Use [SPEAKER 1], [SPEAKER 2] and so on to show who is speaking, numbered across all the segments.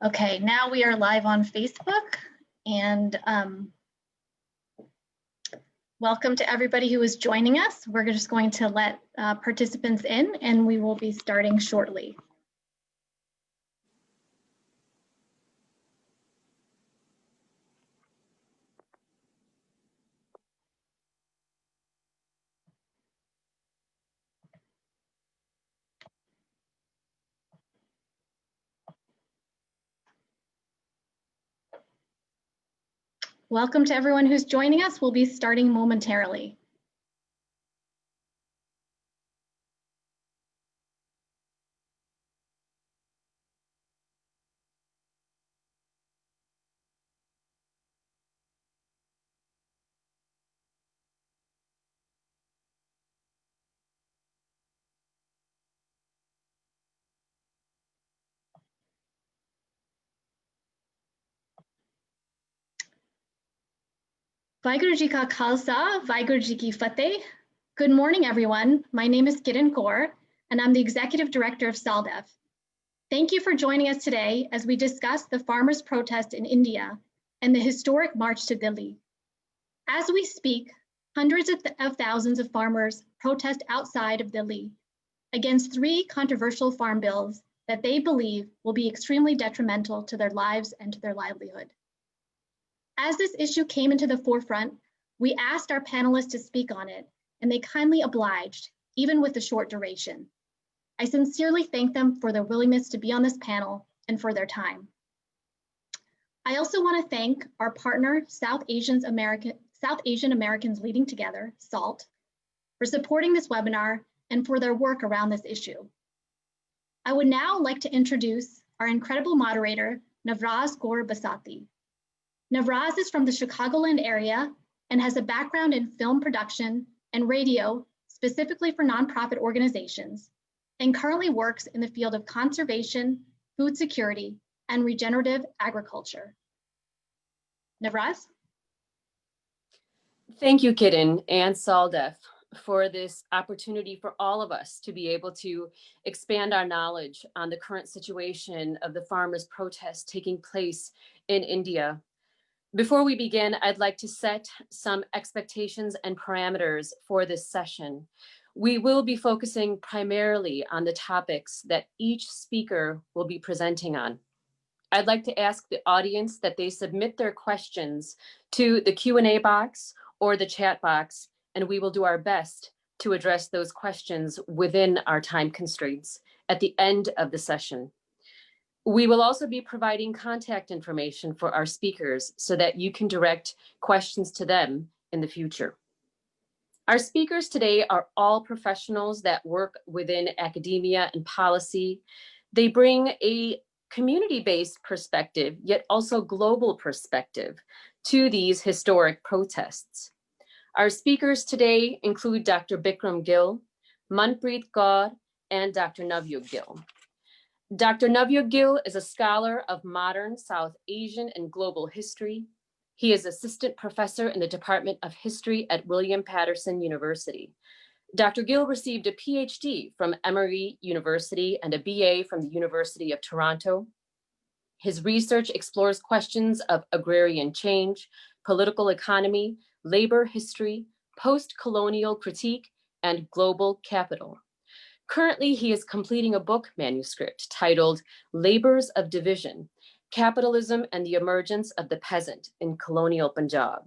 [SPEAKER 1] Okay, now we are live on Facebook, and welcome to everybody who is joining us. We're just going to let participants in, and we will be starting shortly. Welcome to everyone who's joining us. We'll be starting momentarily. Vaheguru Ji Ka Khalsa, Vaheguru Ji Ki Fateh. Good morning, everyone. My name is Kiran Kaur, and I'm the Executive Director of SALDEF. Thank you for joining us today as we discuss the farmers' protest in India and the historic march to Delhi. As we speak, hundreds of thousands of farmers protest outside of Delhi against 3 controversial farm bills that they believe will be extremely detrimental to their lives and to their livelihood. As this issue came into the forefront, we asked our panelists to speak on it, and they kindly obliged, even with the short duration. I sincerely thank them for their willingness to be on this panel and for their time. I also want to thank our partner, South Asian Americans Leading Together, SALT, for supporting this webinar and for their work around this issue. I would now like to introduce our incredible moderator, Navraaz Kaur Basati. Navraaz is from the Chicagoland area and has a background in film production and radio, specifically for nonprofit organizations, and currently works in the field of conservation, food security, and regenerative agriculture. Navraaz?
[SPEAKER 2] Thank you, Kiran and SALDEF, for this opportunity for all of us to be able to expand our knowledge on the current situation of the farmers' protests taking place in India. Before we begin, I'd like to set some expectations and parameters for this session. We will be focusing primarily on the topics that each speaker will be presenting on. I'd like to ask the audience that they submit their questions to the Q&A box or the chat box, and we will do our best to address those questions within our time constraints at the end of the session. We will also be providing contact information for our speakers so that you can direct questions to them in the future. Our speakers today are all professionals that work within academia and policy. They bring a community-based perspective, yet also global perspective to these historic protests. Our speakers today include Dr. Bikram Gill, Manpreet Kaur, and Dr. Navyug Gill. Dr. Navyug Gill is a scholar of modern South Asian and global history. He is assistant professor in the Department of History at William Patterson University. Dr. Gill received a PhD from Emory University and a BA from the University of Toronto. His research explores questions of agrarian change, political economy, labor history, post-colonial critique, and global capital. Currently, he is completing a book manuscript titled Labors of Division, Capitalism and the Emergence of the Peasant in Colonial Punjab.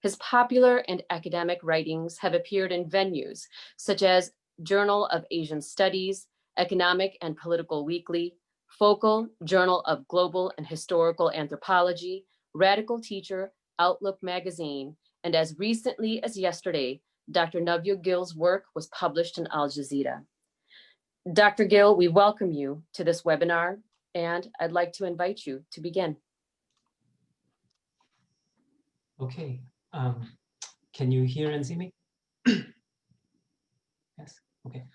[SPEAKER 2] His popular and academic writings have appeared in venues such as Journal of Asian Studies, Economic and Political Weekly, Focal, Journal of Global and Historical Anthropology, Radical Teacher, Outlook Magazine, and as recently as yesterday, Dr. Navyug Gill's work was published in Al Jazeera. Dr. Gill, we welcome you to this webinar, and I'd like to invite you to begin.
[SPEAKER 3] Okay, can you hear and see me? Yes, okay.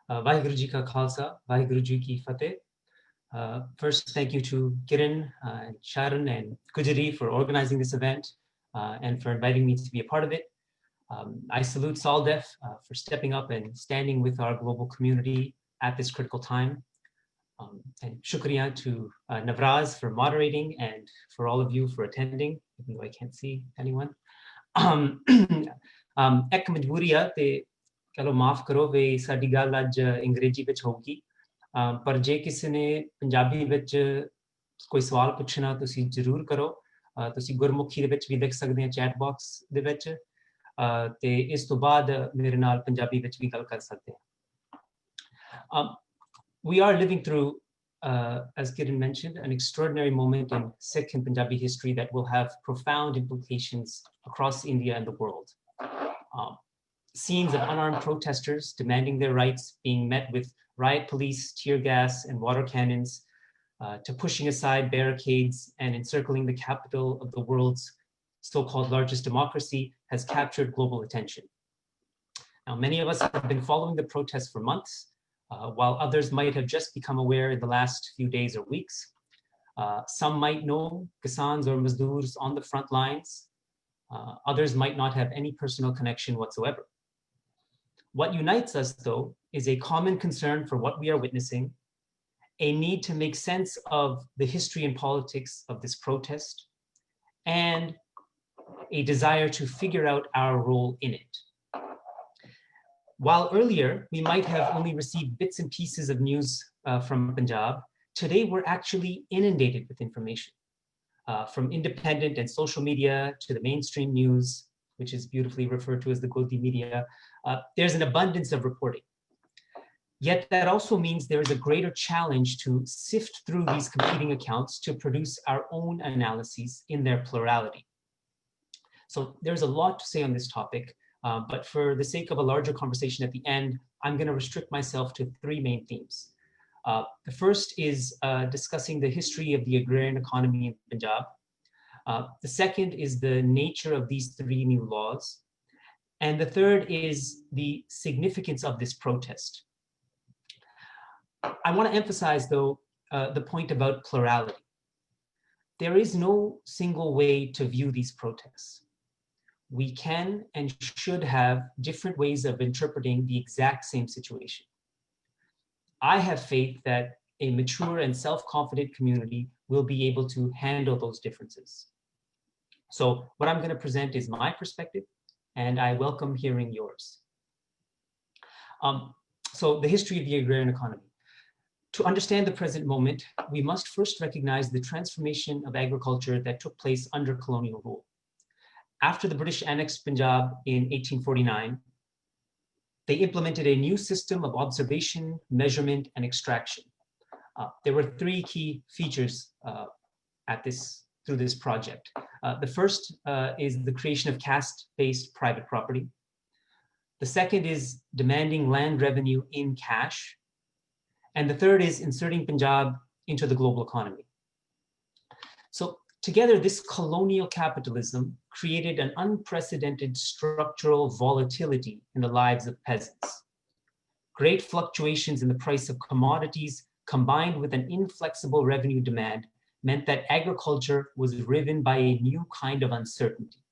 [SPEAKER 3] Vaheguru Ji Ka Khalsa, Vaheguru Ji Ki Fateh. First, thank you to Kiran, Sharon, and Gujari for organizing this event and for inviting me to be a part of it. I salute SALDEF for stepping up and standing with our global community at this critical time. And shukriya to Navraaz for moderating and for all of you for attending, even though I can't see anyone. Ek majburi hai te chalo maaf karo ve saadi gall aj अंग्रेजी ਵਿੱਚ ਹੋਊਗੀ ਪਰ ਜੇ ਕਿਸੇ ਨੇ ਪੰਜਾਬੀ ਵਿੱਚ ਕੋਈ ਸਵਾਲ ਪੁੱਛਣਾ ਤੁਸੀਂ ਜ਼ਰੂਰ ਕਰੋ ਤੁਸੀਂ ਗੁਰਮੁਖੀ ਦੇ ਵਿੱਚ ਵੀ ਲਿਖ ਸਕਦੇ ਹੋ ਚੈਟ ਬਾਕਸ ਦੇ ਵਿੱਚ ਤੇ ਇਸ ਤੋਂ ਬਾਅਦ ਮੇਰੇ ਨਾਲ ਪੰਜਾਬੀ ਵਿੱਚ ਵੀ ਗੱਲ ਕਰ ਸਕਦੇ ਹੋ We are living through, as Kiran mentioned, an extraordinary moment in Sikh and Punjabi history that will have profound implications across India and the world. Scenes of unarmed protesters demanding their rights being met with riot police, tear gas, and water cannons, to pushing aside barricades and encircling the capital of the world's so-called largest democracy has captured global attention. Now, many of us have been following the protests for months, while others might have just become aware in the last few days or weeks. Some might know Kisans or Mazdoors on the front lines. Others might not have any personal connection whatsoever. What unites us, though, is a common concern for what we are witnessing, a need to make sense of the history and politics of this protest, and a desire to figure out our role in it. While earlier we might have only received bits and pieces of news from Punjab, today we're actually inundated with information. From independent and social media to the mainstream news, which is beautifully referred to as the Godi media, there's an abundance of reporting. Yet that also means there is a greater challenge to sift through these competing accounts to produce our own analyses in their plurality. So there's a lot to say on this topic. But for the sake of a larger conversation at the end, I'm going to restrict myself to three main themes. The first is discussing the history of the agrarian economy in Punjab. The second is the nature of these three new laws. And the third is the significance of this protest. I want to emphasize, though, the point about plurality. There is no single way to view these protests. We can and should have different ways of interpreting the exact same situation. I have faith that a mature and self-confident community will be able to handle those differences. So what I'm going to present is my perspective, and I welcome hearing yours. So the history of the agrarian economy. To understand the present moment, we must first recognize the transformation of agriculture that took place under colonial rule. After the British annexed Punjab in 1849, they implemented a new system of observation, measurement, and extraction. There were three key features through this project. The first is the creation of caste-based private property. The second is demanding land revenue in cash. And the third is inserting Punjab into the global economy. So together, this colonial capitalism created an unprecedented structural volatility in the lives of peasants. Great fluctuations in the price of commodities combined with an inflexible revenue demand meant that agriculture was riven by a new kind of uncertainty.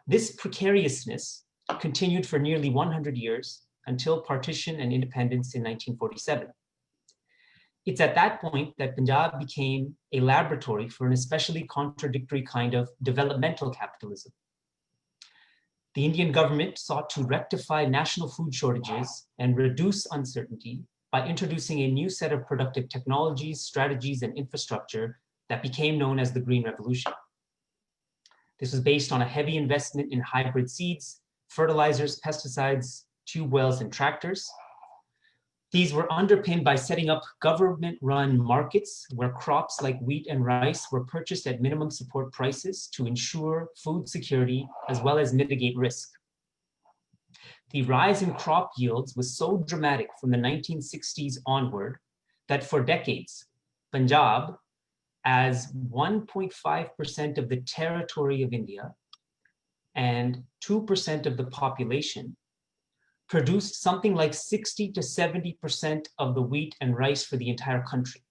[SPEAKER 3] This precariousness continued for nearly 100 years until partition and independence in 1947. It's at that point that Punjab became a laboratory for an especially contradictory kind of developmental capitalism. The Indian government sought to rectify national food shortages and reduce uncertainty by introducing a new set of productive technologies, strategies, and infrastructure that became known as the Green Revolution. This was based on a heavy investment in hybrid seeds, fertilizers, pesticides, tube wells, and tractors. These were underpinned by setting up government-run markets where crops like wheat and rice were purchased at minimum support prices to ensure food security as well as mitigate risk. The rise in crop yields was so dramatic from the 1960s onward that for decades, Punjab, as 1.5% of the territory of India and 2% of the population, produced something like 60 to 70% of the wheat and rice for the entire country.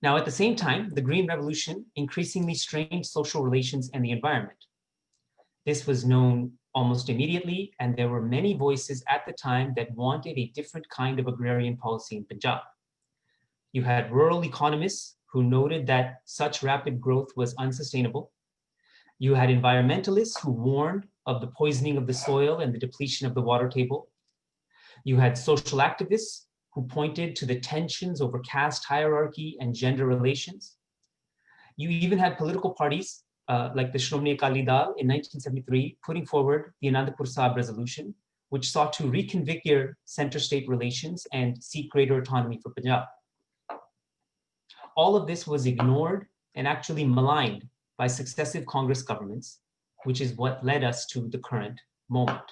[SPEAKER 3] Now, at the same time, the Green Revolution increasingly strained social relations and the environment. This was known almost immediately, and there were many voices at the time that wanted a different kind of agrarian policy in Punjab. You had rural economists who noted that such rapid growth was unsustainable. You had environmentalists who warned of the poisoning of the soil and the depletion of the water table. You had social activists who pointed to the tensions over caste hierarchy and gender relations. You even had political parties like the Shromani Akali Dal in 1973 putting forward the Anandpur Sahib resolution, which sought to reconfigure center-state relations and seek greater autonomy for Punjab. All of this was ignored and actually maligned by successive Congress governments, which is what led us to the current moment.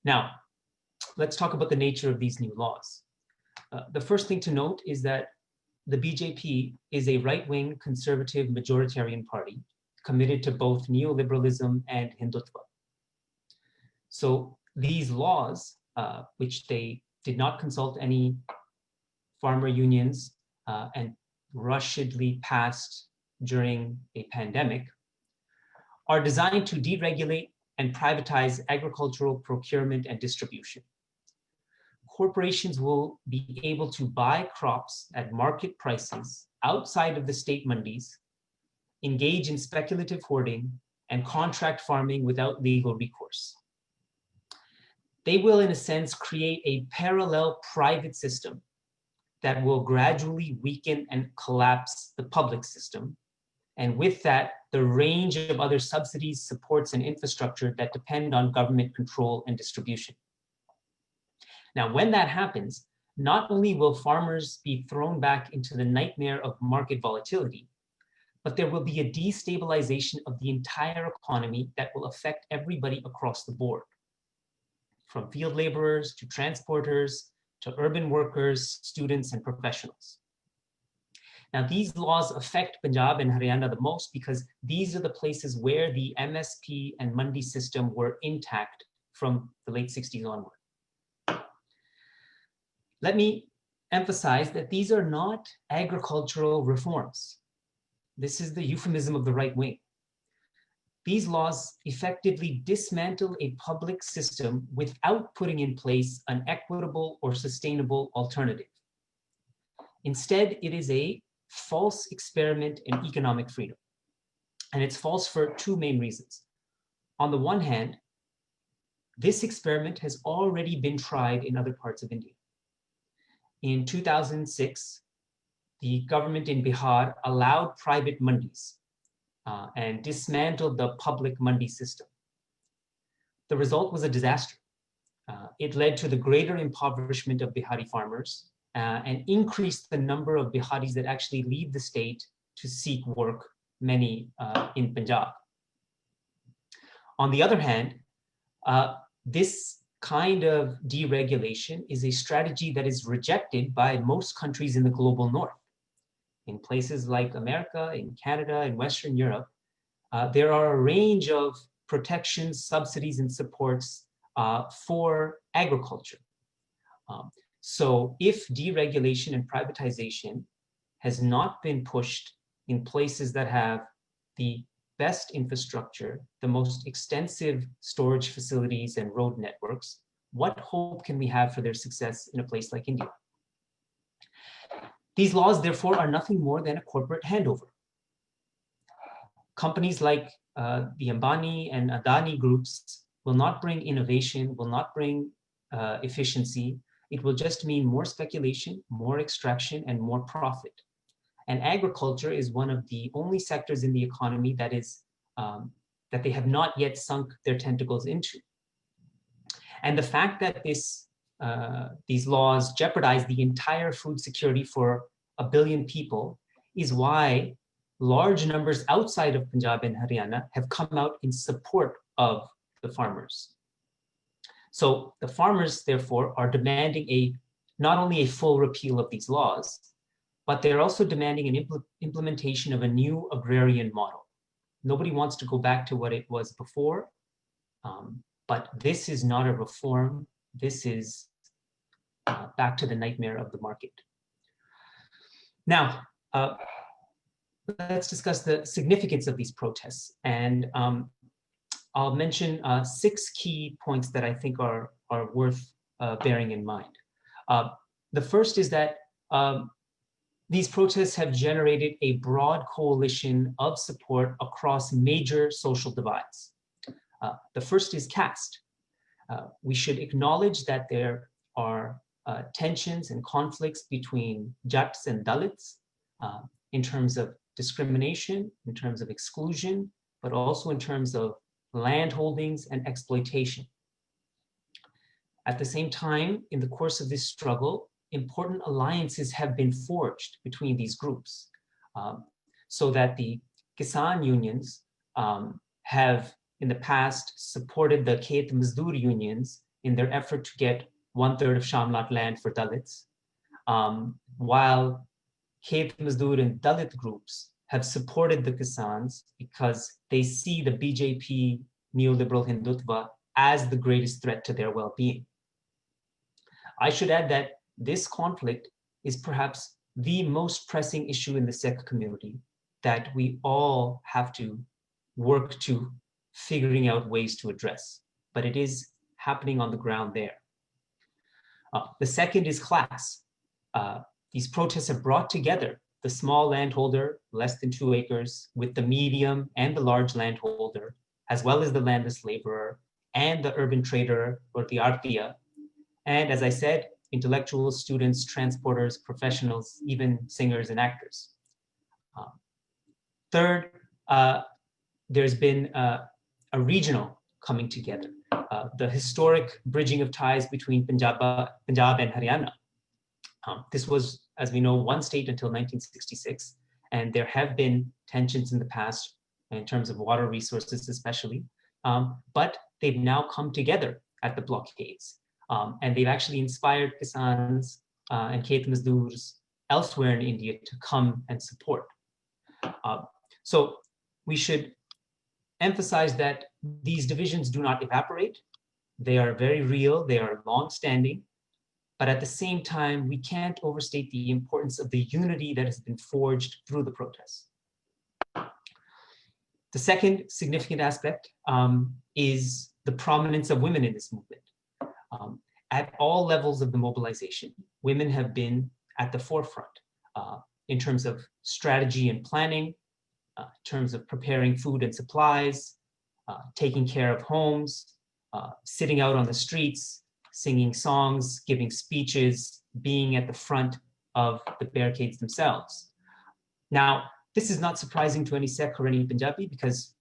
[SPEAKER 3] Now, let's talk about the nature of these new laws. The first thing to note is that the BJP is a right-wing conservative majoritarian party committed to both neoliberalism and Hindutva. So these laws, which they did not consult any farmer unions and rushedly passed during a pandemic, are designed to deregulate and privatize agricultural procurement and distribution. Corporations will be able to buy crops at market prices outside of the state mandis, engage in speculative hoarding, and contract farming without legal recourse. They will, in a sense, create a parallel private system that will gradually weaken and collapse the public system. And with that, the range of other subsidies, supports, and infrastructure that depend on government control and distribution. Now, when that happens, not only will farmers be thrown back into the nightmare of market volatility, but there will be a destabilization of the entire economy that will affect everybody across the board, from field laborers to transporters to urban workers, students, and professionals. Now, these laws affect Punjab and Haryana the most because these are the places where the MSP and Mandi system were intact from the late 60s onward. Let me emphasize that these are not agricultural reforms. This is the euphemism of the right wing. These laws effectively dismantle a public system without putting in place an equitable or sustainable alternative. Instead, it is a false experiment in economic freedom. And it's false for two main reasons. On the one hand, this experiment has already been tried in other parts of India. In 2006, the government in Bihar allowed private mandis and dismantled the public mandi system. The result was a disaster. It led to the greater impoverishment of Bihari farmers and increased the number of Biharis that actually leave the state to seek work, many in Punjab. On the other hand, this kind of deregulation is a strategy that is rejected by most countries in the global north. In places like America, in Canada, in Western Europe, there are a range of protections, subsidies, and supports for agriculture. So if deregulation and privatization has not been pushed in places that have the best infrastructure, the most extensive storage facilities and road networks, what hope can we have for their success in a place like India? These laws, therefore, are nothing more than a corporate handover. Companies like the Ambani and Adani groups will not bring innovation, will not bring efficiency. It will just mean more speculation, more extraction, and more profit. And agriculture is one of the only sectors in the economy that is that they have not yet sunk their tentacles into. And the fact that these laws jeopardize the entire food security for 1 billion people is why large numbers outside of Punjab and Haryana have come out in support of the farmers. So the farmers, therefore, are demanding not only a full repeal of these laws, but they're also demanding an implementation of a new agrarian model. Nobody wants to go back to what it was before, but this is not a reform. This is back to the nightmare of the market. Now, let's discuss the significance of these protests. And I'll mention 6 key points that I think are worth bearing in mind. The first is that these protests have generated a broad coalition of support across major social divides. The first is caste. We should acknowledge that there are tensions and conflicts between Jats and Dalits in terms of discrimination, in terms of exclusion, but also in terms of land holdings and exploitation. At the same time, in the course of this struggle, important alliances have been forged between these groups, so that the Kisan unions have in the past supported the Khet Mazdoor unions in their effort to get 1/3 of Shamlat land for Dalits, while Khet Mazdoor and Dalit groups have supported the Kisans because they see the BJP neoliberal Hindutva as the greatest threat to their well-being. I should add that this conflict is perhaps the most pressing issue in the Sikh community that we all have to work to figuring out ways to address, but it is happening on the ground there. The second is class. These protests have brought together the small landholder, less than 2 acres, with the medium and the large landholder, as well as the landless laborer and the urban trader or the artiya. And as I said, intellectuals, students, transporters, professionals, even singers and actors. Third, there's been a regional coming together, the historic bridging of ties between Punjab and Haryana. This was, as we know, one state until 1966, and there have been tensions in the past in terms of water resources especially, but they've now come together at the blockades. And they've actually inspired Kisans and Khet Mazdoors elsewhere in India to come and support. So we should emphasize that these divisions do not evaporate. They are very real, they are long-standing, but at the same time, we can't overstate the importance of the unity that has been forged through the protests. The second significant aspect is the prominence of women in this movement. At all levels of the mobilization, women have been at the forefront in terms of strategy and planning, in terms of preparing food and supplies, taking care of homes, sitting out on the streets, singing songs, giving speeches, being at the front of the barricades themselves. Now, this is not surprising to any Sikh or any Punjabi because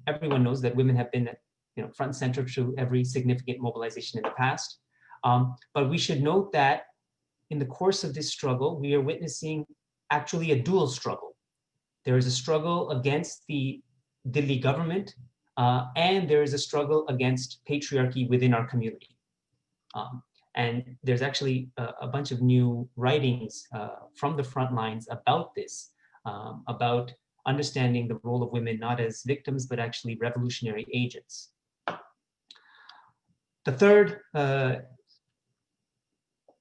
[SPEAKER 3] everyone knows that women have been front and center to every significant mobilization in the past. But we should note that in the course of this struggle, we are witnessing actually a dual struggle. There is a struggle against the Delhi government, and there is a struggle against patriarchy within our community. And there's actually a bunch of new writings from the front lines about this, about understanding the role of women not as victims, but actually revolutionary agents. The third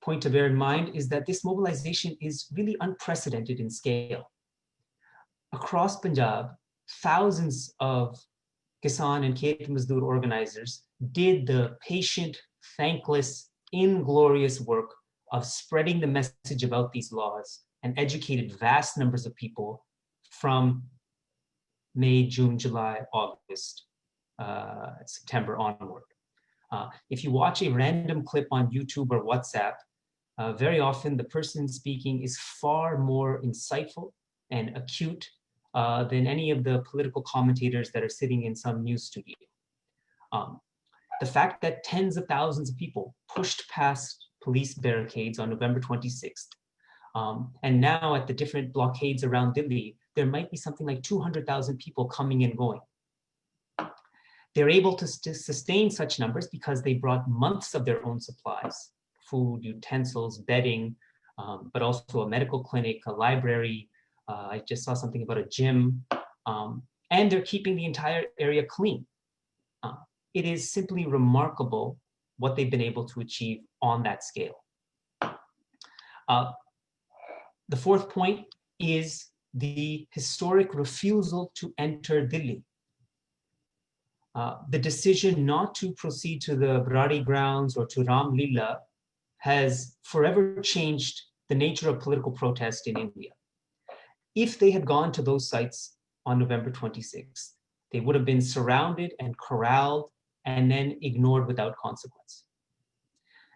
[SPEAKER 3] point to bear in mind is that this mobilization is really unprecedented in scale. Across Punjab, thousands of Kisan and Khet Mazdoor organizers did the patient, thankless, inglorious work of spreading the message about these laws and educated vast numbers of people from May, June, July, August, September onward. If you watch a random clip on YouTube or WhatsApp, very often the person speaking is far more insightful and acute than any of the political commentators that are sitting in some news studio. The fact that tens of thousands of people pushed past police barricades on November 26th, and now at the different blockades around Delhi, there might be something like 200,000 people coming and going. They're able to sustain such numbers because they brought months of their own supplies, food, utensils, bedding, but also a medical clinic, a library. I just saw something about a gym, and they're keeping the entire area clean. It is simply remarkable what they've been able to achieve on that scale. The fourth point is the historic refusal to enter Delhi. the decision not to proceed to the Brari grounds or to Ram Lila has forever changed the nature of political protest in India. If they had gone to those sites on November 26th, they would have been surrounded and corralled and then ignored without consequence.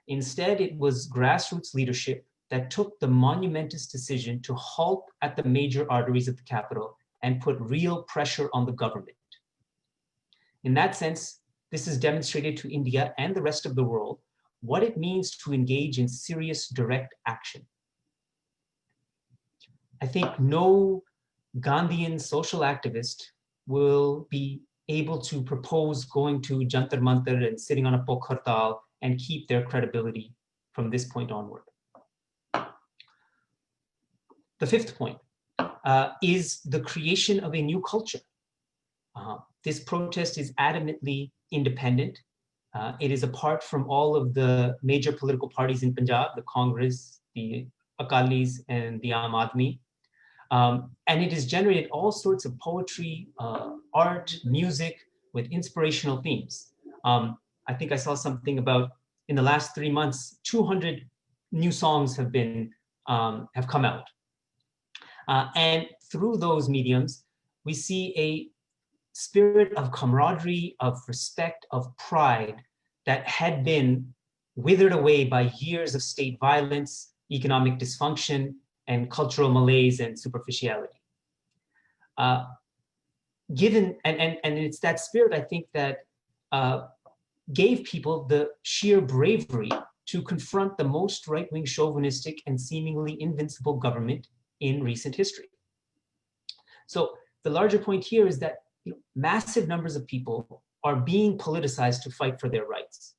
[SPEAKER 3] Instead, it was grassroots leadership that took the monumentous decision to halt at the major arteries of the capital and put real pressure on the government. In that sense, this has demonstrated to India and the rest of the world what it means to engage in serious direct action. I think no Gandhian social activist will be able to propose going to Jantar Mantar and sitting on a Bhukh Hartal and keep their credibility from this point onward. The fifth point is the creation of a new culture. This protest is adamantly independent. It is apart from all of the major political parties in Punjab, the Congress, the Akalis, and the Aam Aadmi. And it has generated all sorts of poetry, art, music with inspirational themes. I think I saw something about in the last 3 months, 200 new songs have come out. And through those mediums, we see a spirit of camaraderie, of respect, of pride that had been withered away by years of state violence, economic dysfunction, and cultural malaise and superficiality. And it's that spirit, I think, that gave people the sheer bravery to confront the most right-wing chauvinistic and seemingly invincible government in recent history. So the larger point here is that massive numbers of people are being politicized to fight for their rights.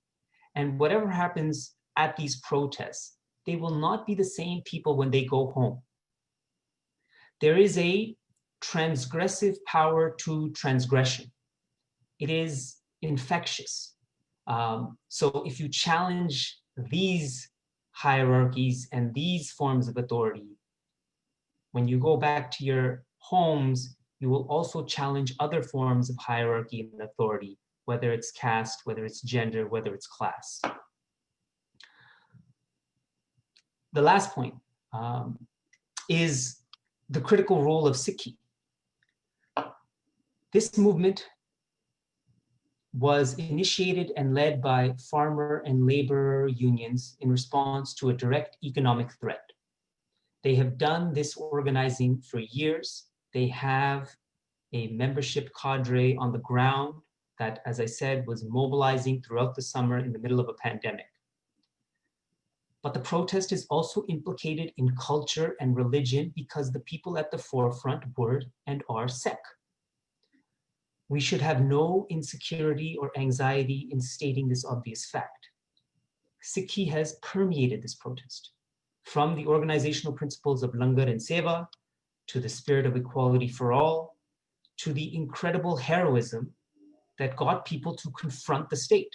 [SPEAKER 3] And whatever happens at these protests, they will not be the same people when they go home. There is a transgressive power to transgression. It is infectious. So if you challenge these hierarchies and these forms of authority, when you go back to your homes, you will also challenge other forms of hierarchy and authority, whether it's caste, whether it's gender, whether it's class. The last point is the critical role of Sikhi. This movement was initiated and led by farmer and labor unions in response to a direct economic threat. They have done this organizing for years. They have a membership cadre on the ground that, as I said, was mobilizing throughout the summer in the middle of a pandemic. But the protest is also implicated in culture and religion because the people at the forefront were and are Sikh. We should have no insecurity or anxiety in stating this obvious fact. Sikhi has permeated this protest, from the organizational principles of Langar and Seva, to the spirit of equality for all, to the incredible heroism that got people to confront the state.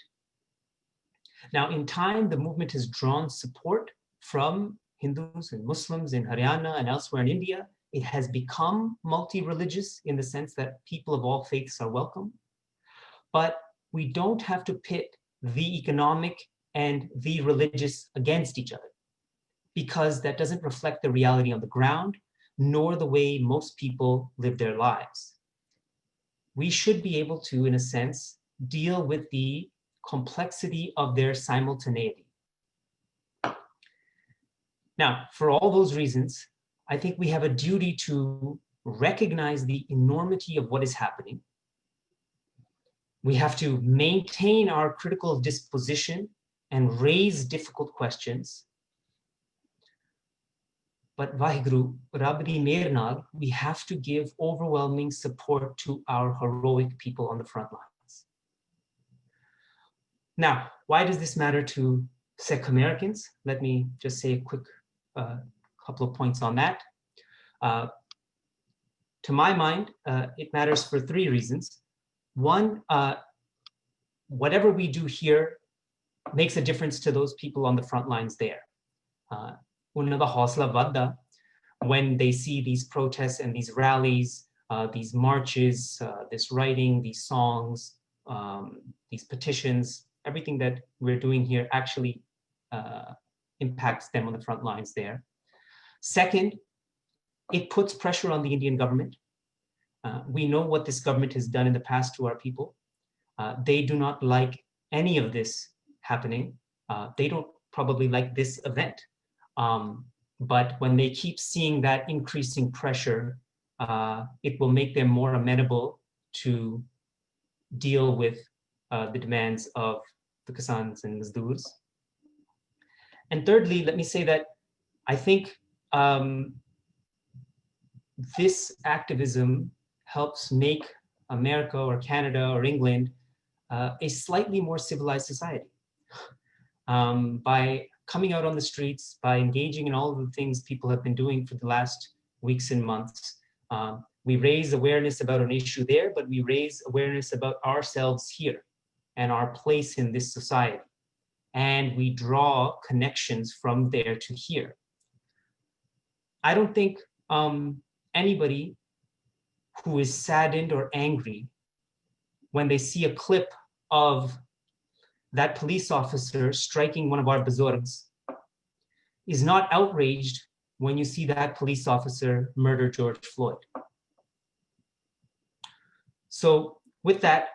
[SPEAKER 3] Now, in time, the movement has drawn support from Hindus and Muslims in Haryana and elsewhere in India. It has become multi-religious in the sense that people of all faiths are welcome. But we don't have to pit the economic and the religious against each other, because that doesn't reflect the reality on the ground, nor the way most people live their lives. We should be able to, in a sense, deal with the complexity of their simultaneity. Now, for all those reasons, I think we have a duty to recognize the enormity of what is happening. We have to maintain our critical disposition and raise difficult questions. But Vaheguru, Rab di Mehr Naal, we have to give overwhelming support to our heroic people on the front lines. Now, why does this matter to Sikh Americans? Let me just say a quick couple of points on that. To my mind, it matters for 3 reasons. One, whatever we do here makes a difference to those people on the front lines there. When they see these protests and these rallies, these marches, this writing, these songs, these petitions, everything that we're doing here actually impacts them on the front lines there. Second, it puts pressure on the Indian government. We know what this government has done in the past to our people. They do not like any of this happening. They don't probably like this event. But when they keep seeing that increasing pressure, it will make them more amenable to deal with the demands of the Kisans and Mazdoors. And thirdly, let me say that I think this activism helps make America or Canada or England a slightly more civilized society. By coming out on the streets, by engaging in all of the things people have been doing for the last weeks and months, we raise awareness about an issue there, but we raise awareness about ourselves here and our place in this society. And we draw connections from there to here. I don't think anybody who is saddened or angry when they see a clip of that police officer striking one of our Buzurgs is not outraged when you see that police officer murder George Floyd. So with that,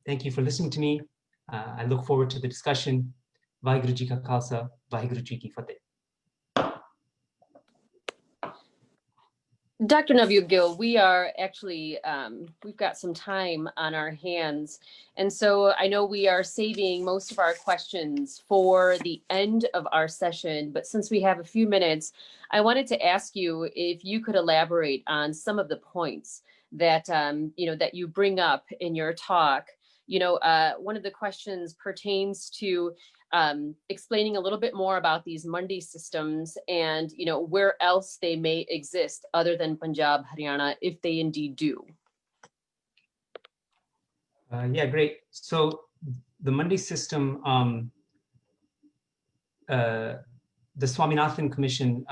[SPEAKER 3] thank you for listening to me. I look forward to the discussion. Vaheguru Ji Ka Khalsa, Vaheguru Ji Ki Fateh.
[SPEAKER 2] Dr. Navyug Gill, we are actually, we've got some time on our hands. And so I know we are saving most of our questions for the end of our session, but since we have a few minutes, I wanted to ask you if you could elaborate on some of the points that, that you bring up in your talk. One of the questions pertains to explaining a little bit more about these Mandi systems and, where else they may exist other than Punjab, Haryana, if they indeed do.
[SPEAKER 3] Yeah, great. So the Mandi system, the Swaminathan Commission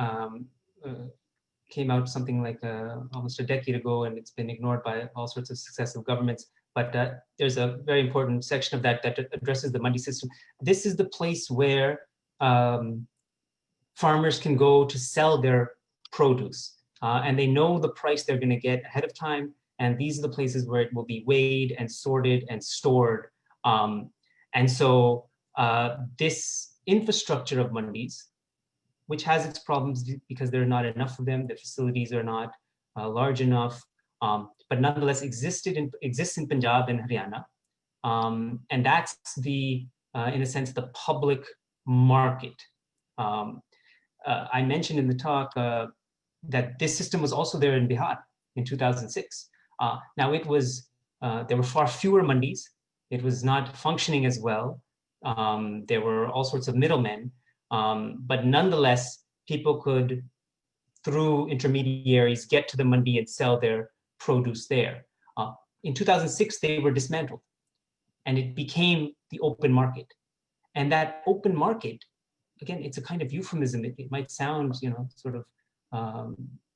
[SPEAKER 3] came out something like almost a decade ago, and it's been ignored by all sorts of successive governments. But there's a very important section of that that addresses the Mandi system. This is the place where farmers can go to sell their produce, and they know the price they're going to get ahead of time. And these are the places where it will be weighed and sorted and stored. And so this infrastructure of mandis, which has its problems because there are not enough of them, the facilities are not large enough, but nonetheless exists in Punjab and Haryana. And that's in a sense, the public market. I mentioned in the talk that this system was also there in Bihar in 2006. Now it was, there were far fewer mandis. It was not functioning as well. There were all sorts of middlemen, but nonetheless, people could, through intermediaries, get to the mandi and sell their produce there. In 2006, they were dismantled, and it became the open market. And that open market, again, it's a kind of euphemism. It might sound, sort of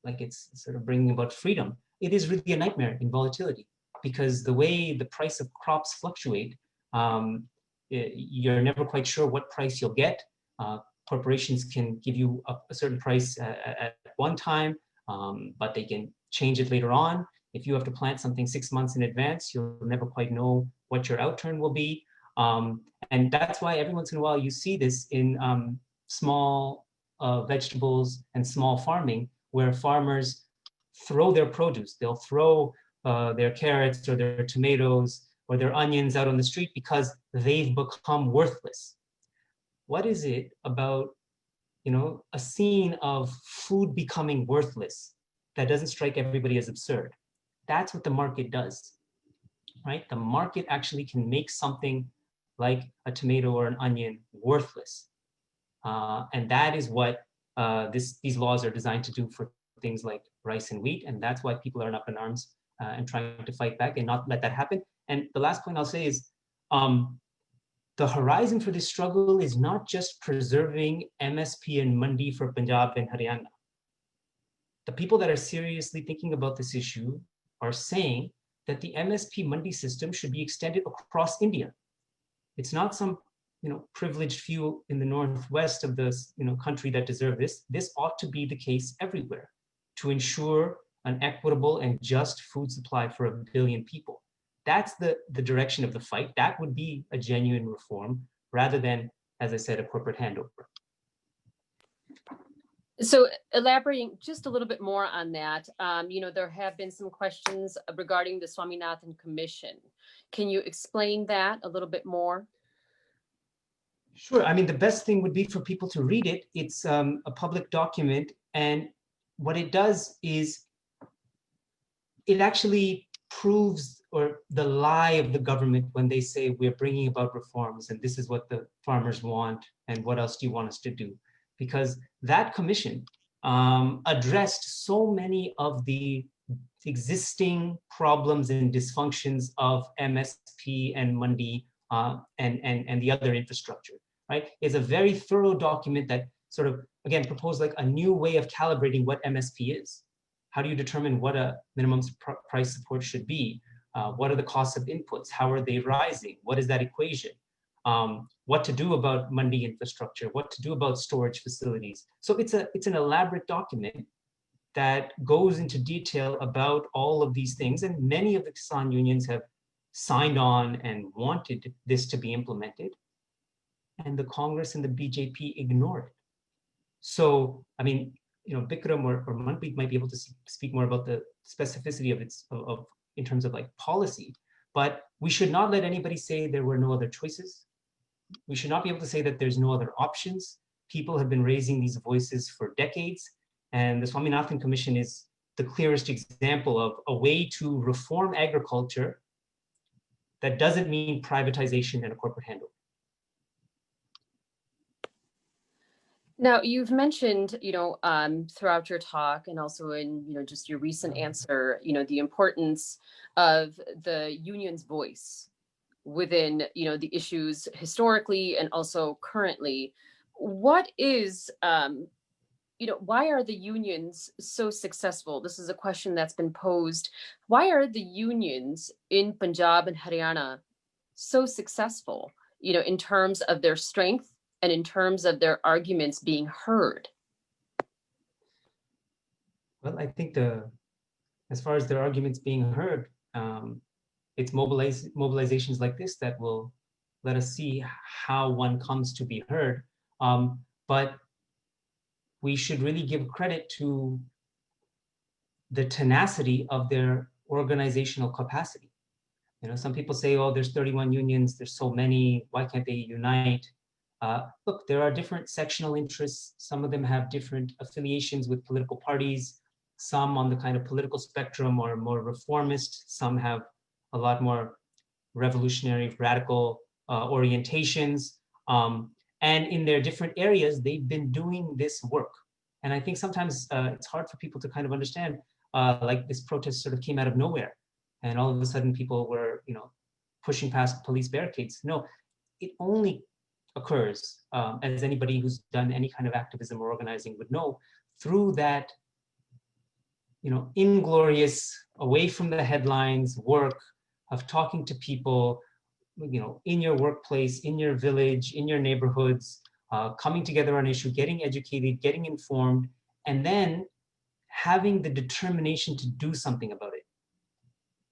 [SPEAKER 3] like it's sort of bringing about freedom. It is really a nightmare in volatility, because the way the price of crops fluctuate, you're never quite sure what price you'll get. Corporations can give you a certain price at one time, but they can change it later on. If you have to plant something 6 months in advance, you'll never quite know what your outturn will be. And that's why every once in a while you see this in small vegetables and small farming, where farmers throw their produce. They'll throw their carrots or their tomatoes or their onions out on the street because they've become worthless. What is it about, a scene of food becoming worthless that doesn't strike everybody as absurd? That's what the market does, right? The market actually can make something like a tomato or an onion worthless. And that is what these laws are designed to do for things like rice and wheat. And that's why people are up in arms and trying to fight back and not let that happen. And the last point I'll say is, the horizon for this struggle is not just preserving MSP and Mandi for Punjab and Haryana. The people that are seriously thinking about this issue are saying that the MSP Mandi system should be extended across India. It's not some privileged few in the northwest of the country that deserve this. This ought to be the case everywhere to ensure an equitable and just food supply for 1 billion people. That's the direction of the fight. That would be a genuine reform rather than, as I said, a corporate handover.
[SPEAKER 2] So elaborating just a little bit more on that, there have been some questions regarding the Swaminathan Commission. Can you explain that a little bit more?
[SPEAKER 3] Sure. I mean, the best thing would be for people to read it. It's a public document. And what it does is it actually proves the lie of the government when they say we're bringing about reforms and this is what the farmers want and what else do you want us to do? Because that commission addressed so many of the existing problems and dysfunctions of MSP and Mandi and the other infrastructure, right? It's a very thorough document that sort of, again, proposed like a new way of calibrating what MSP is. How do you determine what a minimum price support should be? What are the costs of inputs? How are they rising? What is that equation? What to do about Mandi infrastructure? What to do about storage facilities? So it's an elaborate document that goes into detail about all of these things. And many of the Kisan unions have signed on and wanted this to be implemented. And the Congress and the BJP ignored it. So, I mean, Bikram or Manpreet might be able to speak more about the specificity of in terms of like policy, but we should not let anybody say there were no other choices. We should not be able to say that there's no other options. People have been raising these voices for decades, and the Swaminathan Commission is the clearest example of a way to reform agriculture that doesn't mean privatization and a corporate handover.
[SPEAKER 2] Now, you've mentioned, throughout your talk and also in, just your recent answer, the importance of the union's voice within, the issues historically and also currently. What is, why are the unions so successful? This is a question that's been posed. Why are the unions in Punjab and Haryana so successful, in terms of their strength and in terms of their arguments being heard?
[SPEAKER 3] Well, I think as far as their arguments being heard, it's mobilizations like this that will let us see how one comes to be heard. But we should really give credit to the tenacity of their organizational capacity. Some people say, oh, there's 31 unions, there's so many, why can't they unite? Look, there are different sectional interests. Some of them have different affiliations with political parties. Some on the kind of political spectrum are more reformist. Some have a lot more revolutionary, radical orientations. And in their different areas, they've been doing this work. And I think sometimes it's hard for people to kind of understand, like this protest sort of came out of nowhere. And all of a sudden people were, pushing past police barricades. No, it only occurs, as anybody who's done any kind of activism or organizing would know, through that, inglorious, away from the headlines work of talking to people, in your workplace, in your village, in your neighborhoods, coming together on issue, getting educated, getting informed, and then having the determination to do something about it,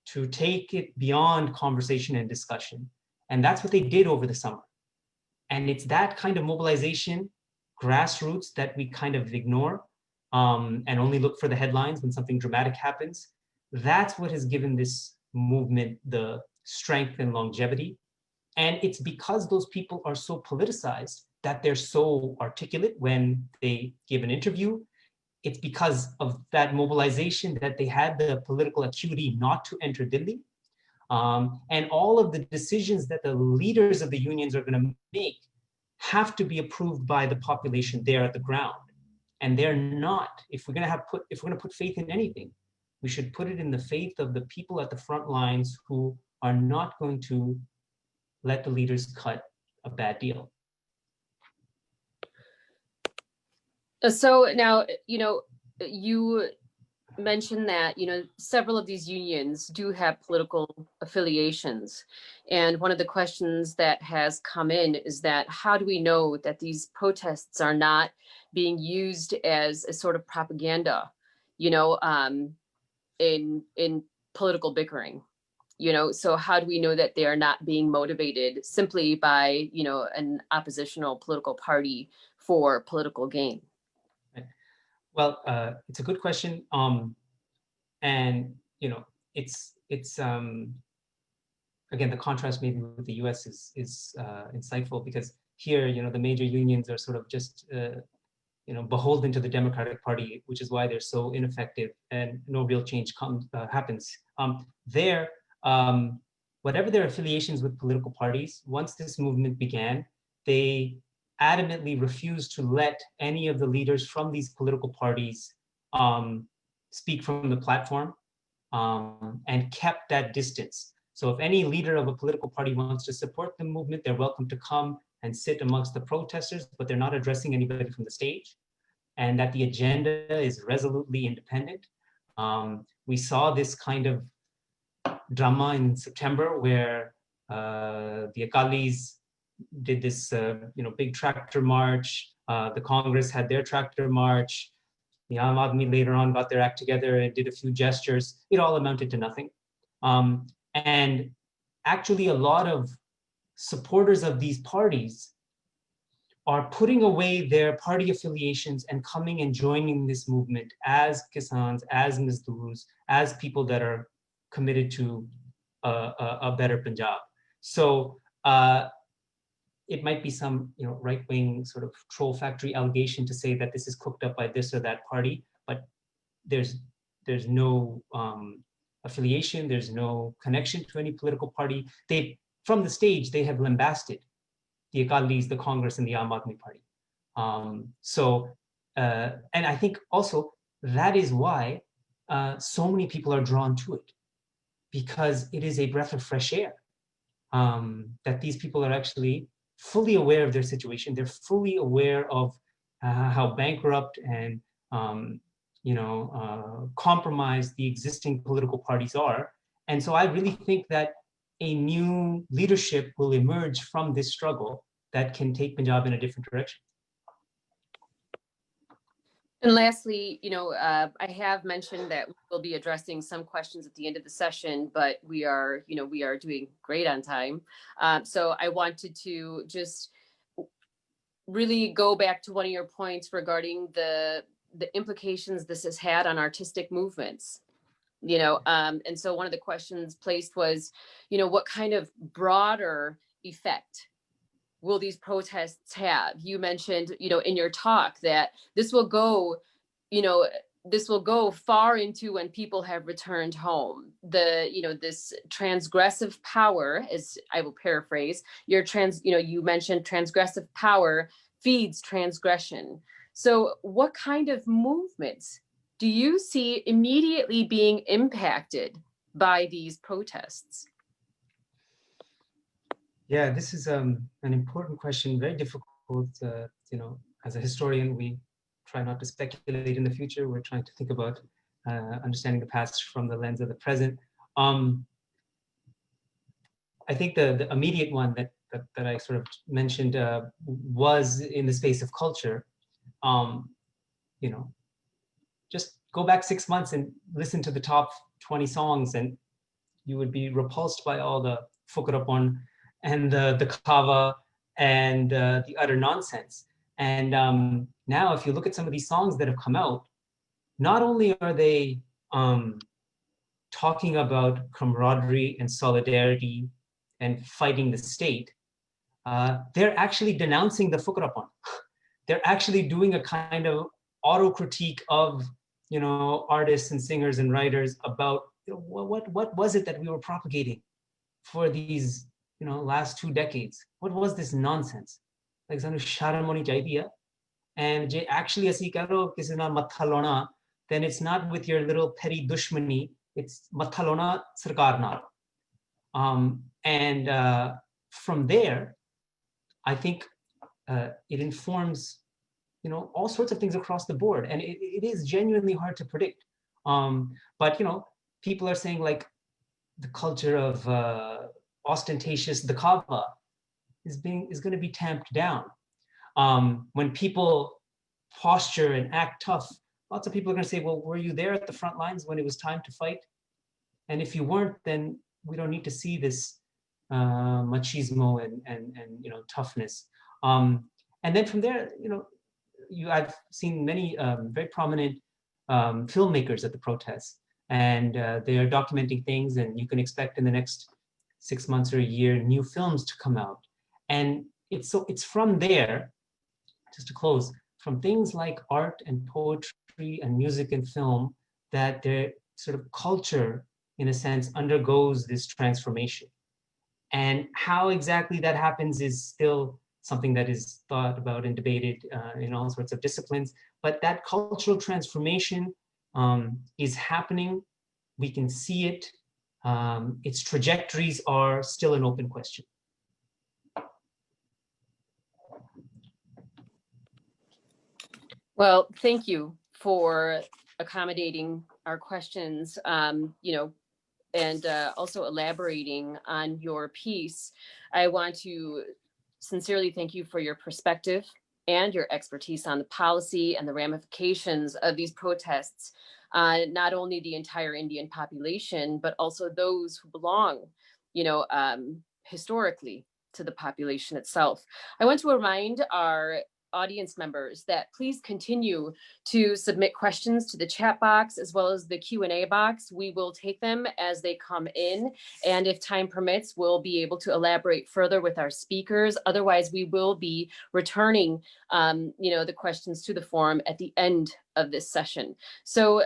[SPEAKER 3] to take it beyond conversation and discussion. And that's what they did over the summer. And it's that kind of mobilization, grassroots, that we kind of ignore and only look for the headlines when something dramatic happens. That's what has given this movement the strength and longevity. And it's because those people are so politicized that they're so articulate when they give an interview. It's because of that mobilization that they had the political acuity not to enter Delhi. And all of the decisions that the leaders of the unions are going to make have to be approved by the population there at the ground. And they're not. If we're going to put faith in anything, we should put it in the faith of the people at the front lines who are not going to let the leaders cut a bad deal.
[SPEAKER 2] So now, you mention that, several of these unions do have political affiliations. And one of the questions that has come in is that how do we know that these protests are not being used as a sort of propaganda, in political bickering? So how do we know that they are not being motivated simply by, an oppositional political party for political gain?
[SPEAKER 3] Well, it's a good question. And it's again, the contrast maybe with the US is insightful, because here, the major unions are sort of just beholden to the Democratic Party, which is why they're so ineffective and no real change happens. There, whatever their affiliations with political parties, once this movement began, they adamantly refused to let any of the leaders from these political parties speak from the platform, and kept that distance. So if any leader of a political party wants to support the movement, they're welcome to come and sit amongst the protesters, but they're not addressing anybody from the stage, and that the agenda is resolutely independent. We saw this kind of drama in September where the Akalis did this big tractor march. The Congress had their tractor march. The Aam Aadmi later on got their act together and did a few gestures. It all amounted to nothing. And actually, a lot of supporters of these parties are putting away their party affiliations and coming and joining this movement as Kisans, as Mazdoors, as people that are committed to a better Punjab. So it might be some right-wing sort of troll factory allegation to say that this is cooked up by this or that party, but there's no affiliation, there's no connection to any political party. From the stage, they have lambasted the Akalis, the Congress, and the Aam Aadmi Party. And I think also that is why so many people are drawn to it, because it is a breath of fresh air, that these people are actually fully aware of their situation. They're fully aware of how bankrupt and compromised the existing political parties are. And so I really think that a new leadership will emerge from this struggle that can take Punjab in a different direction.
[SPEAKER 2] And lastly, I have mentioned that we'll be addressing some questions at the end of the session, but we are doing great on time. So I wanted to just really go back to one of your points regarding the implications this has had on artistic movements. And so one of the questions placed was, what kind of broader effect will these protests have? You mentioned, in your talk that this will go far into when people have returned home. This transgressive power, as I will paraphrase, you mentioned transgressive power feeds transgression. So what kind of movements do you see immediately being impacted by these protests?
[SPEAKER 3] Yeah, this is an important question, very difficult. As a historian, we try not to speculate in the future. We're trying to think about understanding the past from the lens of the present. I think the immediate one that I sort of mentioned was in the space of culture. Just go back 6 months and listen to the top 20 songs, and you would be repulsed by all the fukrapon and the kava and the utter nonsense. And now, if you look at some of these songs that have come out, not only are they talking about camaraderie and solidarity and fighting the state, they're actually denouncing the fukrapon. They're actually doing a kind of auto-critique of artists and singers and writers about what was it that we were propagating for these last 2 decades. What was this nonsense? Like sanu sharam honi chahidi hai, and je actually asi karo kisi na matha launa, then it's not with your little petty dushmani, it's matha launa sarkar naal. And from there, I think it informs all sorts of things across the board, and it is genuinely hard to predict But people are saying like the culture of ostentatious dakava is going to be tamped down. When people posture and act tough, lots of people are going to say, well, were you there at the front lines when it was time to fight? And if you weren't, then we don't need to see this machismo and toughness. And then from there, I've seen many very prominent filmmakers at the protests, and they are documenting things, and you can expect in the next 6 months or a year new films to come out. And it's from there, just to close, from things like art and poetry and music and film, that their sort of culture, in a sense, undergoes this transformation. And how exactly that happens is still something that is thought about and debated in all sorts of disciplines. But that cultural transformation is happening. We can see it. Its trajectories are still an open question.
[SPEAKER 2] Well, thank you for accommodating our questions, and also elaborating on your piece. I want to sincerely thank you for your perspective and your expertise on the policy and the ramifications of these protests, not only the entire Indian population, but also those who belong, historically to the population itself. I want to remind our audience members that please continue to submit questions to the chat box as well as the Q&A box. We will take them as they come in, and if time permits, we'll be able to elaborate further with our speakers. Otherwise, we will be returning the questions to the forum at the end of this session. So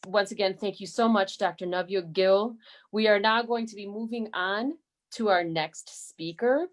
[SPEAKER 2] once again, thank you so much, Dr. Navyug Gill. We are now going to be moving on to our next speaker.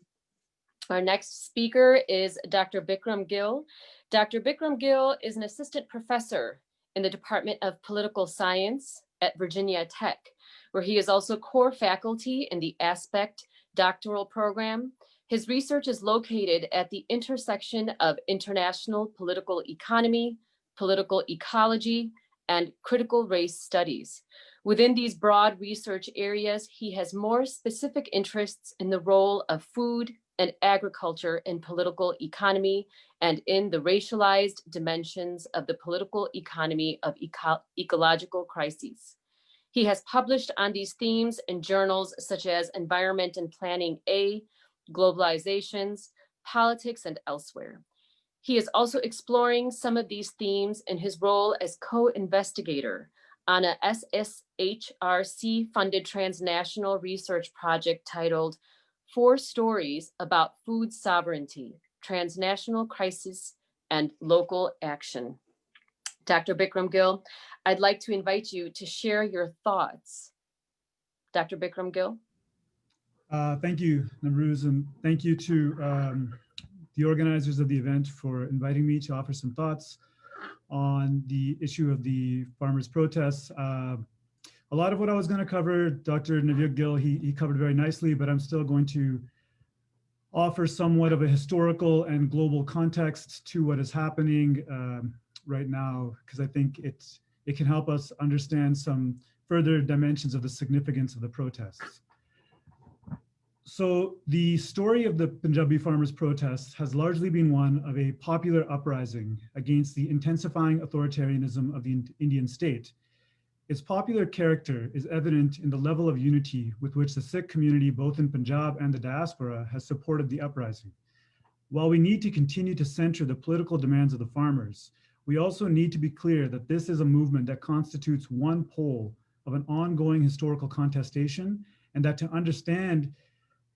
[SPEAKER 2] Our next speaker is Dr. Bikram Gill. Dr. Bikram Gill is an assistant professor in the Department of Political Science at Virginia Tech, where he is also core faculty in the Aspect doctoral program. His research is located at the intersection of international political economy, political ecology, and critical race studies. Within these broad research areas, he has more specific interests in the role of food and agriculture in political economy and in the racialized dimensions of the political economy of ecological crises. He has published on these themes in journals such as Environment and Planning A, Globalizations, Politics, and elsewhere. He is also exploring some of these themes in his role as co-investigator on a SSHRC-funded transnational research project titled 4 Stories About Food Sovereignty, Transnational Crisis, and Local Action. Dr. Bikram Gill, I'd like to invite you to share your thoughts. Dr. Bikram Gill.
[SPEAKER 4] Thank you, Navraaz, and thank you to the organizers of the event for inviting me to offer some thoughts on the issue of the farmers' protests. A lot of what I was going to cover, Dr. Navyug Gill, he covered very nicely, but I'm still going to offer somewhat of a historical and global context to what is happening right now, because I think it can help us understand some further dimensions of the significance of the protests. So the story of the Punjabi farmers' protests has largely been one of a popular uprising against the intensifying authoritarianism of the Indian state. Its popular character is evident in the level of unity with which the Sikh community, both in Punjab and the diaspora, has supported the uprising. While we need to continue to center the political demands of the farmers, we also need to be clear that this is a movement that constitutes one pole of an ongoing historical contestation, and that to understand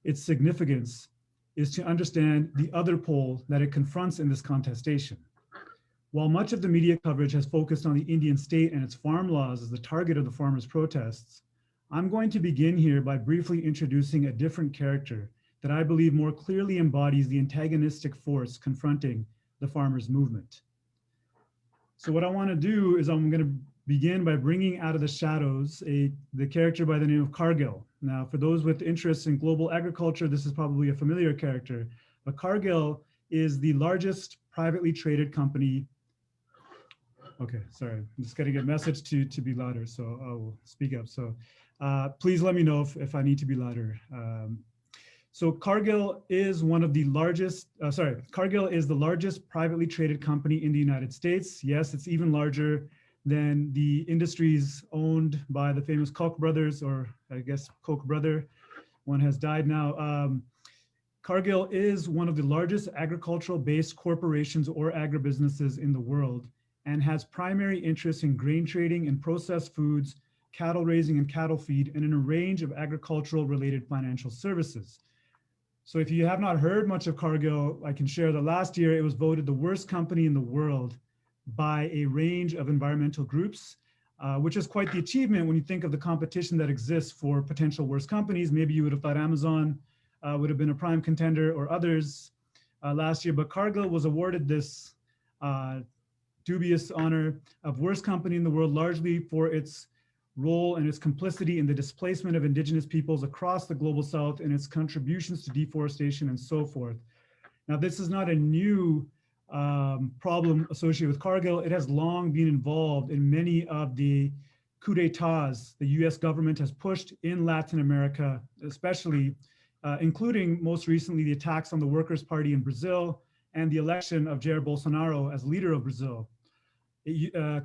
[SPEAKER 4] its significance is to understand the other pole that it confronts in this contestation. While much of the media coverage has focused on the Indian state and its farm laws as the target of the farmers' protests, I'm going to begin here by briefly introducing a different character that I believe more clearly embodies the antagonistic force confronting the farmers' movement. So what I want to do is I'm going to begin by bringing out of the shadows the character by the name of Cargill. Now, for those with interest in global agriculture, this is probably a familiar character, but Cargill is the largest privately traded company Okay, sorry. I'm just getting a message to be louder, so I will speak up. So please let me know if I need to be louder. So Cargill is one of the largest, Cargill is the largest privately traded company in the United States. Yes, it's even larger than the industries owned by the famous Koch brothers, or I guess Koch brother. One has died now. Cargill is one of the largest agricultural-based corporations or agribusinesses in the world, and has primary interests in grain trading and processed foods, cattle raising and cattle feed, and in a range of agricultural-related financial services. So if you have not heard much of Cargill, I can share that last year it was voted the worst company in the world by a range of environmental groups, which is quite the achievement when you think of the competition that exists for potential worst companies. Maybe you would have thought Amazon would have been a prime contender, or others last year, but Cargill was awarded this dubious honor of worst company in the world, largely for its role and its complicity in the displacement of indigenous peoples across the global south and its contributions to deforestation and so forth. Now, this is not a new problem associated with Cargill. It has long been involved in many of the coups d'etats the US government has pushed in Latin America, especially including most recently the attacks on the Workers' Party in Brazil and the election of Jair Bolsonaro as leader of Brazil.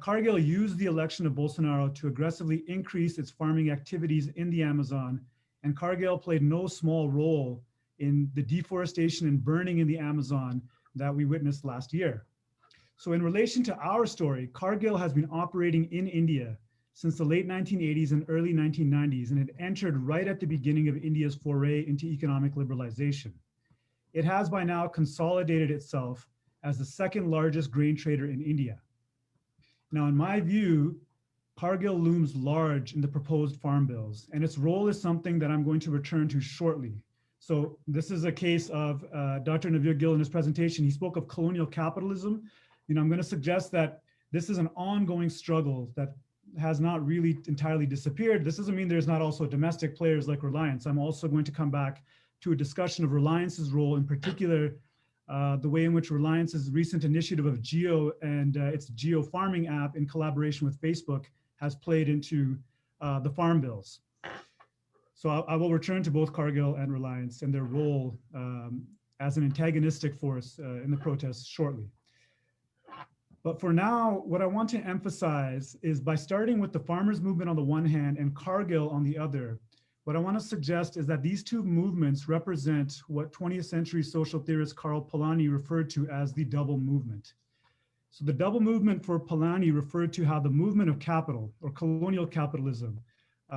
[SPEAKER 4] Cargill used the election of Bolsonaro to aggressively increase its farming activities in the Amazon, and Cargill played no small role in the deforestation and burning in the Amazon that we witnessed last year. So in relation to our story, Cargill has been operating in India since the late 1980s and early 1990s, and it entered right at the beginning of India's foray into economic liberalization. It has by now consolidated itself as the second largest grain trader in India. Now, in my view, Cargill looms large in the proposed farm bills, and its role is something that I'm going to return to shortly. So this is a case of Dr. Navyug Gill in his presentation. He spoke of colonial capitalism. I'm going to suggest that this is an ongoing struggle that has not really entirely disappeared. This doesn't mean there's not also domestic players like Reliance. I'm also going to come back to a discussion of Reliance's role, in particular, the way in which Reliance's recent initiative of geo and its geo farming app in collaboration with Facebook has played into the farm bills. So I will return to both Cargill and Reliance and their role as an antagonistic force in the protests shortly. But for now, what I want to emphasize is, by starting with the farmers' movement on the one hand and Cargill on the other, what I want to suggest is that these two movements represent what 20th century social theorist Karl Polanyi referred to as the double movement. So the double movement for Polanyi referred to how the movement of capital, or colonial capitalism,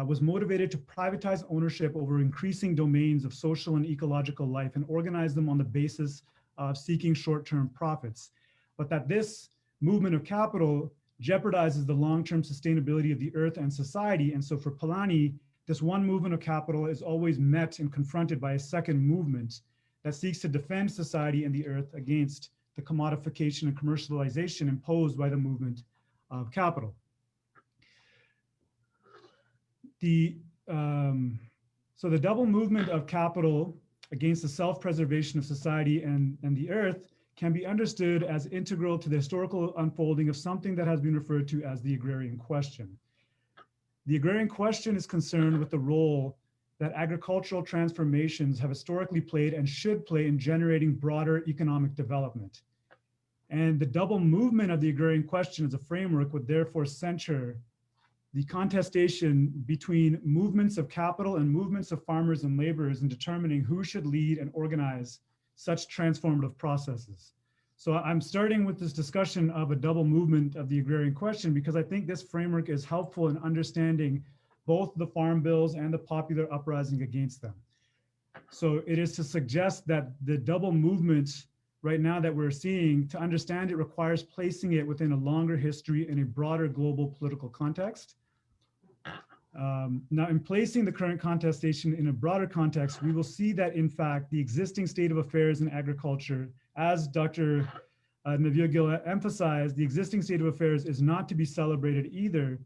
[SPEAKER 4] was motivated to privatize ownership over increasing domains of social and ecological life and organize them on the basis of seeking short-term profits. But that this movement of capital jeopardizes the long-term sustainability of the earth and society. And so for Polanyi, this one movement of capital is always met and confronted by a second movement that seeks to defend society and the earth against the commodification and commercialization imposed by the movement of capital. So the double movement of capital against the self-preservation of society and the earth can be understood as integral to the historical unfolding of something that has been referred to as the Agrarian Question. The Agrarian Question is concerned with the role that agricultural transformations have historically played and should play in generating broader economic development. And the double movement of the Agrarian Question as a framework would therefore center the contestation between movements of capital and movements of farmers and laborers in determining who should lead and organize such transformative processes. So I'm starting with this discussion of a double movement of the Agrarian Question because I think this framework is helpful in understanding both the farm bills and the popular uprising against them. So it is to suggest that the double movement right now that we're seeing, to understand it requires placing it within a longer history in a broader global political context. Now, in placing the current contestation in a broader context, we will see that, in fact, the existing state of affairs in agriculture, as Dr. Navyug Gill emphasized, the existing state of affairs is not to be celebrated either,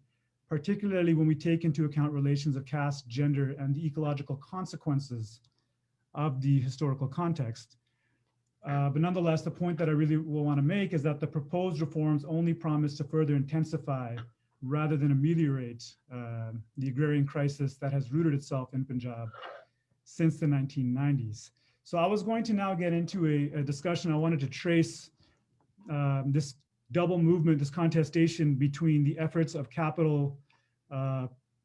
[SPEAKER 4] particularly when we take into account relations of caste, gender, and the ecological consequences of the historical context. But nonetheless, the point that I really will want to make is that the proposed reforms only promise to further intensify rather than ameliorate the agrarian crisis that has rooted itself in Punjab since the 1990s. So I was going to now get into a discussion. I wanted to trace this double movement, this contestation between the efforts of capital,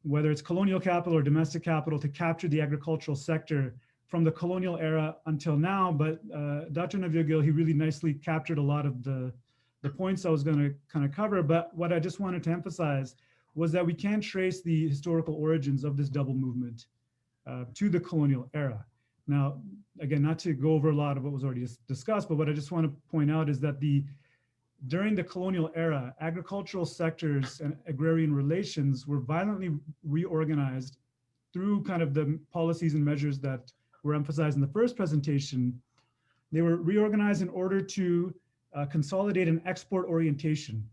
[SPEAKER 4] whether it's colonial capital or domestic capital, to capture the agricultural sector from the colonial era until now. But Dr. Navyug Gill, he really nicely captured a lot of the points I was going to kind of cover. But what I just wanted to emphasize was that we can trace the historical origins of this double movement to the colonial era. Now, again, not to go over a lot of what was already discussed, but what I just want to point out is that during the colonial era, agricultural sectors and agrarian relations were violently reorganized through kind of the policies and measures that were emphasized in the first presentation. They were reorganized in order to consolidate an export orientation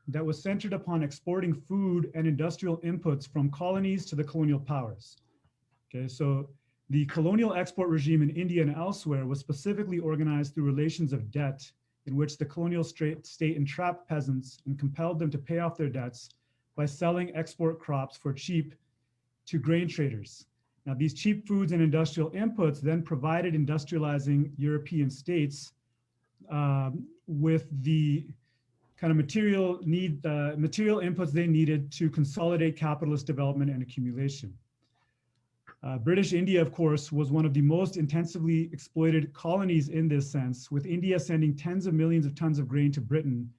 [SPEAKER 4] that was centered upon exporting food and industrial inputs from colonies to the colonial powers. Okay, so the colonial export regime in India and elsewhere was specifically organized through relations of debt, in which the colonial state entrapped peasants and compelled them to pay off their debts by selling export crops for cheap to grain traders. Now, these cheap foods and industrial inputs then provided industrializing European states with the kind of material inputs they needed to consolidate capitalist development and accumulation. British India, of course, was one of the most intensively exploited colonies in this sense, with India sending tens of millions of tons of grain to Britain,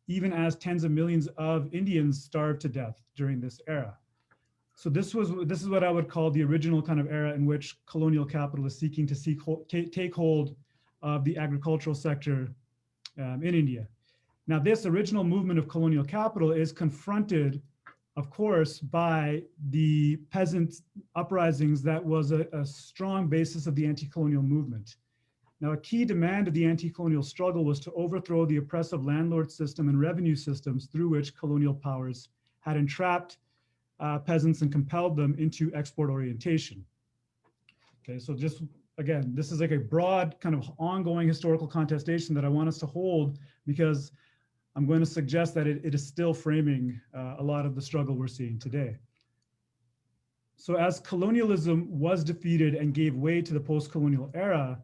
[SPEAKER 4] even as tens of millions of Indians starved to death during this era. So this is what I would call the original kind of era in which colonial capital is seeking to take hold of the agricultural sector in India. Now, this original movement of colonial capital is confronted, of course, by the peasant uprisings that was a strong basis of the anti-colonial movement. Now, a key demand of the anti-colonial struggle was to overthrow the oppressive landlord system and revenue systems through which colonial powers had entrapped peasants and compelled them into export orientation. Okay, so just again, this is like a broad kind of ongoing historical contestation that I want us to hold, because I'm going to suggest that it is still framing a lot of the struggle we're seeing today. So as colonialism was defeated and gave way to the post-colonial era,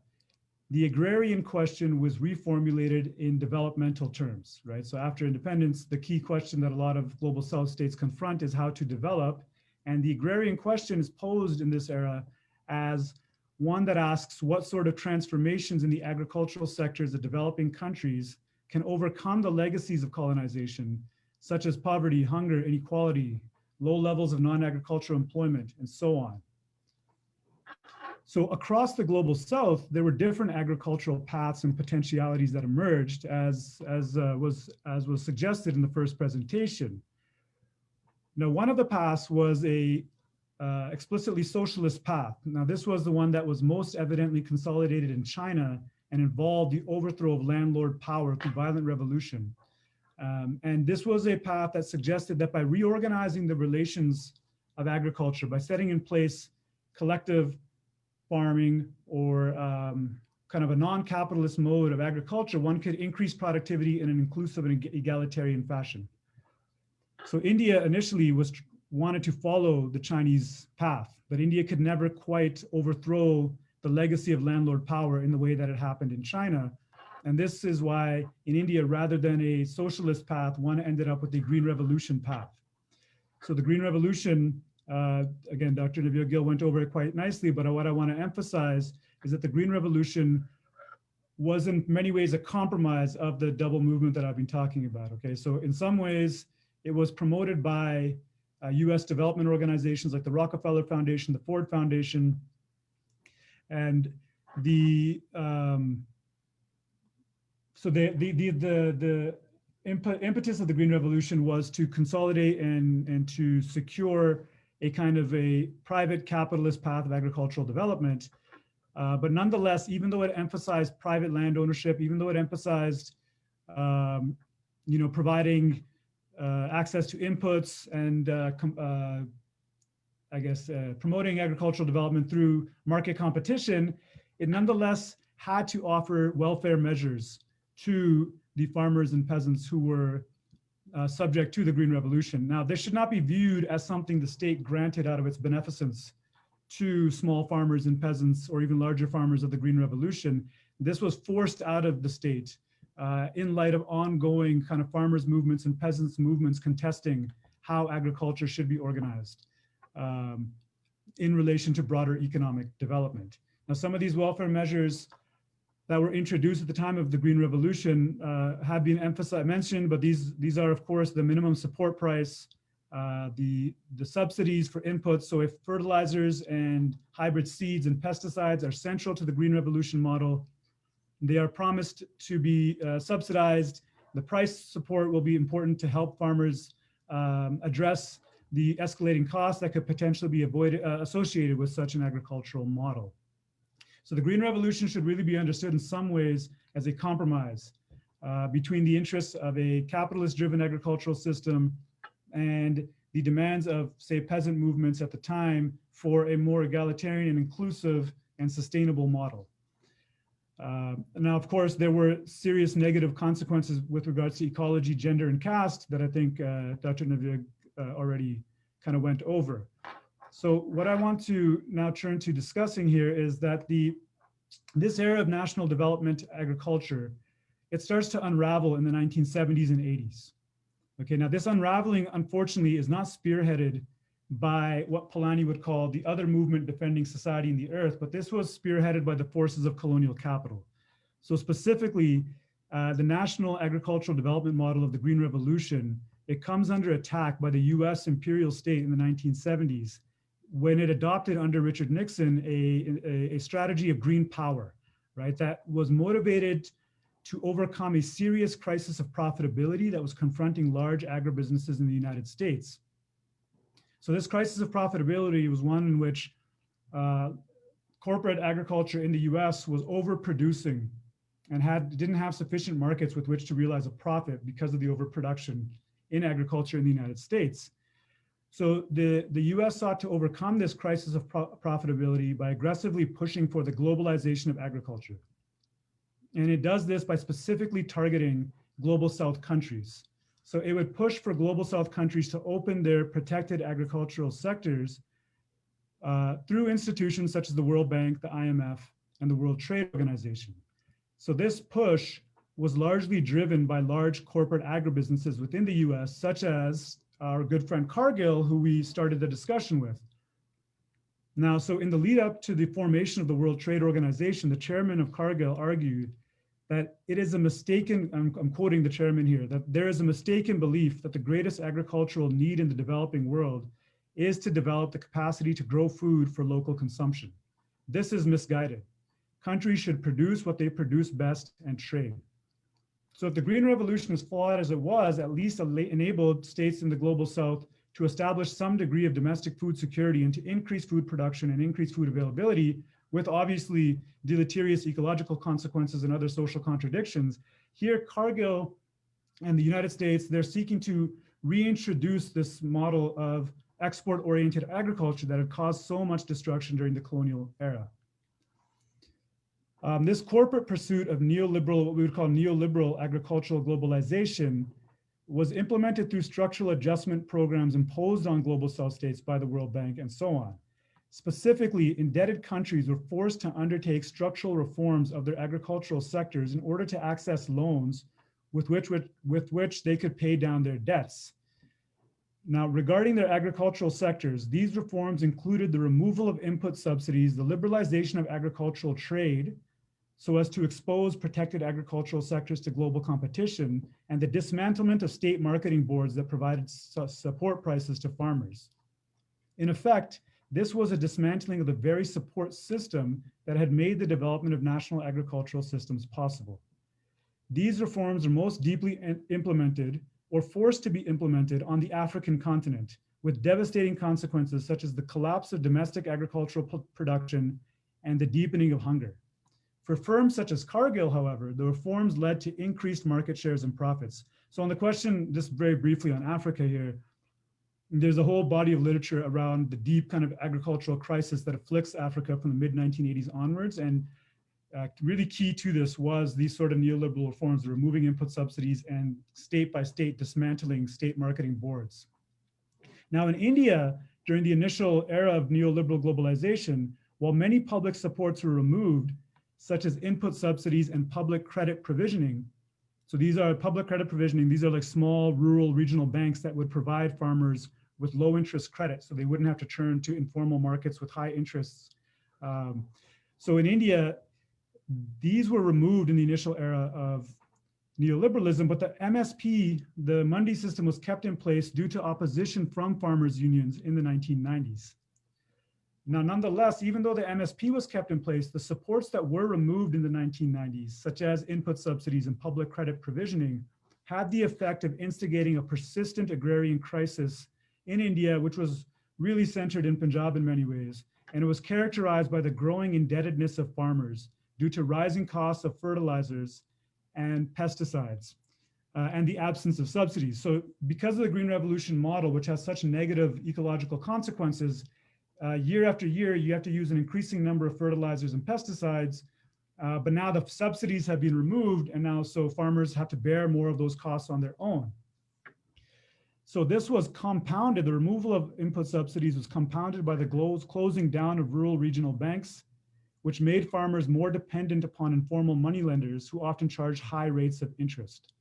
[SPEAKER 4] the agrarian question was reformulated in developmental terms, right? So after independence, the key question that a lot of global South states confront is how to develop. And the agrarian question is posed in this era as one that asks what sort of transformations in the agricultural sectors of developing countries can overcome the legacies of colonization, such as poverty, hunger, inequality, low levels of non-agricultural employment, and so on. So across the global South, there were different agricultural paths and potentialities that emerged, as was suggested in the first presentation. Now, one of the paths was a explicitly socialist path. Now, this was the one that was most evidently consolidated in China and involved the overthrow of landlord power through violent revolution. And this was a path that suggested that by reorganizing the relations of agriculture, by setting in place collective farming or kind of a non-capitalist mode of agriculture, one could increase productivity in an inclusive and egalitarian fashion. So India initially wanted to follow the Chinese path, but India could never quite overthrow the legacy of landlord power in the way that it happened in China. And this is why in India, rather than a socialist path, one ended up with the Green Revolution path. So the Green Revolution, again, Dr. Navyug Gill went over it quite nicely, but what I want to emphasize is that the Green Revolution was in many ways a compromise of the double movement that I've been talking about, okay? So in some ways, it was promoted by US development organizations like the Rockefeller Foundation, the Ford Foundation, and the impetus of the Green Revolution was to consolidate and to secure a kind of a private capitalist path of agricultural development. But nonetheless, even though it emphasized private land ownership, even though it emphasized providing access to inputs and promoting agricultural development through market competition, it nonetheless had to offer welfare measures to the farmers and peasants who were subject to the Green Revolution. Now, this should not be viewed as something the state granted out of its beneficence to small farmers and peasants or even larger farmers of the Green Revolution. This was forced out of the state in light of ongoing kind of farmers movements and peasants movements contesting how agriculture should be organized in relation to broader economic development. Now, some of these welfare measures that were introduced at the time of the Green Revolution have been mentioned, but these are, of course, the minimum support price, the subsidies for inputs. So if fertilizers and hybrid seeds and pesticides are central to the Green Revolution model, they are promised to be subsidized. The price support will be important to help farmers address the escalating costs that could potentially be associated with such an agricultural model. So the Green Revolution should really be understood in some ways as a compromise between the interests of a capitalist-driven agricultural system and the demands of, say, peasant movements at the time for a more egalitarian and inclusive and sustainable model. Now, of course, there were serious negative consequences with regards to ecology, gender, and caste that I think Dr. Navyug already kind of went over. So what I want to now turn to discussing here is that this era of national development agriculture, it starts to unravel in the 1970s and 80s. Okay, now this unraveling, unfortunately, is not spearheaded by what Polanyi would call the other movement defending society and the earth, but this was spearheaded by the forces of colonial capital. So specifically, the national agricultural development model of the Green Revolution, it comes under attack by the US imperial state in the 1970s when it adopted under Richard Nixon a strategy of green power, right? That was motivated to overcome a serious crisis of profitability that was confronting large agribusinesses in the United States. So this crisis of profitability was one in which corporate agriculture in the US was overproducing and didn't have sufficient markets with which to realize a profit because of the overproduction in agriculture in the United States. So the US sought to overcome this crisis of profitability by aggressively pushing for the globalization of agriculture. And it does this by specifically targeting global South countries. So it would push for global South countries to open their protected agricultural sectors through institutions such as the World Bank, the IMF, and the World Trade Organization. So this push was largely driven by large corporate agribusinesses within the US, such as our good friend Cargill, who we started the discussion with. Now, so in the lead up to the formation of the World Trade Organization, the chairman of Cargill argued that it is a mistaken, I'm quoting the chairman here, that there is a mistaken belief that the greatest agricultural need in the developing world is to develop the capacity to grow food for local consumption. This is misguided. Countries should produce what they produce best and trade. So if the Green Revolution, as flawed as it was, at least enabled states in the global South to establish some degree of domestic food security and to increase food production and increase food availability with obviously deleterious ecological consequences and other social contradictions. Here, Cargill and the United States, they're seeking to reintroduce this model of export-oriented agriculture that had caused so much destruction during the colonial era. This corporate pursuit of neoliberal, what we would call neoliberal agricultural globalization, was implemented through structural adjustment programs imposed on global South states by the World Bank and so on. Specifically, indebted countries were forced to undertake structural reforms of their agricultural sectors in order to access loans with which they could pay down their debts. Now, regarding their agricultural sectors, these reforms included the removal of input subsidies, the liberalization of agricultural trade, so as to expose protected agricultural sectors to global competition, and the dismantlement of state marketing boards that provided support prices to farmers. In effect, this was a dismantling of the very support system that had made the development of national agricultural systems possible. These reforms are most deeply implemented or forced to be implemented on the African continent, with devastating consequences such as the collapse of domestic agricultural production and the deepening of hunger. For firms such as Cargill, however, the reforms led to increased market shares and profits. So on the question, just very briefly on Africa here, there's a whole body of literature around the deep kind of agricultural crisis that afflicts Africa from the mid-1980s onwards. And really key to this was these sort of neoliberal reforms, removing input subsidies and state by state dismantling state marketing boards. Now in India, during the initial era of neoliberal globalization, while many public supports were removed, such as input subsidies and public credit provisioning. So these are public credit provisioning. These are like small rural regional banks that would provide farmers with low interest credit, so they wouldn't have to turn to informal markets with high interests. So in India, these were removed in the initial era of neoliberalism, but the MSP, the Mandi system, was kept in place due to opposition from farmers' unions in the 1990s. Now, nonetheless, even though the MSP was kept in place, the supports that were removed in the 1990s, such as input subsidies and public credit provisioning, had the effect of instigating a persistent agrarian crisis in India, which was really centered in Punjab in many ways. And it was characterized by the growing indebtedness of farmers due to rising costs of fertilizers and pesticides and the absence of subsidies. So because of the Green Revolution model, which has such negative ecological consequences, year after year, you have to use an increasing number of fertilizers and pesticides, but now the subsidies have been removed, and now so farmers have to bear more of those costs on their own. So this was compounded, the removal of input subsidies was compounded by the closing down of rural regional banks, which made farmers more dependent upon informal moneylenders who often charge high rates of interest.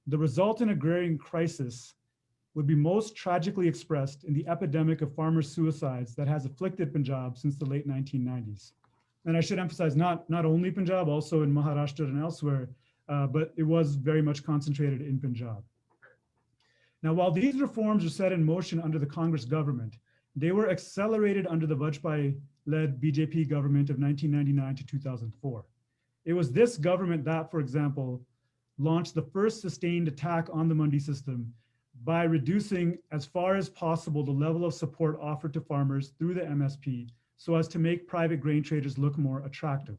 [SPEAKER 4] The resultant agrarian crisis would be most tragically expressed in the epidemic of farmer suicides that has afflicted Punjab since the late 1990s. And I should emphasize, not only Punjab, also in Maharashtra and elsewhere, but it was very much concentrated in Punjab. Now, while these reforms were set in motion under the Congress government, they were accelerated under the Vajpayee-led BJP government of 1999 to 2004. It was this government that, for example, launched the first sustained attack on the Mandi system by reducing as far as possible the level of support offered to farmers through the MSP so as to make private grain traders look more attractive.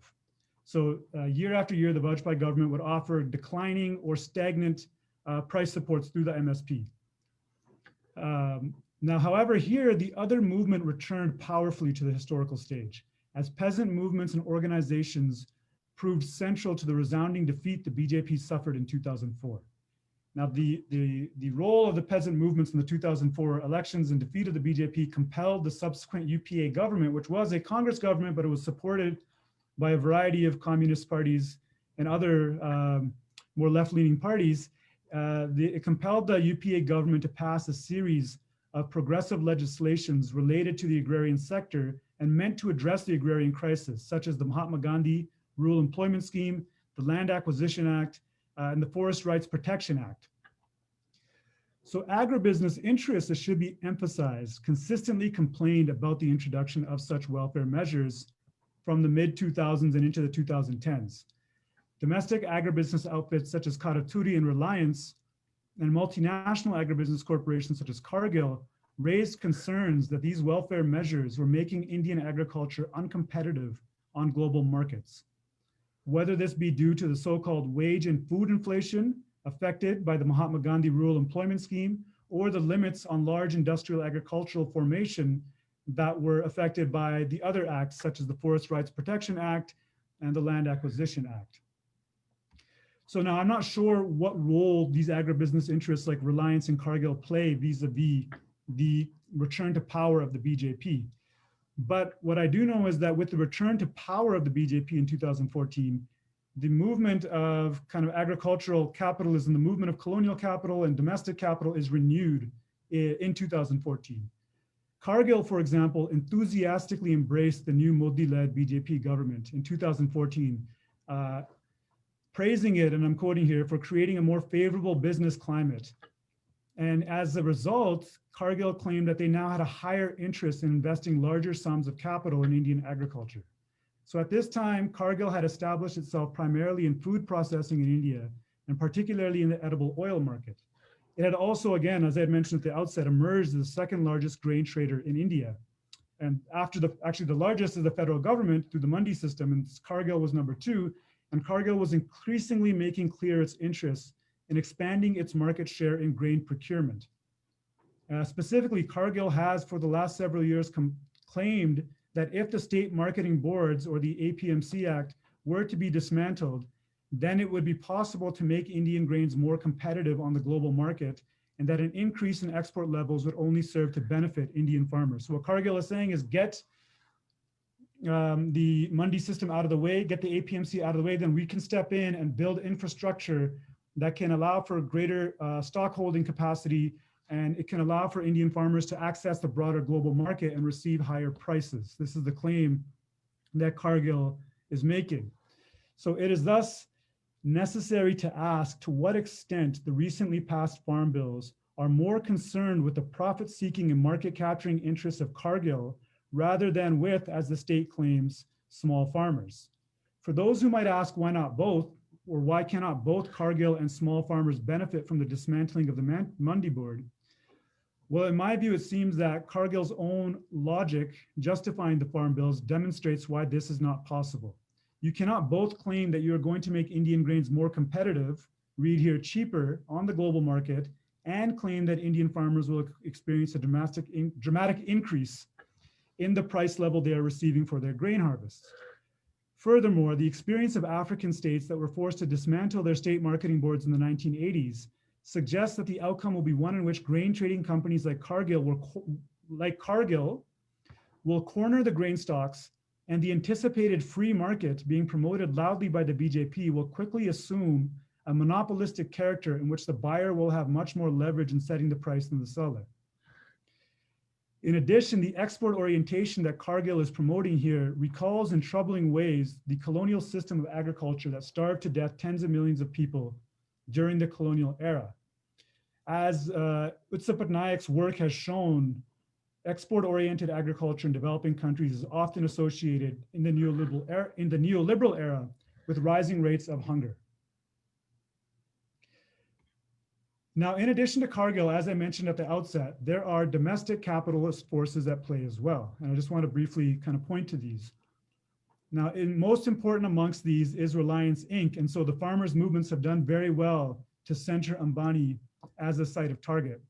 [SPEAKER 4] So year after year, the Vajpayee government would offer declining or stagnant price supports through the MSP. Now, however, here, the other movement returned powerfully to the historical stage as peasant movements and organizations proved central to the resounding defeat the BJP suffered in 2004. Now, the role of the peasant movements in the 2004 elections and defeat of the BJP compelled the subsequent UPA government, which was a Congress government, but it was supported by a variety of communist parties and other more left-leaning parties. It compelled the UPA government to pass a series of progressive legislations related to the agrarian sector and meant to address the agrarian crisis, such as the Mahatma Gandhi Rural Employment Scheme, the Land Acquisition Act, and the Forest Rights Protection Act. So agribusiness interests, it should be emphasized, consistently complained about the introduction of such welfare measures from the mid-2000s and into the 2010s. Domestic agribusiness outfits such as Karaturi and Reliance and multinational agribusiness corporations such as Cargill raised concerns that these welfare measures were making Indian agriculture uncompetitive on global markets. Whether this be due to the so-called wage and food inflation affected by the Mahatma Gandhi Rural Employment Scheme or the limits on large industrial agricultural formation that were affected by the other acts such as the Forest Rights Protection Act and the Land Acquisition Act. So now I'm not sure what role these agribusiness interests like Reliance and Cargill play vis-a-vis the return to power of the BJP. But what I do know is that with the return to power of the BJP in 2014, the movement of kind of agricultural capitalism, the movement of colonial capital and domestic capital is renewed in 2014. Cargill, for example, enthusiastically embraced the new Modi-led BJP government in 2014, praising it, and I'm quoting here, for creating a more favorable business climate. And as a result, Cargill claimed that they now had a higher interest in investing larger sums of capital in Indian agriculture. So at this time, Cargill had established itself primarily in food processing in India, and particularly in the edible oil market. It had also, again, as I had mentioned at the outset, emerged as the second largest grain trader in India. And after actually the largest is the federal government through the Mandi system, and Cargill was number 2, and Cargill was increasingly making clear its interests in expanding its market share in grain procurement. Specifically, Cargill has for the last several years claimed that if the state marketing boards or the APMC Act were to be dismantled, then it would be possible to make Indian grains more competitive on the global market, and that an increase in export levels would only serve to benefit Indian farmers. So what Cargill is saying is get the Mandi system out of the way, get the APMC out of the way, then we can step in and build infrastructure that can allow for greater stock holding capacity, and it can allow for Indian farmers to access the broader global market and receive higher prices. This is the claim that Cargill is making. So it is thus necessary to ask to what extent the recently passed farm bills are more concerned with the profit-seeking and market-capturing interests of Cargill rather than with, as the state claims, small farmers. For those who might ask why not both, or why cannot both Cargill and small farmers benefit from the dismantling of the Mandi board? Well, in my view, it seems that Cargill's own logic justifying the farm bills demonstrates why this is not possible. You cannot both claim that you're going to make Indian grains more competitive, read here cheaper, on the global market, and claim that Indian farmers will experience a dramatic increase in the price level they are receiving for their grain harvests. Furthermore, the experience of African states that were forced to dismantle their state marketing boards in the 1980s suggests that the outcome will be one in which grain trading companies like Cargill will corner the grain stocks, and the anticipated free market being promoted loudly by the BJP will quickly assume a monopolistic character in which the buyer will have much more leverage in setting the price than the seller. In addition, the export orientation that Cargill is promoting here recalls in troubling ways the colonial system of agriculture that starved to death tens of millions of people during the colonial era. As Utsa Patnaik's work has shown, export-oriented agriculture in developing countries is often associated in the neoliberal era with rising rates of hunger. Now, in addition to Cargill, as I mentioned at the outset, there are domestic capitalist forces at play as well. And I just want to briefly kind of point to these. Now, most important amongst these is Reliance Inc. And so the farmers' movements have done very well to center Ambani as a site of target.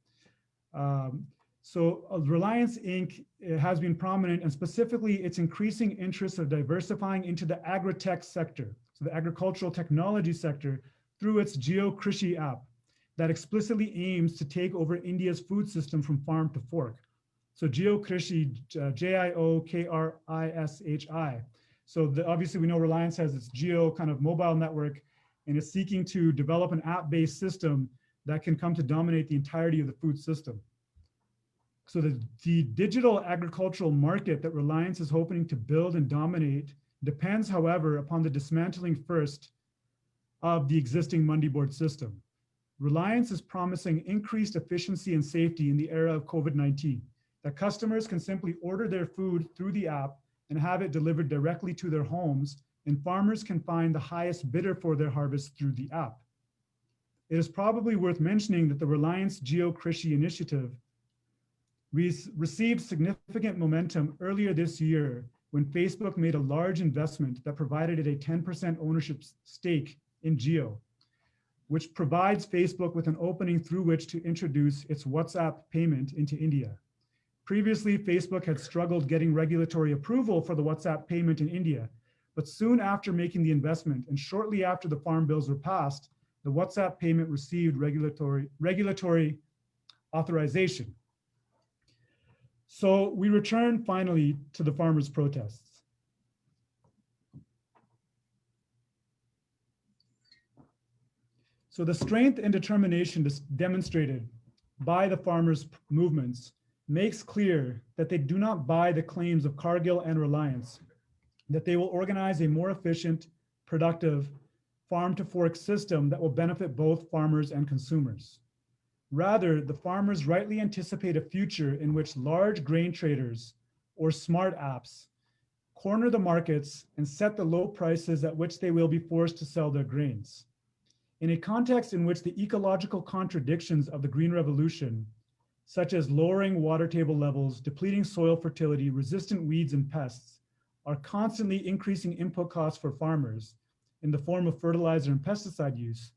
[SPEAKER 4] Reliance Inc. has been prominent, and specifically its increasing interest of diversifying into the agri-tech sector, so the agricultural technology sector, through its Geo-Krishi app that explicitly aims to take over India's food system from farm to fork. So Geo-Krishi, J-I-O-K-R-I-S-H-I. So obviously we know Reliance has its Geo kind of mobile network, and is seeking to develop an app-based system that can come to dominate the entirety of the food system. So the digital agricultural market that Reliance is hoping to build and dominate depends, however, upon the dismantling first of the existing Mandi board system. Reliance is promising increased efficiency and safety in the era of COVID-19, that customers can simply order their food through the app and have it delivered directly to their homes, and farmers can find the highest bidder for their harvest through the app. It is probably worth mentioning that the Reliance Geo-Krishi initiative received significant momentum earlier this year when Facebook made a large investment that provided it a 10% ownership stake in Geo, which provides Facebook with an opening through which to introduce its WhatsApp payment into India. Previously, Facebook had struggled getting regulatory approval for the WhatsApp payment in India, but soon after making the investment and shortly after the farm bills were passed, the WhatsApp payment received regulatory authorization. So we return finally to the farmers' protests. So the strength and determination demonstrated by the farmers' movements makes clear that they do not buy the claims of Cargill and Reliance, that they will organize a more efficient, productive, farm-to-fork system that will benefit both farmers and consumers. Rather, the farmers rightly anticipate a future in which large grain traders or smart apps corner the markets and set the low prices at which they will be forced to sell their grains. In a context in which the ecological contradictions of the Green Revolution, such as lowering water table levels, depleting soil fertility, resistant weeds and pests, are constantly increasing input costs for farmers in the form of fertilizer and pesticide use,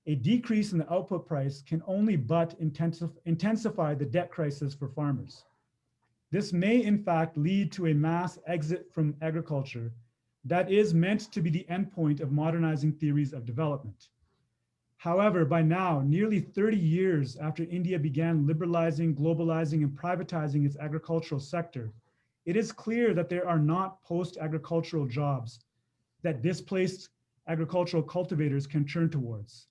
[SPEAKER 4] a decrease in the output price can only but intensify the debt crisis for farmers. This may in fact lead to a mass exit from agriculture, that is meant to be the endpoint of modernizing theories of development. However, by now, nearly 30 years after India began liberalizing, globalizing, and privatizing its agricultural sector, it is clear that there are not post-agricultural jobs that displaced agricultural cultivators can turn towards.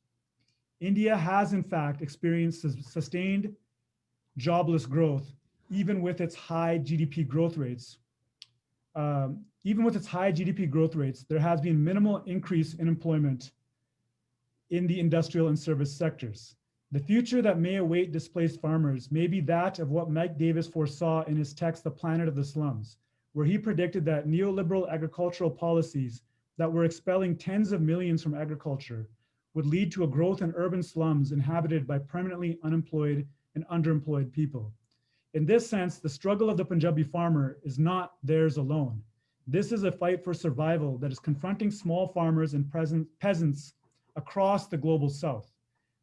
[SPEAKER 4] India has, in fact, experienced sustained jobless growth, even with its high GDP growth rates. There has been minimal increase in employment in the industrial and service sectors. The future that may await displaced farmers may be that of what Mike Davis foresaw in his text, The Planet of the Slums, where he predicted that neoliberal agricultural policies that were expelling tens of millions from agriculture would lead to a growth in urban slums inhabited by permanently unemployed and underemployed people. In this sense, the struggle of the Punjabi farmer is not theirs alone. This is a fight for survival that is confronting small farmers and peasants across the global South.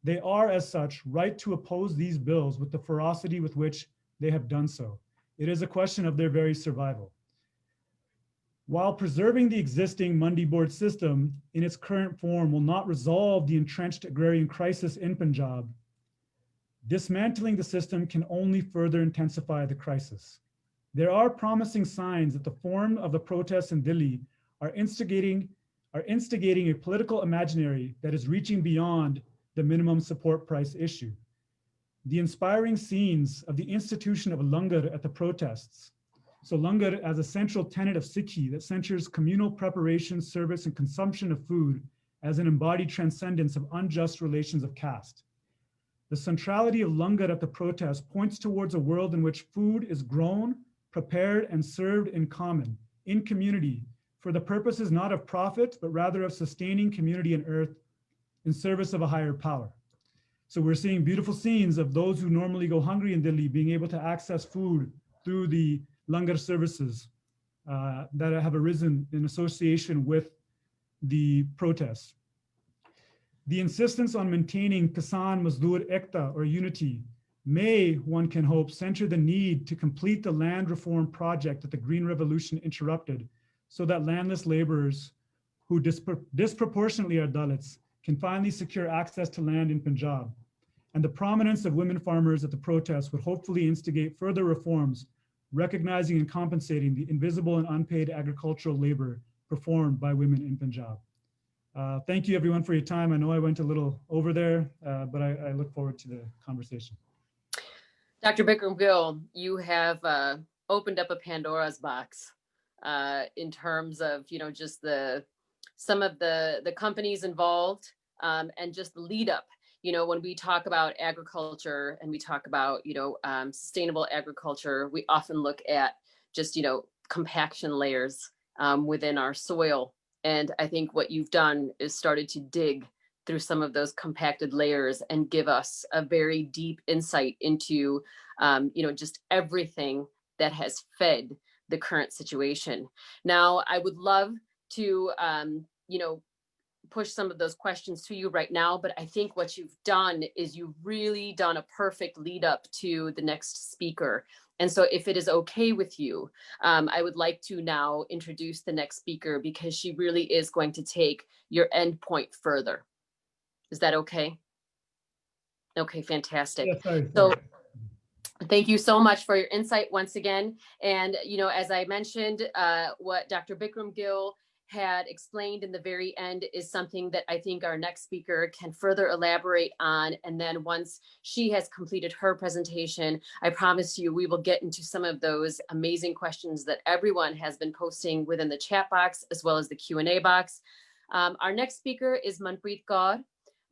[SPEAKER 4] They are, as such, right to oppose these bills with the ferocity with which they have done so. It is a question of their very survival. While preserving the existing Mandi board system in its current form will not resolve the entrenched agrarian crisis in Punjab, dismantling the system can only further intensify the crisis. There are promising signs that the form of the protests in Delhi are instigating a political imaginary that is reaching beyond the minimum support price issue. The inspiring scenes of the institution of langar at the protests. So langar as a central tenet of Sikhi that centers communal preparation, service, and consumption of food as an embodied transcendence of unjust relations of caste. The centrality of langar at the protest points towards a world in which food is grown, prepared, and served in common, in community, for the purposes not of profit, but rather of sustaining community and earth in service of a higher power. So we're seeing beautiful scenes of those who normally go hungry in Delhi being able to access food through the langar services that have arisen in association with the protests. The insistence on maintaining Kisan Mazdoor Ekta or unity may, one can hope, center the need to complete the land reform project that the Green Revolution interrupted so that landless laborers who disproportionately are Dalits can finally secure access to land in Punjab. And the prominence of women farmers at the protests would hopefully instigate further reforms, recognizing and compensating the invisible and unpaid agricultural labor performed by women in Punjab. Thank you everyone for your time. I know I went a little over there, but I look forward to the conversation.
[SPEAKER 2] Dr. Bikram Gill, you have opened up a Pandora's box in terms of, just some of the companies involved and just the lead up. When we talk about agriculture and we talk about, sustainable agriculture, we often look at just, compaction layers within our soil. And I think what you've done is started to dig through some of those compacted layers and give us a very deep insight into, just everything that has fed the current situation. Now, I would love to, push some of those questions to you right now, but I think what you've done is you've really done a perfect lead up to the next speaker. And so if it is okay with you, I would like to now introduce the next speaker because she really is going to take your end point further. Is that okay? Okay, fantastic.
[SPEAKER 4] Yeah, sorry.
[SPEAKER 2] So thank you so much for your insight once again. And, as I mentioned, what Dr. Bikram Gill had explained in the very end is something that I think our next speaker can further elaborate on. And then once she has completed her presentation, I promise you we will get into some of those amazing questions that everyone has been posting within the chat box as well as the Q&A box. Our next speaker is Manpreet Kaur.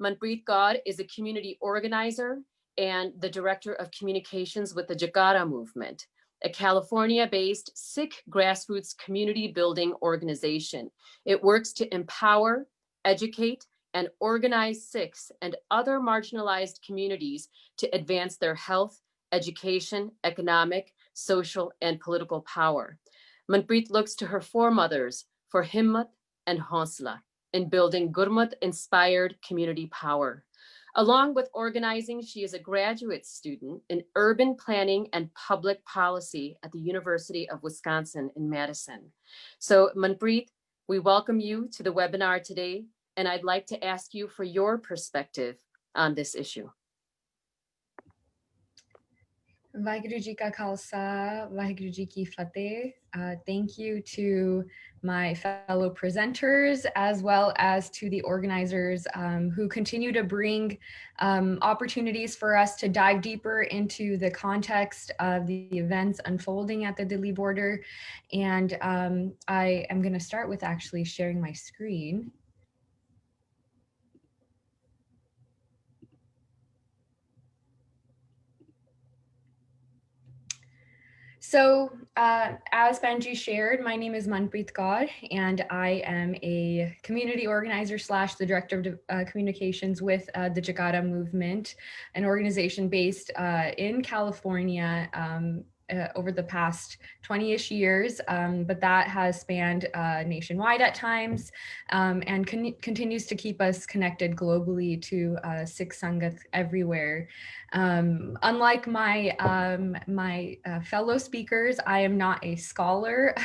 [SPEAKER 2] Manpreet Kaur is a community organizer and the director of communications with the Jakara movement, a California-based Sikh grassroots community building organization. It works to empower, educate, and organize Sikhs and other marginalized communities to advance their health, education, economic, social, and political power. Manpreet looks to her foremothers for himmat and haussla in building Gurmat-inspired community power. Along with organizing, she is a graduate student in urban planning and public policy at the University of Wisconsin in Madison. So Manpreet, We welcome you to the webinar today, and I'd like to ask you for your perspective on this issue.
[SPEAKER 5] Vaheguru Ji Ka Khalsa, Vaheguru Ji Ki Fateh. Thank you to my fellow presenters, as well as to the organizers who continue to bring opportunities for us to dive deeper into the context of the events unfolding at the Delhi border. And I am going to start with actually sharing my screen. So as Benji shared, my name is Manpreet Kaur, and I am a community organizer / the director of communications with the Jakara movement, an organization based in California over the past 20-ish years, but that has spanned nationwide at times and continues to keep us connected globally to Sikh Sangat everywhere. Unlike my fellow speakers, I am not a scholar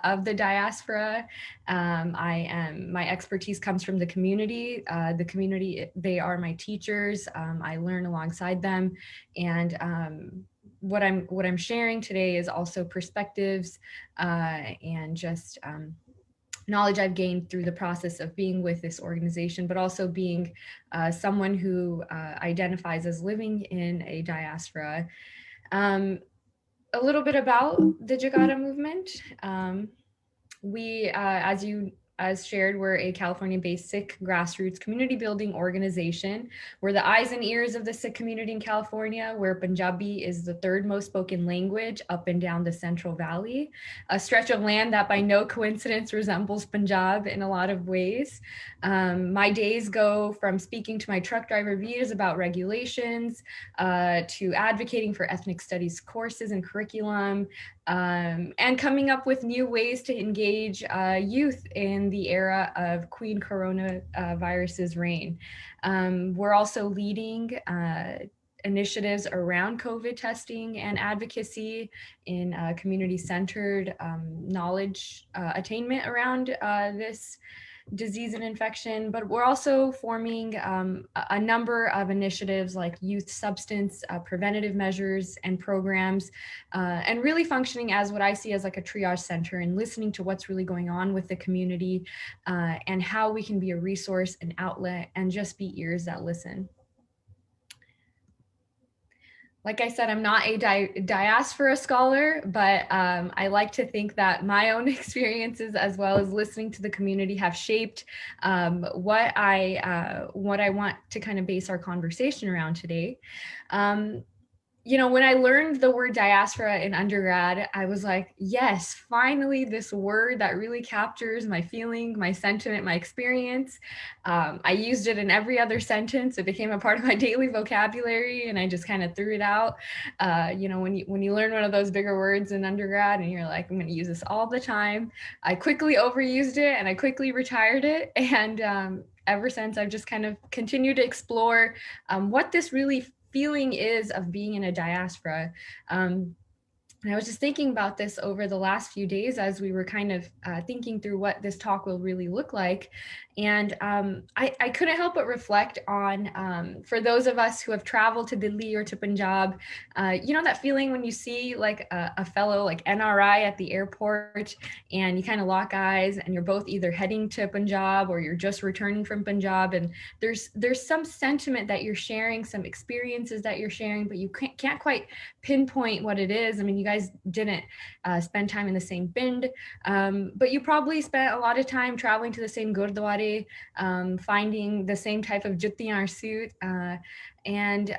[SPEAKER 5] of the diaspora. My expertise comes from the community. The community, they are my teachers. I learn alongside them, and what I'm sharing today is also perspectives and just knowledge I've gained through the process of being with this organization, but also being someone who identifies as living in a diaspora. A little bit about the Jakara movement. We, as shared, we're a California-based Sikh grassroots community building organization. We're the eyes and ears of the Sikh community in California, where Punjabi is the third most spoken language up and down the Central Valley, a stretch of land that by no coincidence resembles Punjab in a lot of ways. My days go from speaking to my truck driver Vias about regulations, to advocating for ethnic studies courses and curriculum, and coming up with new ways to engage youth in the era of Queen Coronavirus's reign. We're also leading initiatives around COVID testing and advocacy in community-centered knowledge attainment around this disease and infection, but we're also forming a number of initiatives like youth substance preventative measures and programs, and really functioning as what I see as like a triage center and listening to what's really going on with the community and how we can be a resource, an outlet, and just be ears that listen. Like I said, I'm not a diaspora scholar, but I like to think that my own experiences, as well as listening to the community, have shaped what I want to kind of base our conversation around today. You know, when I learned the word diaspora in undergrad, I was like, yes, finally, this word that really captures my feeling, my sentiment, my experience. I used it in every other sentence. It became a part of my daily vocabulary, and I just kind of threw it out. You know, when you learn one of those bigger words in undergrad and you're like, I'm going to use this all the time, I quickly overused it and I quickly retired it. And ever since, I've just kind of continued to explore what this really feeling is of being in a diaspora. And I was just thinking about this over the last few days as we were kind of thinking through what this talk will really look like. And I couldn't help but reflect on, for those of us who have traveled to Delhi or to Punjab, you know, that feeling when you see like a fellow like NRI at the airport and you kind of lock eyes and you're both either heading to Punjab or you're just returning from Punjab, and there's some sentiment that you're sharing, some experiences that you're sharing, but you can't quite pinpoint what it is. I mean, you guys didn't spend time in the same Pind, but you probably spent a lot of time traveling to the same Gurdwara, finding the same type of juttiyan suit, and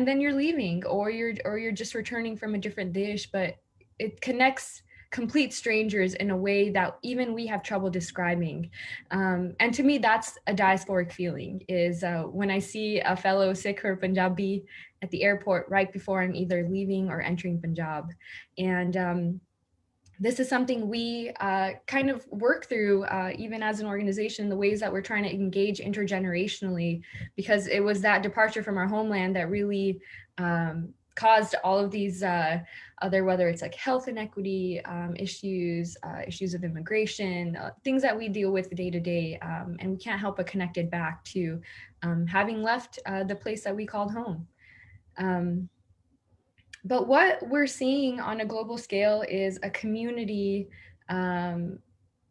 [SPEAKER 5] then you're leaving, or you're just returning from a different dish, but it connects complete strangers in a way that even we have trouble describing. And to me, that's a diasporic feeling, is when I see a fellow Sikh or Punjabi at the airport right before I'm either leaving or entering Punjab. And this is something we kind of work through, even as an organization, the ways that we're trying to engage intergenerationally, because it was that departure from our homeland that really caused all of these other, whether it's like health inequity issues, issues of immigration, things that we deal with day to day, and we can't help but connect it back to having left the place that we called home. But what we're seeing on a global scale is a community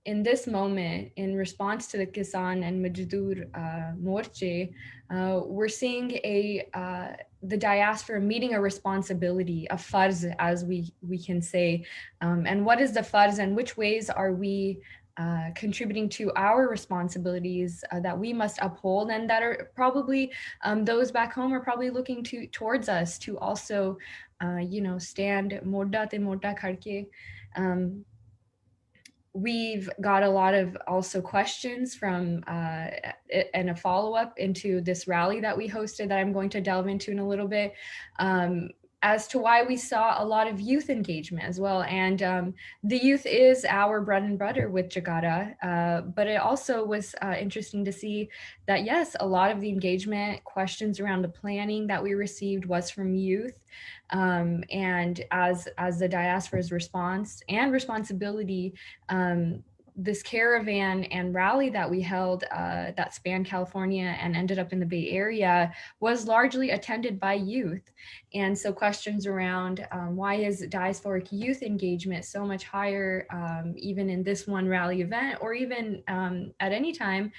[SPEAKER 5] in this moment, in response to the Kisan and Majdoor Morche, we're seeing the diaspora meeting a responsibility, a farz, as we can say. And what is the farz, and which ways are we contributing to our responsibilities that we must uphold, and that are probably those back home are probably looking towards us to also, stand morda te morda kharke. We've got a lot of also questions from and a follow-up into this rally that we hosted that I'm going to delve into in a little bit, as to why we saw a lot of youth engagement as well. And the youth is our bread and butter with Jakara, but it also was interesting to see that, yes, a lot of the engagement questions around the planning that we received was from youth. And as the diaspora's response and responsibility, this caravan and rally that we held that spanned California and ended up in the Bay Area was largely attended by youth. And so questions around why is diasporic youth engagement so much higher, even in this one rally event, or even at any time,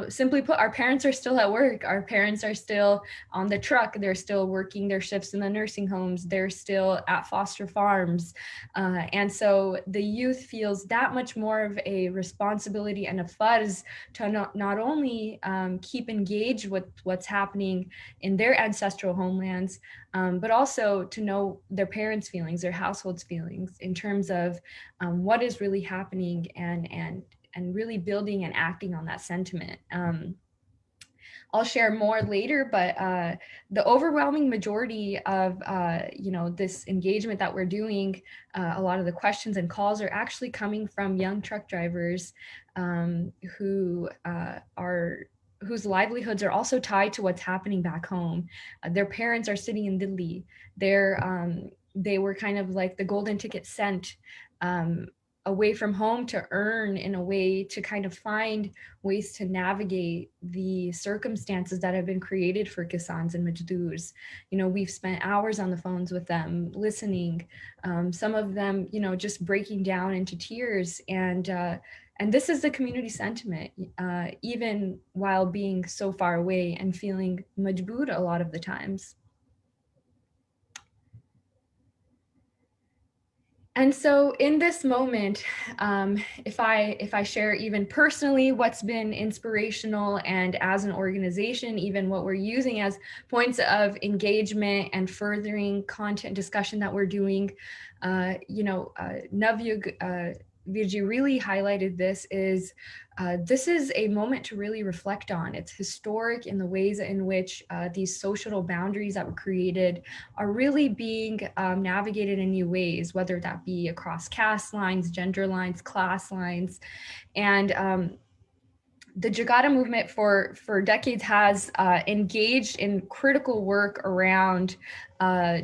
[SPEAKER 5] simply put, our parents are still at work. Our parents are still on the truck. They're still working their shifts in the nursing homes. They're still at foster farms. And so the youth feels that much more of a responsibility and a farz to not only keep engaged with what's happening in their ancestral homelands, but also to know their parents' feelings, their household's feelings in terms of what is really happening, and really building and acting on that sentiment. I'll share more later, but the overwhelming majority of this engagement that we're doing, a lot of the questions and calls are actually coming from young truck drivers whose livelihoods are also tied to what's happening back home. Their parents are sitting in Delhi. They were kind of like the golden ticket sent away from home to earn, in a way to kind of find ways to navigate the circumstances that have been created for Kisans and Majdoors. We've spent hours on the phones with them, listening, some of them, just breaking down into tears. And this is the community sentiment, even while being so far away and feeling majboor a lot of the times. And so in this moment, if I share even personally what's been inspirational, and as an organization, even what we're using as points of engagement and furthering content discussion that we're doing, Navyug, Virji really highlighted this is a moment to really reflect on. It's historic in the ways in which these social boundaries that were created are really being navigated in new ways, whether that be across caste lines, gender lines, class lines. And the Jakara movement for decades has engaged in critical work around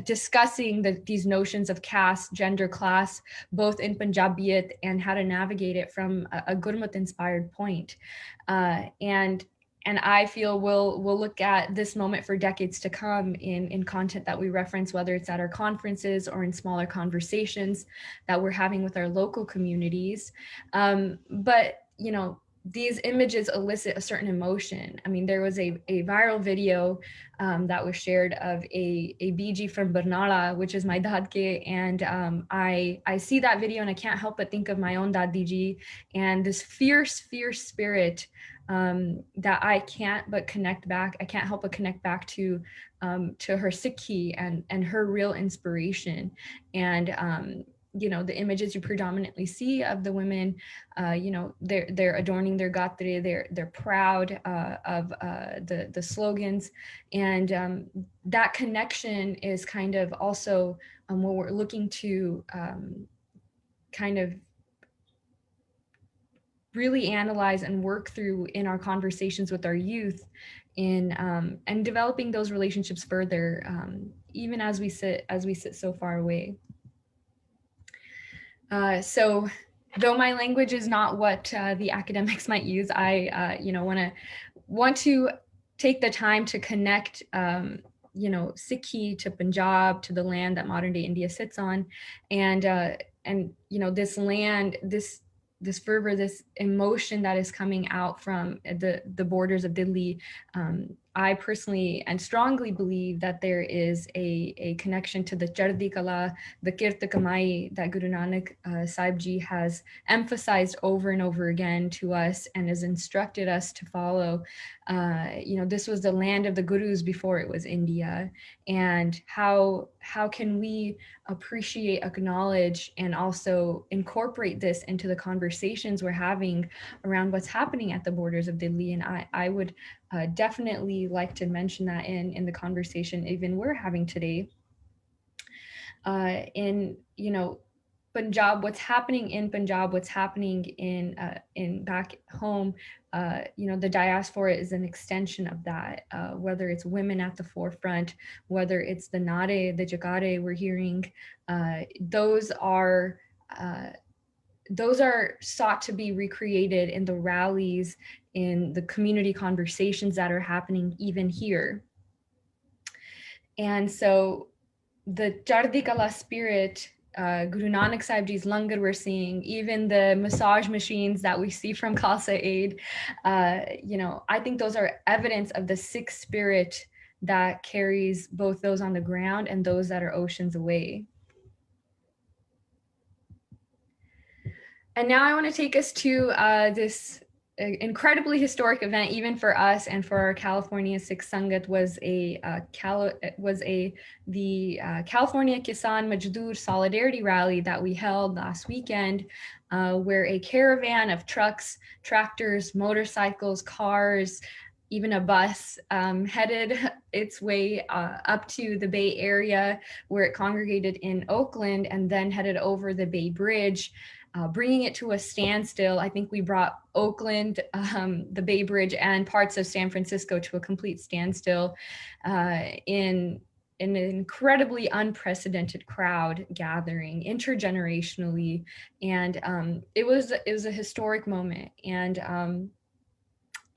[SPEAKER 5] discussing these notions of caste, gender, class, both in Punjabiyat, and how to navigate it from a Gurmat-inspired point. And I feel we'll look at this moment for decades to come in content that we reference, whether it's at our conferences or in smaller conversations that we're having with our local communities. But these images elicit a certain emotion. I mean, there was a viral video that was shared of a BG from Barnala, which is my dadke, and I see that video and I can't help but think of my own dadiji and this fierce spirit that I can't help but connect back to her Sikhi and her real inspiration. And the images you predominantly see of the women, they're adorning their gatre, they're proud of the slogans, and that connection is kind of also what we're looking to kind of really analyze and work through in our conversations with our youth, in and developing those relationships further, even as we sit so far away. So though my language is not what the academics might use, I want to take the time to connect Sikhi to Punjab, to the land that modern day India sits on, and this land, this fervor, this emotion that is coming out from the borders of Delhi. I personally and strongly believe that there is a connection to the Chardi Kala, the Kirt Kamai that Guru Nanak Sahib Ji has emphasized over and over again to us and has instructed us to follow. This was the land of the Gurus before it was India. And how can we appreciate, acknowledge, and also incorporate this into the conversations we're having around what's happening at the borders of Delhi? And I would definitely like to mention that in the conversation even we're having today. In Punjab, what's happening in Punjab, what's happening in back home, the diaspora is an extension of that, whether it's women at the forefront, whether it's the Nare, the Jakara we're hearing, those are sought to be recreated in the rallies, in the community conversations that are happening even here. And so the Chardi Kala spirit, Guru Nanak Sahib Ji's langar we're seeing, even the massage machines that we see from Khalsa Aid, I think those are evidence of the Sikh spirit that carries both those on the ground and those that are oceans away. And now I want to take us to this incredibly historic event, even for us and for our California Sikh Sangat, was the California Kisan Majdoor Solidarity Rally that we held last weekend, where a caravan of trucks, tractors, motorcycles, cars, even a bus headed its way up to the Bay Area, where it congregated in Oakland, and then headed over the Bay Bridge, bringing it to a standstill. I think we brought Oakland, the Bay Bridge, and parts of San Francisco to a complete standstill in an incredibly unprecedented crowd gathering intergenerationally. And it was a historic moment.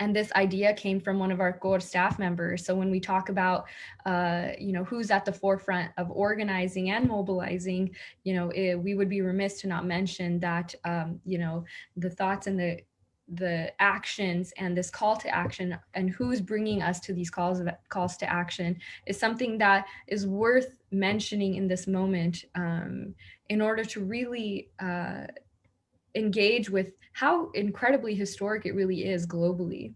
[SPEAKER 5] And this idea came from one of our Kaur staff members. So when we talk about, who's at the forefront of organizing and mobilizing, we would be remiss to not mention that, the thoughts and the actions and this call to action and who's bringing us to these calls to action is something that is worth mentioning in this moment, in order to really engage with how incredibly historic it really is globally.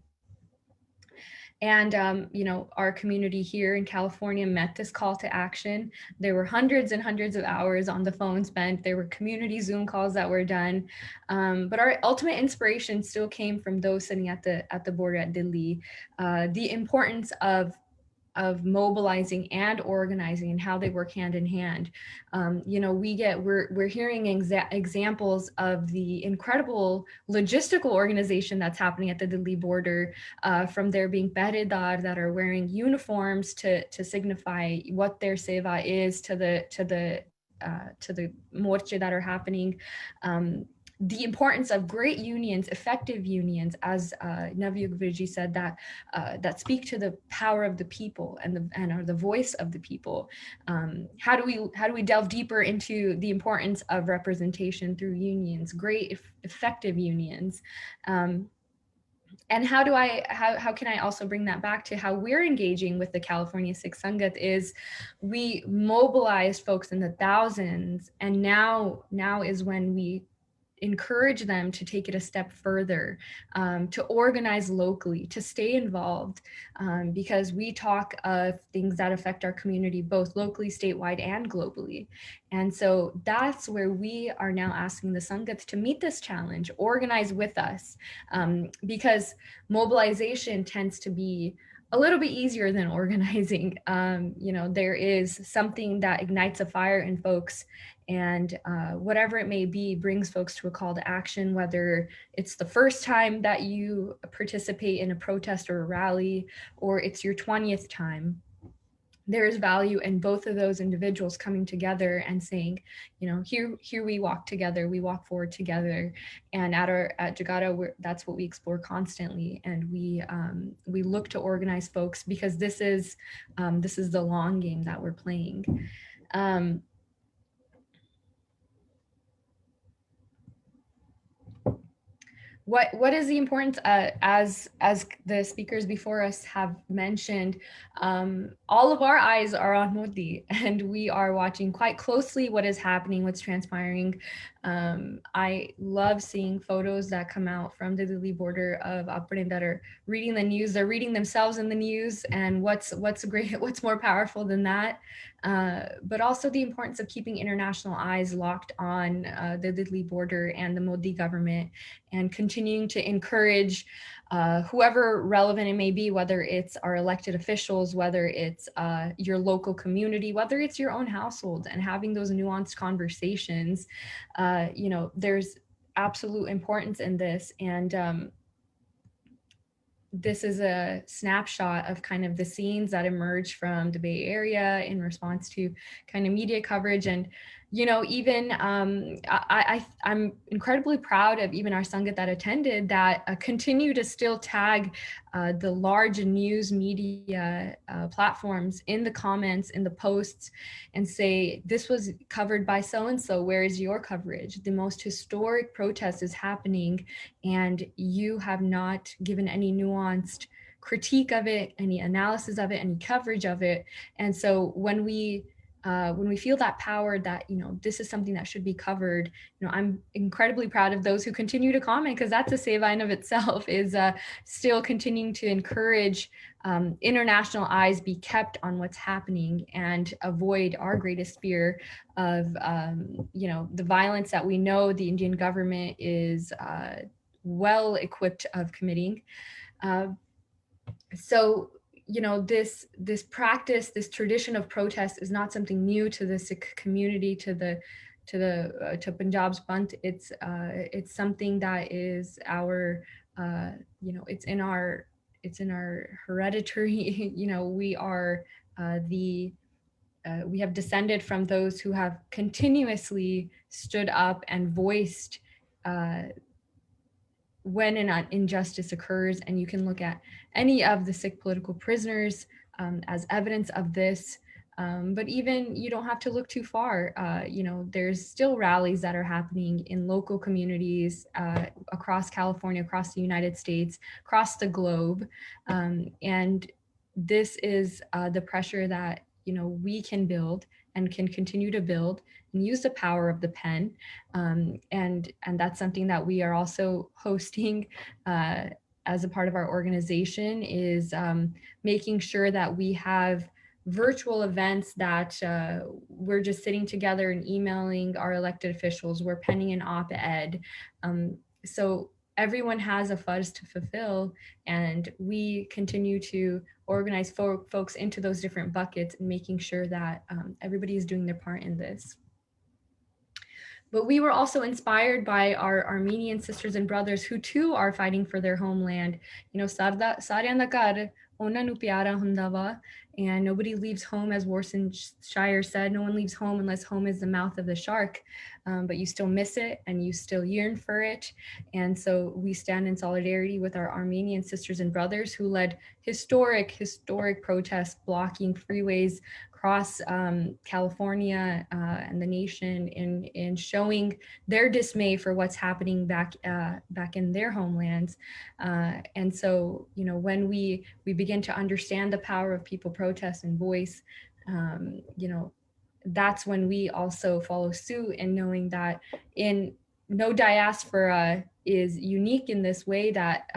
[SPEAKER 5] And, our community here in California met this call to action. There were hundreds and hundreds of hours on the phone spent. There were community Zoom calls that were done. But our ultimate inspiration still came from those sitting at the border at Delhi. The importance of mobilizing and organizing and how they work hand in hand. We're hearing examples of the incredible logistical organization that's happening at the Delhi border, from there being pehdedar that are wearing uniforms to signify what their seva is, to the morche that are happening. The importance of great unions, effective unions, as Navyug Virji said, that speak to the power of the people and are the voice of the people. How do we delve deeper into the importance of representation through unions, great effective unions? And how can I also bring that back to how we're engaging with the California Sikh Sangat? Is we mobilized folks in the thousands, and now is when we encourage them to take it a step further, to organize locally, to stay involved, because we talk of things that affect our community, both locally, statewide, and globally. And so that's where we are now asking the Sangats to meet this challenge, organize with us, because mobilization tends to be a little bit easier than organizing. You know, there is something that ignites a fire in folks, and whatever it may be, brings folks to a call to action, whether it's the first time that you participate in a protest or a rally, or it's your 20th time. There is value in both of those individuals coming together and saying, you know, here we walk together, we walk forward together. And at Jakara, that's what we explore constantly, and we look to organize folks, because this is the long game that we're playing. What is the importance, as the speakers before us have mentioned, all of our eyes are on Modi, and we are watching quite closely what is happening, what's transpiring. I love seeing photos that come out from the Delhi border of Apne that are reading the news. They're reading themselves in the news, and what's more powerful than that? But also the importance of keeping international eyes locked on the Delhi border and the Modi government, and continuing to encourage whoever relevant it may be, whether it's our elected officials, whether it's your local community, whether it's your own household, and having those nuanced conversations. You know, there's absolute importance in this. And this is a snapshot of kind of the scenes that emerged from the Bay Area in response to kind of media coverage. And, you know, even I'm incredibly proud of even our Sangha that attended, that continue to still tag the large news media platforms in the comments, in the posts, and say, this was covered by so-and-so, where is your coverage? The most historic protest is happening, and you have not given any nuanced critique of it, any analysis of it, any coverage of it. And so when we feel that power, that, you know, this is something that should be covered, you know, I'm incredibly proud of those who continue to comment, because that's a seva in of itself, is still continuing to encourage international eyes be kept on what's happening, and avoid our greatest fear of, you know, the violence that we know the Indian government is well equipped of committing. So, you know, this practice, this tradition of protest is not something new to the Sikh community, to Punjab's Pant. It's something that is our, you know, it's in our hereditary. You know, we are we have descended from those who have continuously stood up and voiced when an injustice occurs. And you can look at any of the Sikh political prisoners as evidence of this. But even, you don't have to look too far. You know, there's still rallies that are happening in local communities across California, across the United States, across the globe. And this is the pressure that, you know, we can build and can continue to build, and use the power of the pen. And that's something that we are also hosting as a part of our organization, is making sure that we have virtual events that we're just sitting together and emailing our elected officials. We're penning an op-ed. So everyone has a fuzz to fulfill, and we continue to organize folks into those different buckets, and making sure that everybody is doing their part in this. But we were also inspired by our Armenian sisters and brothers, who too are fighting for their homeland. You know, Saryan da Ghar ਉਹਨਾਂ ਨੂੰ ਪਿਆਰਾ ਹੁੰਦਾ ਵਾ, and nobody leaves home, as Worcestershire said. No one leaves home unless home is the mouth of the shark. But you still miss it, and you still yearn for it. And so we stand in solidarity with our Armenian sisters and brothers, who led historic protests blocking freeways across California and the nation, in showing their dismay for what's happening back in their homelands. And so, you know, when we begin to understand the power of people protest and voice, you know, that's when we also follow suit, in knowing that no diaspora is unique in this way, that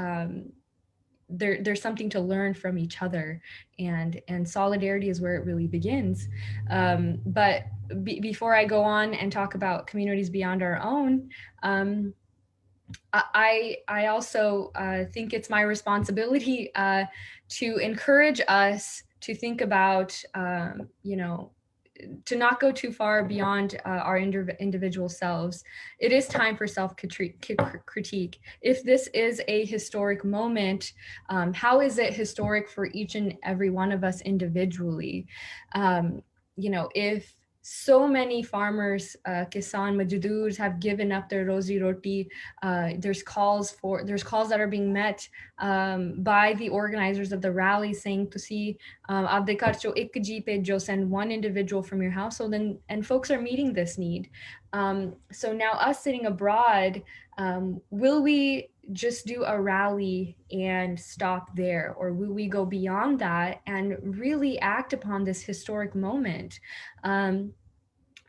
[SPEAKER 5] there's something to learn from each other, and solidarity is where it really begins. But before I go on and talk about communities beyond our own, I also think it's my responsibility to encourage us to think about, you know, to not go too far beyond our individual selves. It is time for self-critique. If this is a historic moment, how is it historic for each and every one of us individually? You know, if so many farmers, kisan majdoors, have given up their rozi roti, there's calls that are being met by the organizers of the rally saying to see aapde ghar chon ek ji bhejo, send one individual from your household, and folks are meeting this need. So now us sitting abroad, will we just do a rally and stop there, or will we go beyond that and really act upon this historic moment?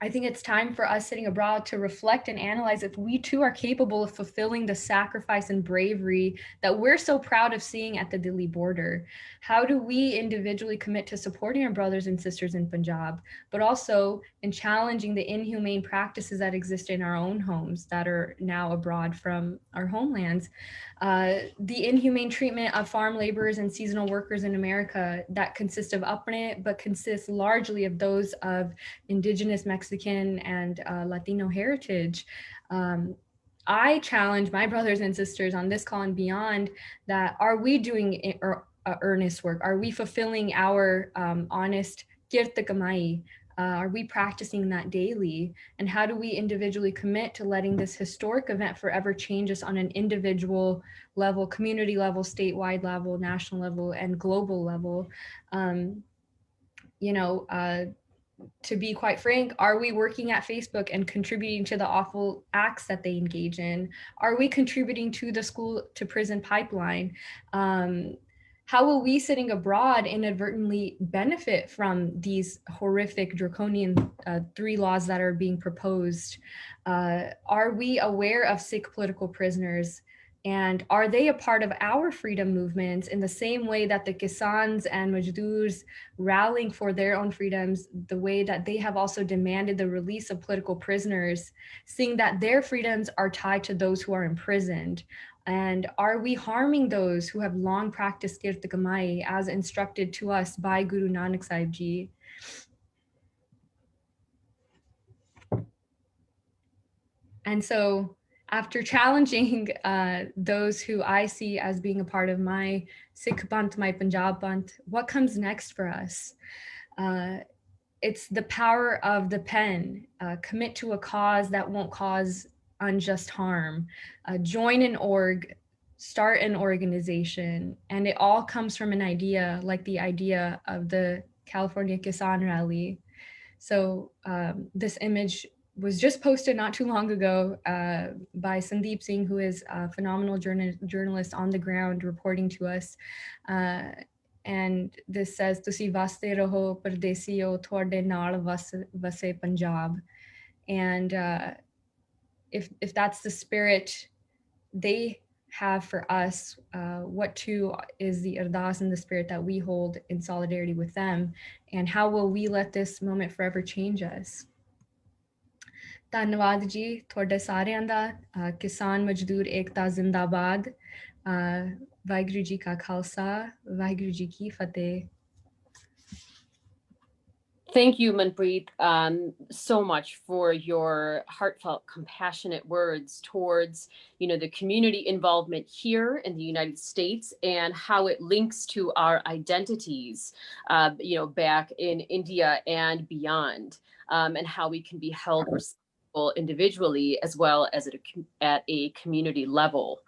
[SPEAKER 5] I think it's time for us sitting abroad to reflect and analyze if we too are capable of fulfilling the sacrifice and bravery that we're so proud of seeing at the Delhi border. How do we individually commit to supporting our brothers and sisters in Punjab, but also in challenging the inhumane practices that exist in our own homes that are now abroad from our homelands? The inhumane treatment of farm laborers and seasonal workers in America that consist of apne, but consists largely of those of indigenous Mexican and Latino heritage. I challenge my brothers and sisters on this call and beyond that, are we doing earnest work? Are we fulfilling our honest kirta kamai? Are we practicing that daily? And how do we individually commit to letting this historic event forever change us on an individual level, community level, statewide level, national level, and global level? You know, to be quite frank, are we working at Facebook and contributing to the awful acts that they engage in? Are we contributing to the school to prison pipeline? How will we sitting abroad inadvertently benefit from these horrific draconian 3 laws that are being proposed? Are we aware of Sikh political prisoners? And are they a part of our freedom movements in the same way that the Kisans and Majdoors rallying for their own freedoms, the way that they have also demanded the release of political prisoners, seeing that their freedoms are tied to those who are imprisoned? And are we harming those who have long practiced kirta kamai as instructed to us by Guru Nanak Sahib Ji? And so, after challenging those who I see as being a part of my Sikh Bant, my Punjab Bant, what comes next for us? It's the power of the pen. Commit to a cause that won't cause unjust harm. Join an org, start an organization, and it all comes from an idea, like the idea of the California Kisan Rally. So this image was just posted not too long ago by Sandeep Singh, who is a phenomenal journalist on the ground reporting to us. And this says, "Tusi vaste raho pardesiyo, thode naal vase Punjab." And if that's the spirit they have for us, what too is the ardas and the spirit that we hold in solidarity with them? And how will we let this moment forever change us? ਧੰਨਵਾਦ ਜੀ ਤੁਹਾਡੇ ਸਾਰਿਆਂ ਦਾ ਕਿਸਾਨ ਮਜ਼ਦੂਰ ਏਕਤਾ ਜ਼ਿੰਦਾਬਾਦ ਵਾਹਿਗੁਰੂ ਜੀ ਕਾ ਖਾਲਸਾ ਵਾਹਿਗੁਰੂ ਜੀ ਕੀ ਫਤਿਹ
[SPEAKER 2] Thank you, Manpreet, so much for your heartfelt, compassionate words towards, the community involvement here in the United States and how it links to our identities, back in India and beyond, and how we can be held responsible individually as well as at a community level.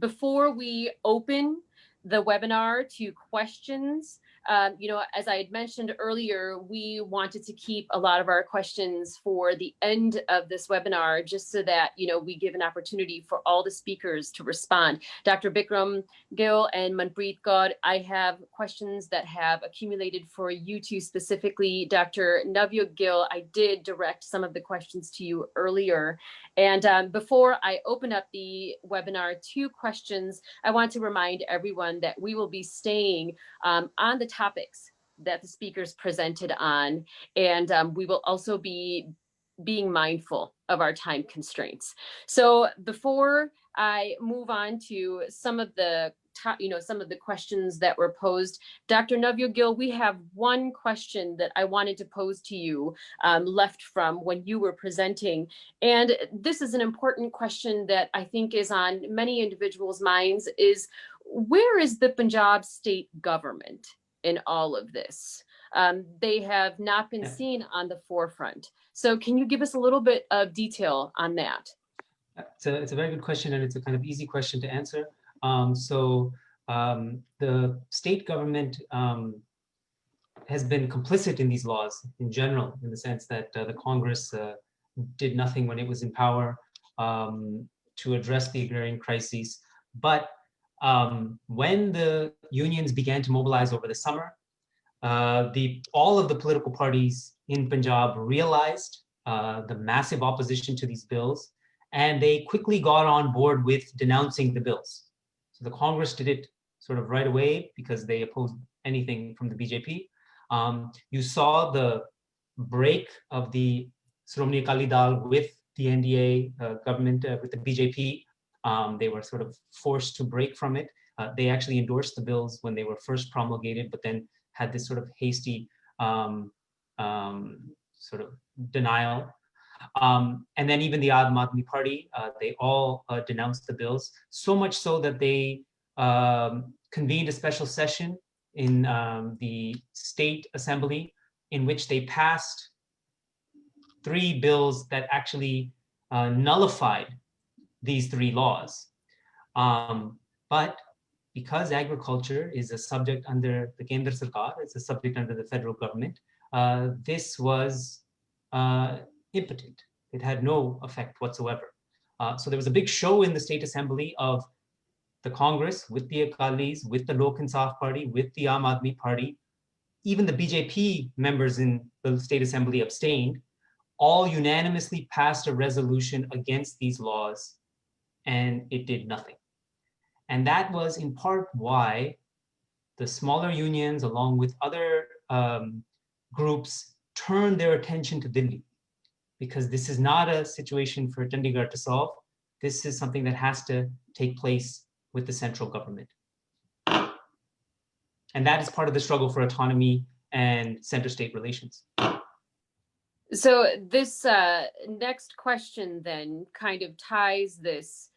[SPEAKER 2] Before we open the webinar to questions, as I had mentioned earlier, we wanted to keep a lot of our questions for the end of this webinar, just so that, we give an opportunity for all the speakers to respond. Dr. Bikram Gill and Manpreet Kaur, I have questions that have accumulated for you two specifically. Dr. Navyug Gill, I did direct some of the questions to you earlier. And before I open up the webinar to questions, I want to remind everyone that we will be staying on the topics that the speakers presented on. And we will also be being mindful of our time constraints. So before I move on to some of the some of the questions that were posed, Dr. Navyug Gill, we have one question that I wanted to pose to you left from when you were presenting. And this is an important question that I think is on many individuals' minds is, where is the Punjab state government in all of this? They have not been seen on the forefront. So can you give us a little bit of detail on that?
[SPEAKER 3] It's a very good question, and it's a kind of easy question to answer. The state government has been complicit in these laws in general, in the sense that the Congress did nothing when it was in power to address the agrarian crises. But when the unions began to mobilize over the summer, all of the political parties in Punjab realized the massive opposition to these bills, and they quickly got on board with denouncing the bills. So the Congress did it sort of right away because they opposed anything from the BJP. You saw the break of the Shromani Akali Dal with the NDA government, with the BJP. They were sort of forced to break from it. They actually endorsed the bills when they were first promulgated, but then had this sort of hasty sort of denial. And then even the Aam Aadmi Party, they all denounced the bills, so much so that they convened a special session in the state assembly in which they passed 3 bills that actually nullified these 3 laws. But because agriculture is a subject under the Kendra Sarkar, it's a subject under the federal government, this was impotent. It had no effect whatsoever. So there was a big show in the state assembly of the Congress with the Akalis, with the Lok Insaf Party, with the Aam Aadmi Party. Even the BJP members in the state assembly abstained, all unanimously passed a resolution against these laws, and it did nothing. And that was in part why the smaller unions, along with other groups, turned their attention to Delhi, because this is not a situation for Chandigarh to solve. This is something that has to take place with the central government. And that is part of the struggle for autonomy and center-state relations.
[SPEAKER 2] So this next question then kind of ties this,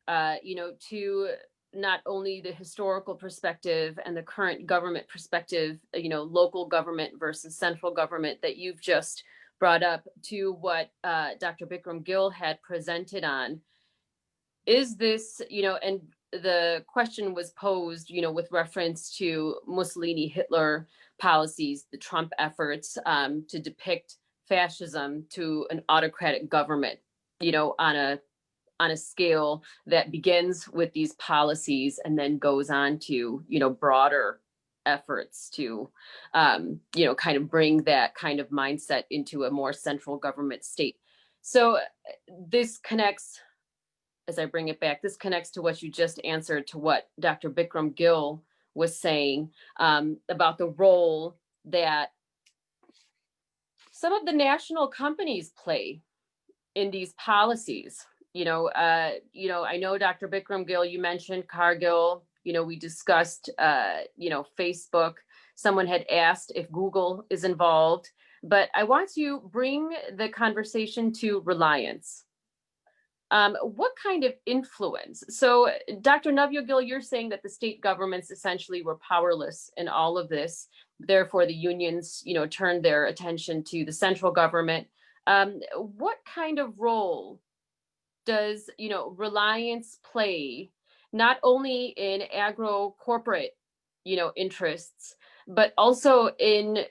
[SPEAKER 2] to not only the historical perspective and the current government perspective, local government versus central government that you've just brought up, to what Dr. Bikram Gill had presented on. Is this, and the question was posed, with reference to Mussolini, Hitler policies, the Trump efforts to depict fascism to an autocratic government, on a scale that begins with these policies and then goes on to, broader efforts to, kind of bring that kind of mindset into a more central government state. So this connects, as I bring it back, this connects to what you just answered, to what Dr. Bikram Gill was saying about the role that some of the national companies play in these policies. I know Dr. Bikram Gill, you mentioned Cargill, we discussed, Facebook. Someone had asked if Google is involved, but I want to bring the conversation to Reliance. What kind of influence? So Dr. Navyug Gill, you're saying that the state governments essentially were powerless in all of this. Therefore, the unions, turned their attention to the central government. What kind of role does, Reliance play, not only in agro corporate, interests, but also in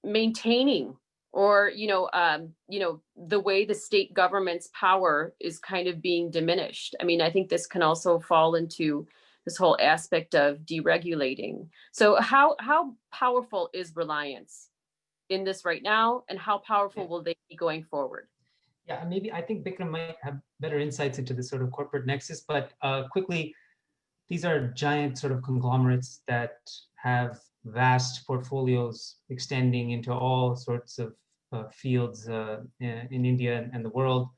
[SPEAKER 2] maintaining or, the way the state government's power is kind of being diminished? I mean, I think this can also fall into this whole aspect of deregulating. So how powerful is Reliance in this right now, and how powerful will they be going forward?
[SPEAKER 3] Yeah, maybe I think Bikram might have better insights into this sort of corporate nexus, but quickly, these are giant sort of conglomerates that have vast portfolios extending into all sorts of fields in India and the world.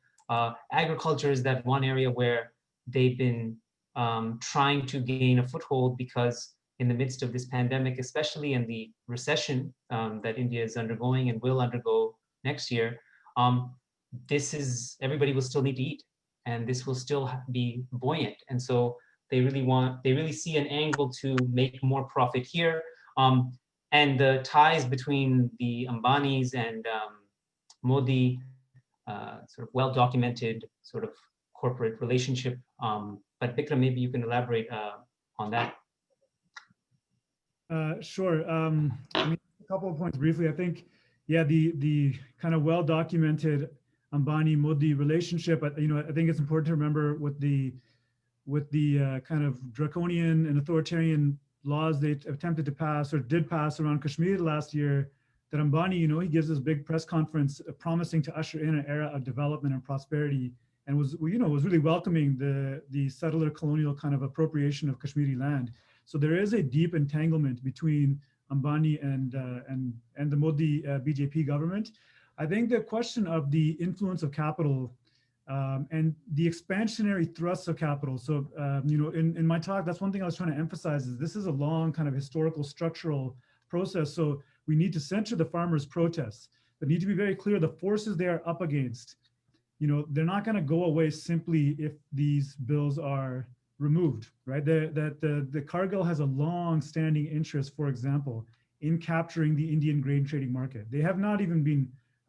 [SPEAKER 3] Agriculture is that one area where they've been trying to gain a foothold, because in the midst of this pandemic, especially in the recession that India is undergoing and will undergo next year, everybody will still need to eat, and this will still be buoyant. And so they really see an angle to make more profit here. And the ties between the Ambanis and Modi, sort of well-documented sort of corporate relationship. But Bikram, maybe you can elaborate on that.
[SPEAKER 4] Sure. I mean, a couple of points briefly. I think, yeah, the kind of well-documented Ambani-Modi relationship. I think it's important to remember with the kind of draconian and authoritarian laws they attempted to pass or did pass around Kashmir last year, that Ambani, he gives this big press conference promising to usher in an era of development and prosperity, and was really welcoming the settler colonial kind of appropriation of Kashmiri land. So there is a deep entanglement between Ambani and the Modi BJP government. I think the question of the influence of capital and the expansionary thrusts of capital. So, in my talk, that's one thing I was trying to emphasize, is this is a long kind of historical structural process. So we need to center the farmers' protests, but need to be very clear the forces they are up against. They're not going to go away simply if these bills are removed, right? The Cargill has a long-standing interest, for example, in capturing the Indian grain trading market. They have not even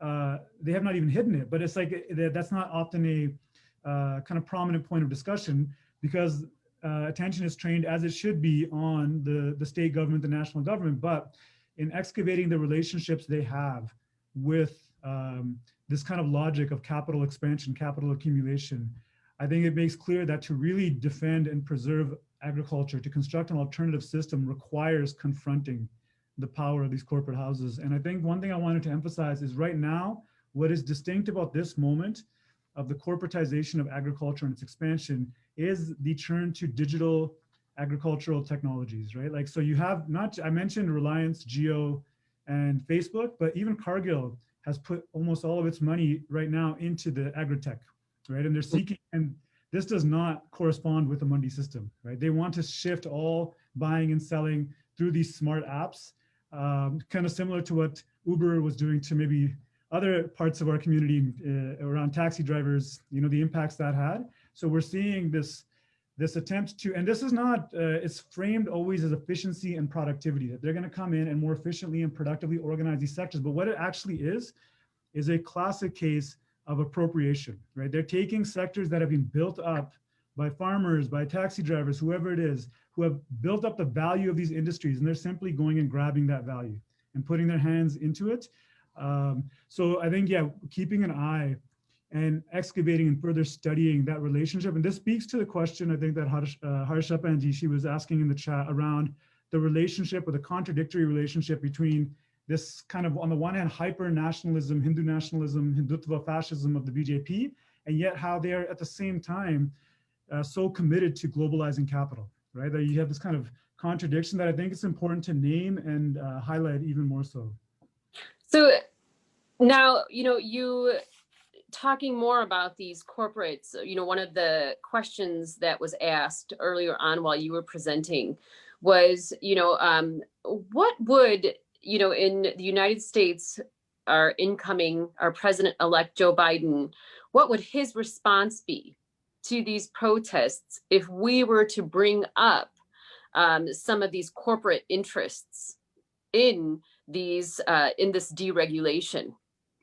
[SPEAKER 4] hidden it, but it's like that's not often a kind of prominent point of discussion, because attention is trained, as it should be, on the state government, the national government. But in excavating the relationships they have with this kind of logic of capital expansion, capital accumulation, I think it makes clear that to really defend and preserve agriculture, to construct an alternative system, requires confronting the power of these corporate houses. And I think one thing I wanted to emphasize is, right now, what is distinct about this moment of the corporatization of agriculture and its expansion is the turn to digital agricultural technologies, right? Like, so you have I mentioned Reliance, Jio, and Facebook, but even Cargill has put almost all of its money right now into the agri-tech, right? And they're seeking, and this does not correspond with the Mundi system, right? They want to shift all buying and selling through these smart apps, kind of similar to what Uber was doing to maybe other parts of our community around taxi drivers, the impacts that had. So we're seeing this attempt to, and this is not, it's framed always as efficiency and productivity, that they're going to come in and more efficiently and productively organize these sectors. But what it actually is a classic case of appropriation, right? They're taking sectors that have been built up by farmers, by taxi drivers, whoever it is, who have built up the value of these industries, and they're simply going and grabbing that value and putting their hands into it. So I think, yeah, keeping an eye and excavating and further studying that relationship. And this speaks to the question, I think, that Harsha Panji was asking in the chat around the relationship, or the contradictory relationship between this kind of, on the one hand, hyper nationalism, Hindu nationalism, Hindutva fascism of the BJP, and yet how they are at the same time so committed to globalizing capital, right? That you have this kind of contradiction that I think it's important to name and highlight even more so.
[SPEAKER 2] So now, you talking more about these corporates, one of the questions that was asked earlier on while you were presenting was, what would, in the United States, our president-elect Joe Biden, what would his response be to these protests if we were to bring up some of these corporate interests in these in this deregulation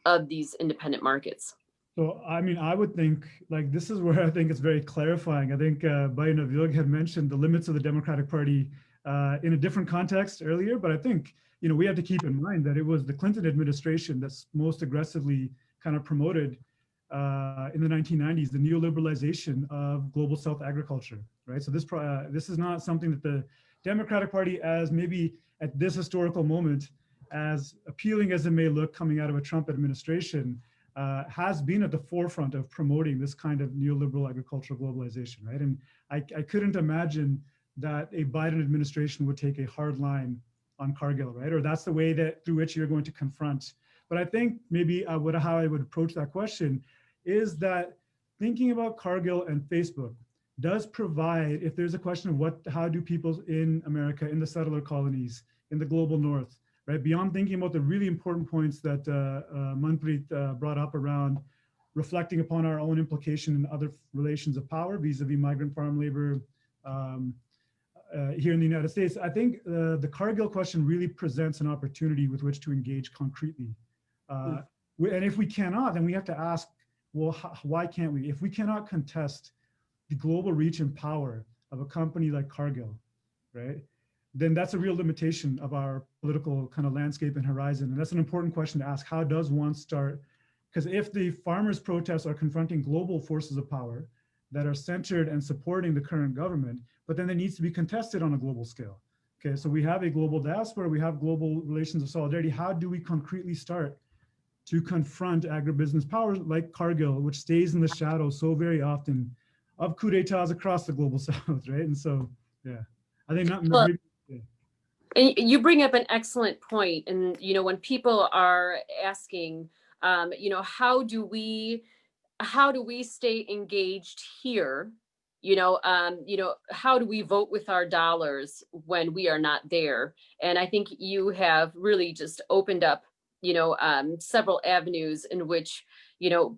[SPEAKER 2] of these independent markets?
[SPEAKER 4] So, I mean, I would think, like, this is where I think it's very clarifying. I think Navyug had mentioned the limits of the Democratic Party in a different context earlier, but I think, we have to keep in mind that it was the Clinton administration that's most aggressively kind of promoted in the 1990s, the neoliberalization of global South agriculture, right? So this is not something that the Democratic Party, as maybe at this historical moment, as appealing as it may look coming out of a Trump administration, has been at the forefront of promoting this kind of neoliberal agricultural globalization, right? And I couldn't imagine that a Biden administration would take a hard line on Cargill, right? Or that's the way that through which you're going to confront But I think maybe how I would approach that question is that thinking about Cargill and Facebook does provide, if there's a question of how do people in America, in the settler colonies, in the global north, right, beyond thinking about the really important points that Manpreet brought up around reflecting upon our own implication in other relations of power vis-a-vis migrant farm labor here in the United States, I think the Cargill question really presents an opportunity with which to engage concretely. And if we cannot, then we have to ask, well, why can't we? If we cannot contest the global reach and power of a company like Cargill, right, then that's a real limitation of our political kind of landscape and horizon. And that's an important question to ask. How does one start? Because if the farmers' protests are confronting global forces of power that are centered and supporting the current government, but then it needs to be contested on a global scale. Okay, so we have a global diaspora, we have global relations of solidarity. How do we concretely start to confront agribusiness powers like Cargill, which stays in the shadows so very often of coup d'etats across the global south, right? And so, yeah, I think not.
[SPEAKER 2] Well,
[SPEAKER 4] maybe, yeah.
[SPEAKER 2] And you bring up an excellent point. And, when people are asking, how do we stay engaged here? How do we vote with our dollars when we are not there? And I think you have really just opened up, several avenues in which,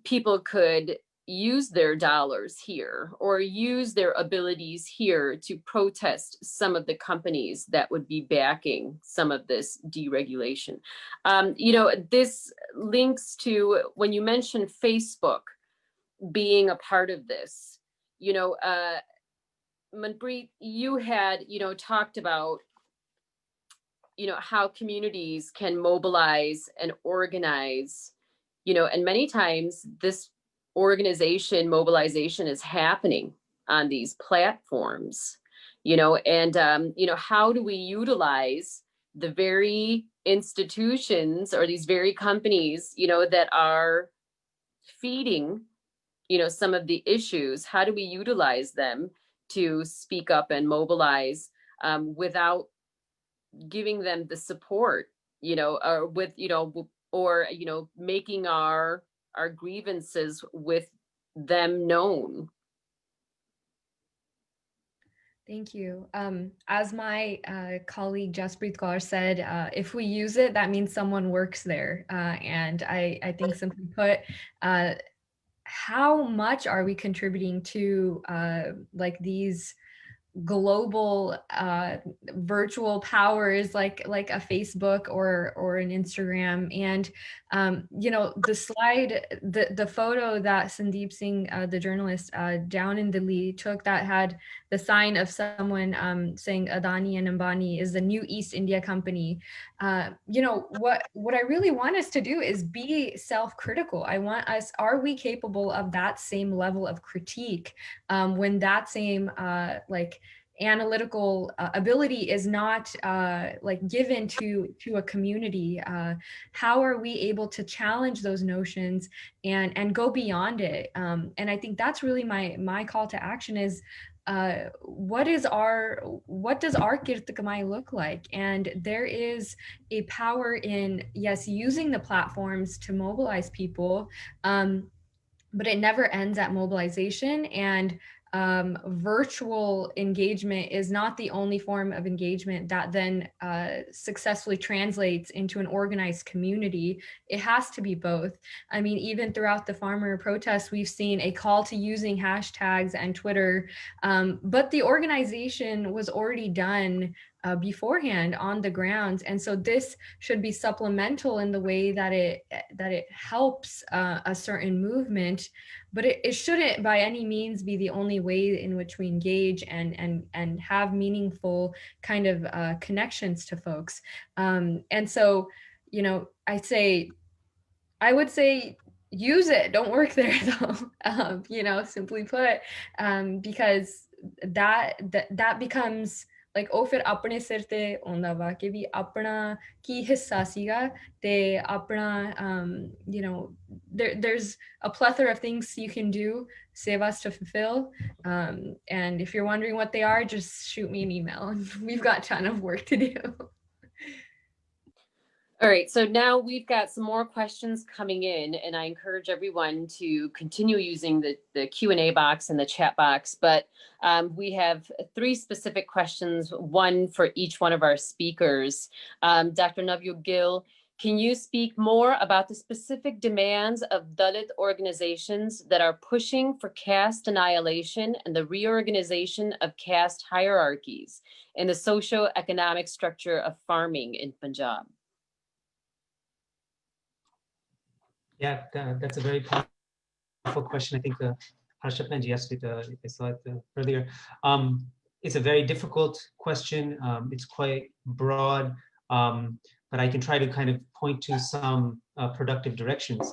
[SPEAKER 2] people could use their dollars here or use their abilities here to protest some of the companies that would be backing some of this deregulation. This links to when you mentioned Facebook being a part of this. Manpreet, you had, talked about, how communities can mobilize and organize, and many times this mobilization is happening on these platforms, and, how do we utilize the very institutions or these very companies, that are feeding some of the issues? How do we utilize them to speak up and mobilize without giving them the support, making our grievances with them known?
[SPEAKER 5] Thank you. As my colleague Jaspreet Kaur said, if we use it, that means someone works there. And I think simply put, how much are we contributing to these global virtual powers like a Facebook or an Instagram? And the slide, the photo that Sandeep Singh, the journalist down in Delhi took, that had the sign of someone saying Adani and Ambani is the new East India Company. What I really want us to do is be self-critical. I want us, are we capable of that same level of critique when that same analytical ability is not given to a community? How are we able to challenge those notions and go beyond it? And I think that's really my call to action is, what does our Kirtakamai look like? And there is a power in, yes, using the platforms to mobilize people, but it never ends at mobilization. And virtual engagement is not the only form of engagement that then successfully translates into an organized community. It has to be both. I mean, even throughout the farmer protests, we've seen a call to using hashtags and Twitter, but the organization was already done beforehand on the grounds. And so this should be supplemental in the way that it helps a certain movement, but it shouldn't by any means be the only way in which we engage and have meaningful kind of connections to folks. And so, I would say use it, don't work there though, simply put, because that becomes like ਉਹ ਫਿਰ ਆਪਣੇ ਸਿਰ ਤੇ ਆਉਂਦਾ ਵਾ ਕਿ ਵੀ ਆਪਣਾ ਕੀ ਹਿੱਸਾ ਸੀਗਾ ਤੇ ਆਪਣਾ there's a plethora of things you can do, sevas to fulfill, and if you're wondering what they are, just shoot me an email. We've got a ton of work to do.
[SPEAKER 2] All right, so now we've got some more questions coming in, and I encourage everyone to continue using the Q&A box and the chat box, but we have 3 specific questions, one for each one of our speakers. Dr. Navyug Gill, can you speak more about the specific demands of Dalit organizations that are pushing for caste annihilation and the reorganization of caste hierarchies in the socio-economic structure of farming in Punjab?
[SPEAKER 3] Yeah, that's a very powerful question. I think Harshapanji asked it, if I saw it earlier. It's a very difficult question. It's quite broad, but I can try to kind of point to some productive directions.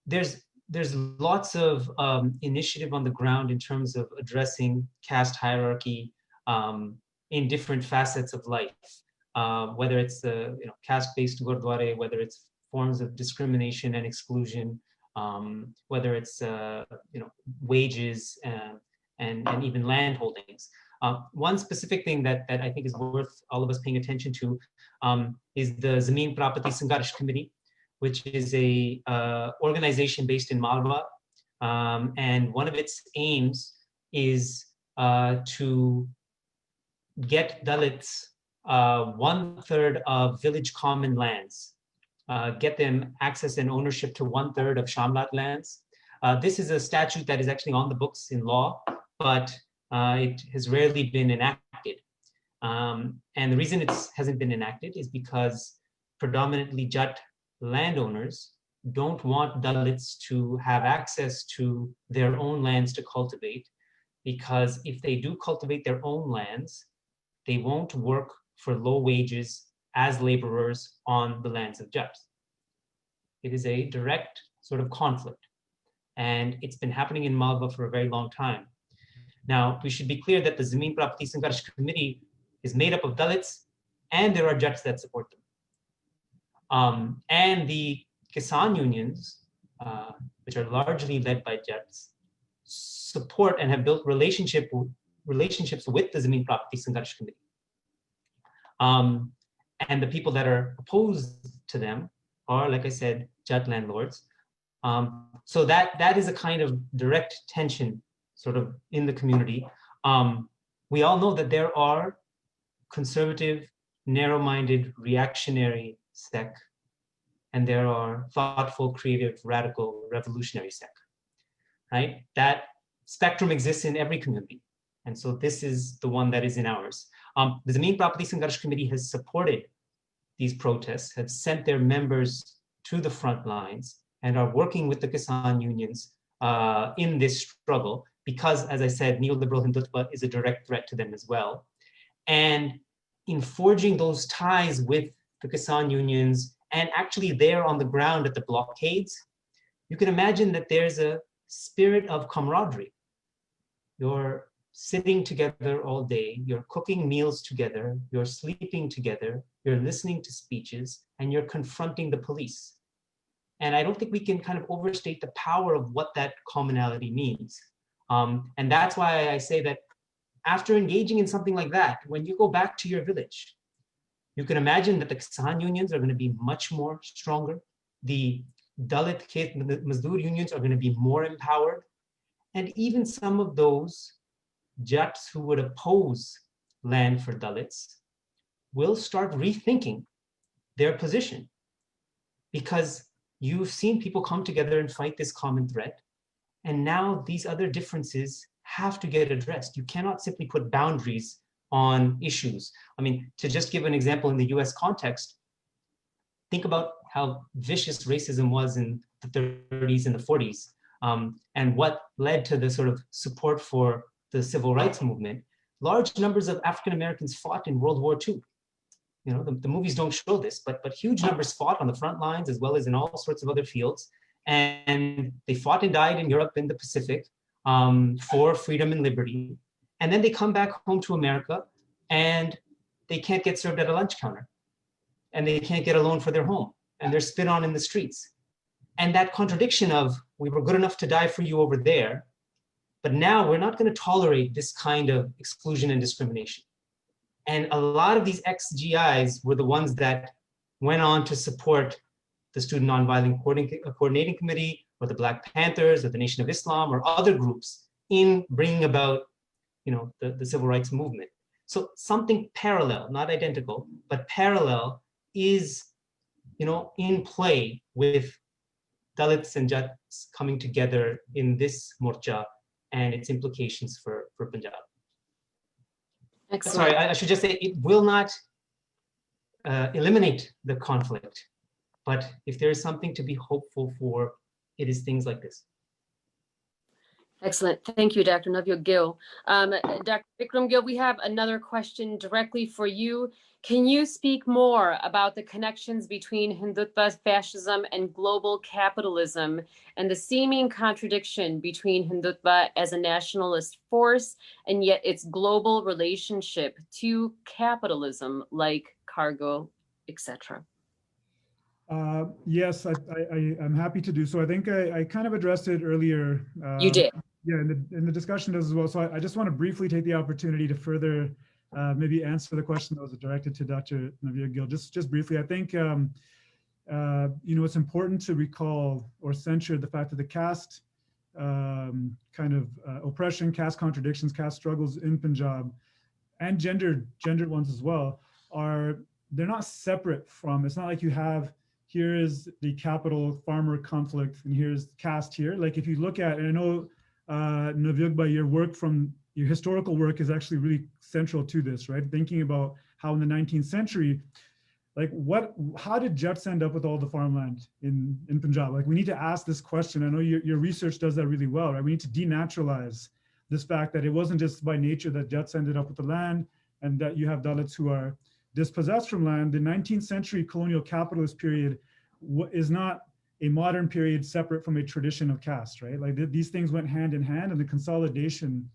[SPEAKER 3] There's lots of initiative on the ground in terms of addressing caste hierarchy in different facets of life, whether it's the caste-based gurdwara, whether it's forms of discrimination and exclusion, whether it's wages and even land holdings. One specific thing that I think is worth all of us paying attention to is the Zameen Prapati Sangharsh Committee, which is a organization based in Malwa, and one of its aims is to get Dalits 1/3 of village common lands. Get them access and ownership to 1/3 of Shamlat lands. This is a statute that is actually on the books in law, but it has rarely been enacted. And the reason it hasn't been enacted is because predominantly Jat landowners don't want Dalits to have access to their own lands to cultivate, because if they do cultivate their own lands, they won't work for low wages as laborers on the lands of Jats. It is a direct sort of conflict, and it's been happening in Malwa for a very long time. Now, we should be clear that the Zameen Prapati Sangharsh Committee is made up of Dalits, and there are Jats that support them. And the Kisan unions, which are largely led by Jats, support and have built relationships with the Zameen Prapati Sangharsh Committee. And the people that are opposed to them are, like I said, Jat landlords. So that is a kind of direct tension sort of in the community. We all know that there are conservative, narrow-minded, reactionary sect, and there are thoughtful, creative, radical, revolutionary sect, right? That spectrum exists in every community. And so this is the one that is in ours. The Zameen Prapati Sangharsh Committee has supported these protests, have sent their members to the front lines, and are working with the Kisan unions in this struggle, because, as I said, neoliberal Hindutva is a direct threat to them as well. And in forging those ties with the Kisan unions, and actually there on the ground at the blockades, you can imagine that there's a spirit of camaraderie. You're sitting together all day, you're cooking meals together, you're sleeping together, you're listening to speeches, and you're confronting the police. And I don't think we can kind of overstate the power of what that commonality means. And that's why I say that after engaging in something like that, when you go back to your village, you can imagine that the Kisan unions are going to be much more stronger. The Dalit Mazdoor unions are going to be more empowered. And even some of those Jats who would oppose land for Dalits will start rethinking their position, because you've seen people come together and fight this common threat. And now these other differences have to get addressed. You cannot simply put boundaries on issues. I mean, to just give an example in the US context, think about how vicious racism was in the 30s and the 40s, and what led to the sort of support for the civil rights movement. Large numbers of African Americans fought in World War II. You know, the movies don't show this, but huge numbers fought on the front lines as well as in all sorts of other fields. And they fought and died in Europe and the Pacific for freedom and liberty. And then they come back home to America and they can't get served at a lunch counter. And they can't get a loan for their home. And they're spit on in the streets. And that contradiction of, we were good enough to die for you over there, but now we're not going to tolerate this kind of exclusion and discrimination. And a lot of these ex-GIs were the ones that went on to support the Student Nonviolent Coordinating Committee or the Black Panthers or the Nation of Islam or other groups in bringing about, the civil rights movement. So something parallel, not identical, but parallel is, in play with Dalits and Jats coming together in this morcha and its implications for Punjab.
[SPEAKER 2] Excellent.
[SPEAKER 3] Sorry, I should just say it will not eliminate the conflict, but if there is something to be hopeful for, it is things like this.
[SPEAKER 2] Excellent. Thank you, Dr. Navyug Gill. Dr. Bikram Gill, we have another question directly for you. Can you speak more about the connections between Hindutva fascism and global capitalism and the seeming contradiction between Hindutva as a nationalist force and yet its global relationship to capitalism like cargo, etc.?
[SPEAKER 4] Yes, I'm happy to do so. I think I kind of addressed it earlier.
[SPEAKER 2] You did.
[SPEAKER 4] Yeah, in the discussion as well. So I just want to briefly take the opportunity to further maybe answer the question that was directed to Dr. Navyug Gill. Just briefly, I think it's important to recall or censure the fact that the caste kind of oppression, caste contradictions, caste struggles in Punjab, and gendered ones as well, they're not separate from. It's not like you have, here is the capital farmer conflict and here's caste here. Like if you look at, and I know Navyug, your historical work is actually really central to this, right? Thinking about how in the 19th century, how did Jats end up with all the farmland in Punjab? Like we need to ask this question. I know your research does that really well, right? We need to denaturalize this fact that it wasn't just by nature that Jats ended up with the land and that you have Dalits who are dispossessed from land. The 19th century colonial capitalist period is not a modern period separate from a tradition of caste, right? Like these things went hand in hand, and the consolidation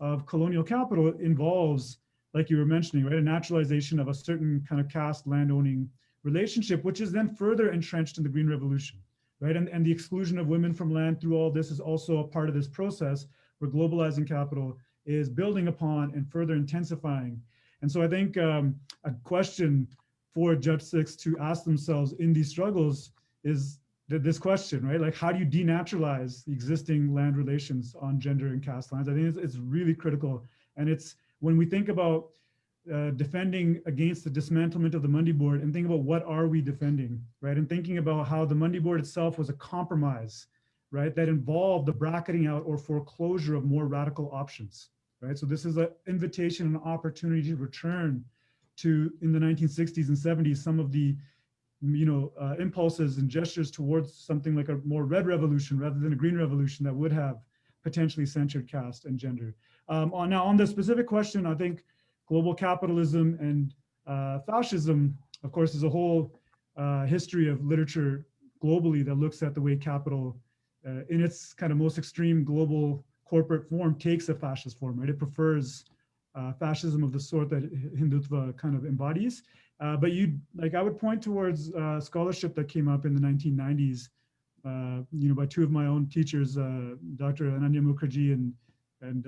[SPEAKER 4] of colonial capital involves, like you were mentioning, right, a naturalization of a certain kind of caste landowning relationship, which is then further entrenched in the Green Revolution, right? And the exclusion of women from land through all this is also a part of this process where globalizing capital is building upon and further intensifying. And so I think a question for Judge Six to ask themselves in these struggles is this question, right? Like, how do you denaturalize the existing land relations on gender and caste lines? I think it's really critical. And it's when we think about defending against the dismantlement of the Mundi board and think about what are we defending, right? And thinking about how the Mundi board itself was a compromise, right? That involved the bracketing out or foreclosure of more radical options, right? So this is an invitation and an opportunity to return to, in the 1960s and 70s, some of the impulses and gestures towards something like a more red revolution rather than a green revolution that would have potentially censored caste and gender. On the specific question, I think global capitalism and fascism, of course, is a whole history of literature globally that looks at the way capital, in its kind of most extreme global corporate form, takes a fascist form, right? It prefers fascism of the sort that Hindutva kind of embodies. But I would point towards scholarship that came up in the 1990s, by two of my own teachers, Dr. Ananya Mukherjee and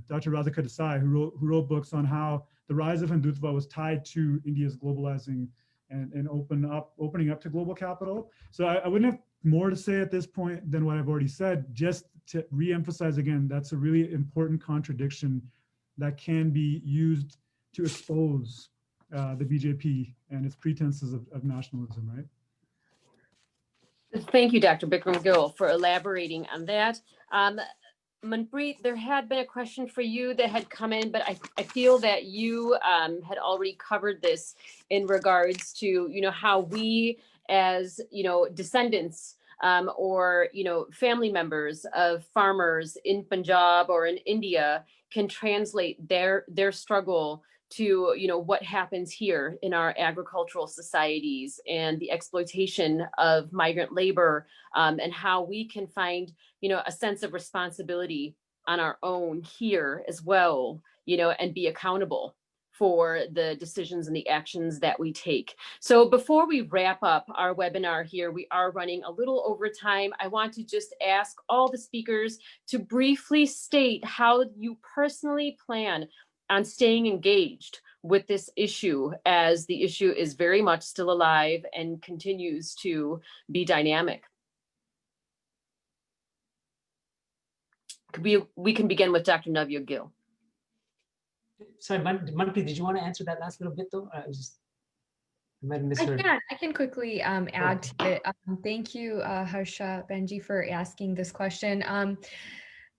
[SPEAKER 4] Dr. Radhika Desai, who wrote books on how the rise of Hindutva was tied to India's globalizing and opening up to global capital. So I wouldn't have more to say at this point than what I've already said, just to reemphasize again, that's a really important contradiction that can be used to expose the BJP and its pretenses of nationalism, right?
[SPEAKER 2] Thank you, Dr. Bikram Gill, for elaborating on that. Manpreet, there had been a question for you that had come in, but I feel that you had already covered this in regards to, how we as, descendants or, family members of farmers in Punjab or in India can translate their struggle to, what happens here in our agricultural societies and the exploitation of migrant labor, and how we can find, a sense of responsibility on our own here as well, and be accountable for the decisions and the actions that we take. So before we wrap up our webinar here, we are running a little over time. I want to just ask all the speakers to briefly state how you personally plan on staying engaged with this issue, as the issue is very much still alive and continues to be dynamic. We can begin with Dr. Navyug Gill.
[SPEAKER 3] Sorry, Manpreet, did you want to answer that last little bit though? I might have misheard.
[SPEAKER 5] I can quickly add to it. Thank you, Harsha, Benji, for asking this question.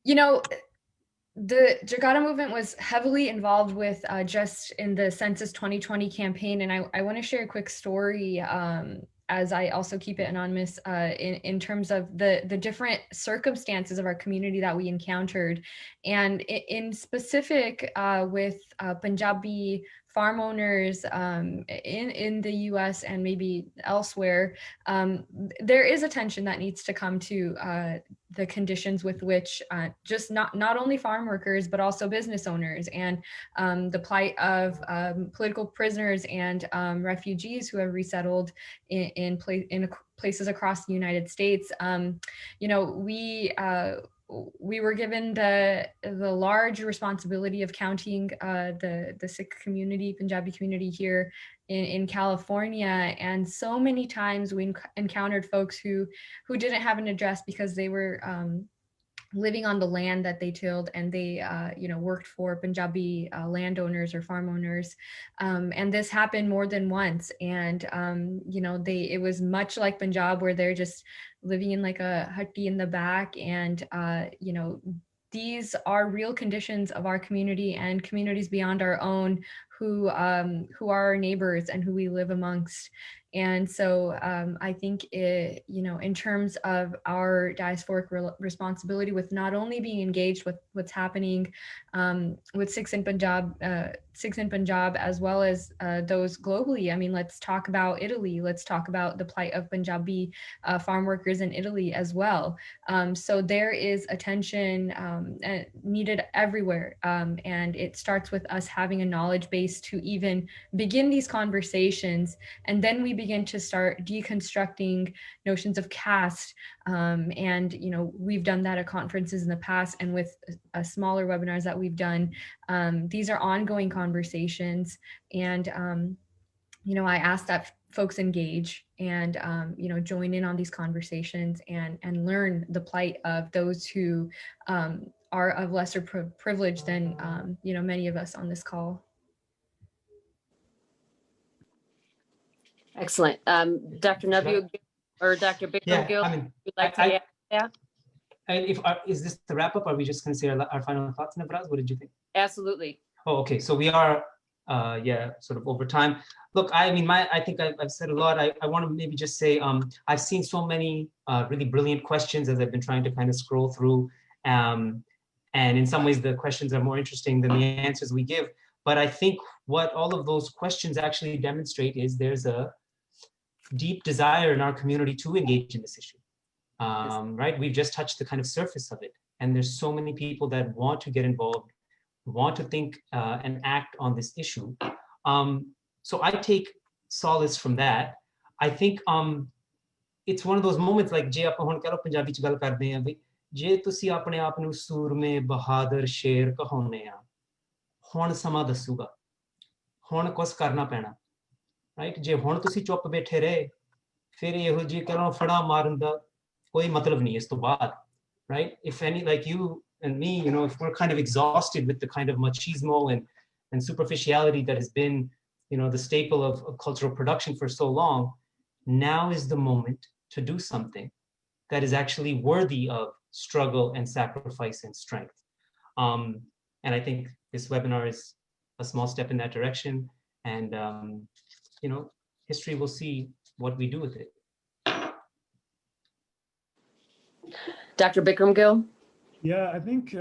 [SPEAKER 5] You know, the Jakara movement was heavily involved with just in the Census 2020 campaign. And I want to share a quick story as I also keep it anonymous in terms of the different circumstances of our community that we encountered. And in specific with Punjabi farm owners in the US and maybe elsewhere, there is a tension that needs to come to the conditions with which just not only farm workers, but also business owners, and the plight of political prisoners and refugees who have resettled in places across the United States. You know, we were given the large responsibility of counting the Sikh community, Punjabi community here in California, and so many times we encountered folks who didn't have an address because they were living on the land that they tilled, and they worked for Punjabi landowners or farm owners, and this happened more than once. And it was much like Punjab, where they're just living in like a hutty in the back, and these are real conditions of our community and communities beyond our own who are our neighbors and who we live amongst. And so I think in terms of our diasporic responsibility with not only being engaged with what's happening with Sikhs in Punjab, as well as those globally. I mean, let's talk about Italy. Let's talk about the plight of Punjabi farm workers in Italy as well. So there is attention needed everywhere. And it starts with us having a knowledge base to even begin these conversations. And then we begin to start deconstructing notions of caste. And we've done that at conferences in the past, and with smaller webinars that we've done. These are ongoing conversations, and I ask that folks engage and join in on these conversations and learn the plight of those who are of lesser privilege than many of us on this call.
[SPEAKER 2] Excellent. Dr. Navyug or Dr. Bikram Gill, would you like to add that?
[SPEAKER 3] Is this the wrap up? Or are we just going to say our final thoughts, Navraaz? What did you think?
[SPEAKER 2] Absolutely.
[SPEAKER 3] Oh, okay. So we are, sort of over time. Look, I mean, I think I've said a lot. I want to maybe just say, I've seen so many really brilliant questions as I've been trying to kind of scroll through. And in some ways, the questions are more interesting than the answers we give. But I think what all of those questions actually demonstrate is there's a deep desire in our community to engage in this issue. Right? We've just touched the kind of surface of it. And there's so many people that want to get involved, want to think and act on this issue. So I take solace from that. I think it's one of those moments like ਜੇ ਆਪਾਂ ਹੁਣ ਕਹ ਲਓ ਪੰਜਾਬੀ ਚ ਗੱਲ ਕਰਦੇ ਆਂ ਵੀ ਜੇ ਤੁਸੀਂ ਆਪਣੇ ਆਪ ਨੂੰ ਸੂਰਮੇ ਬਹਾਦਰ ਸ਼ੇਰ ਕਹਾਉਂਦੇ ਆ ਹੁਣ ਸਮਾਂ ਦੱਸੂਗਾ ਹੁਣ ਕੁਝ ਕਰਨਾ ਪੈਣਾ ਰਾਈਟ ਜੇ ਹੁਣ ਤੁਸੀਂ ਚੁੱਪ ਬੈਠੇ ਰਹੇ ਫਿਰ ਇਹੋ ਜਿਹੀ ਕਰੋ ਫੜਾ ਮਾਰਨ ਦਾ ਕੋਈ ਮਤਲਬ ਨਹੀਂ ਇਸ ਤੋਂ ਬਾਅਦ right if any like you and me if we're kind of exhausted with the kind of machismo and superficiality that has been the staple of cultural production for so long, now is the moment to do something that is actually worthy of struggle and sacrifice and strength. And I think this webinar is a small step in that direction, and history will see what we do with it.
[SPEAKER 2] Dr. Bikram Gill?
[SPEAKER 4] Yeah, I think,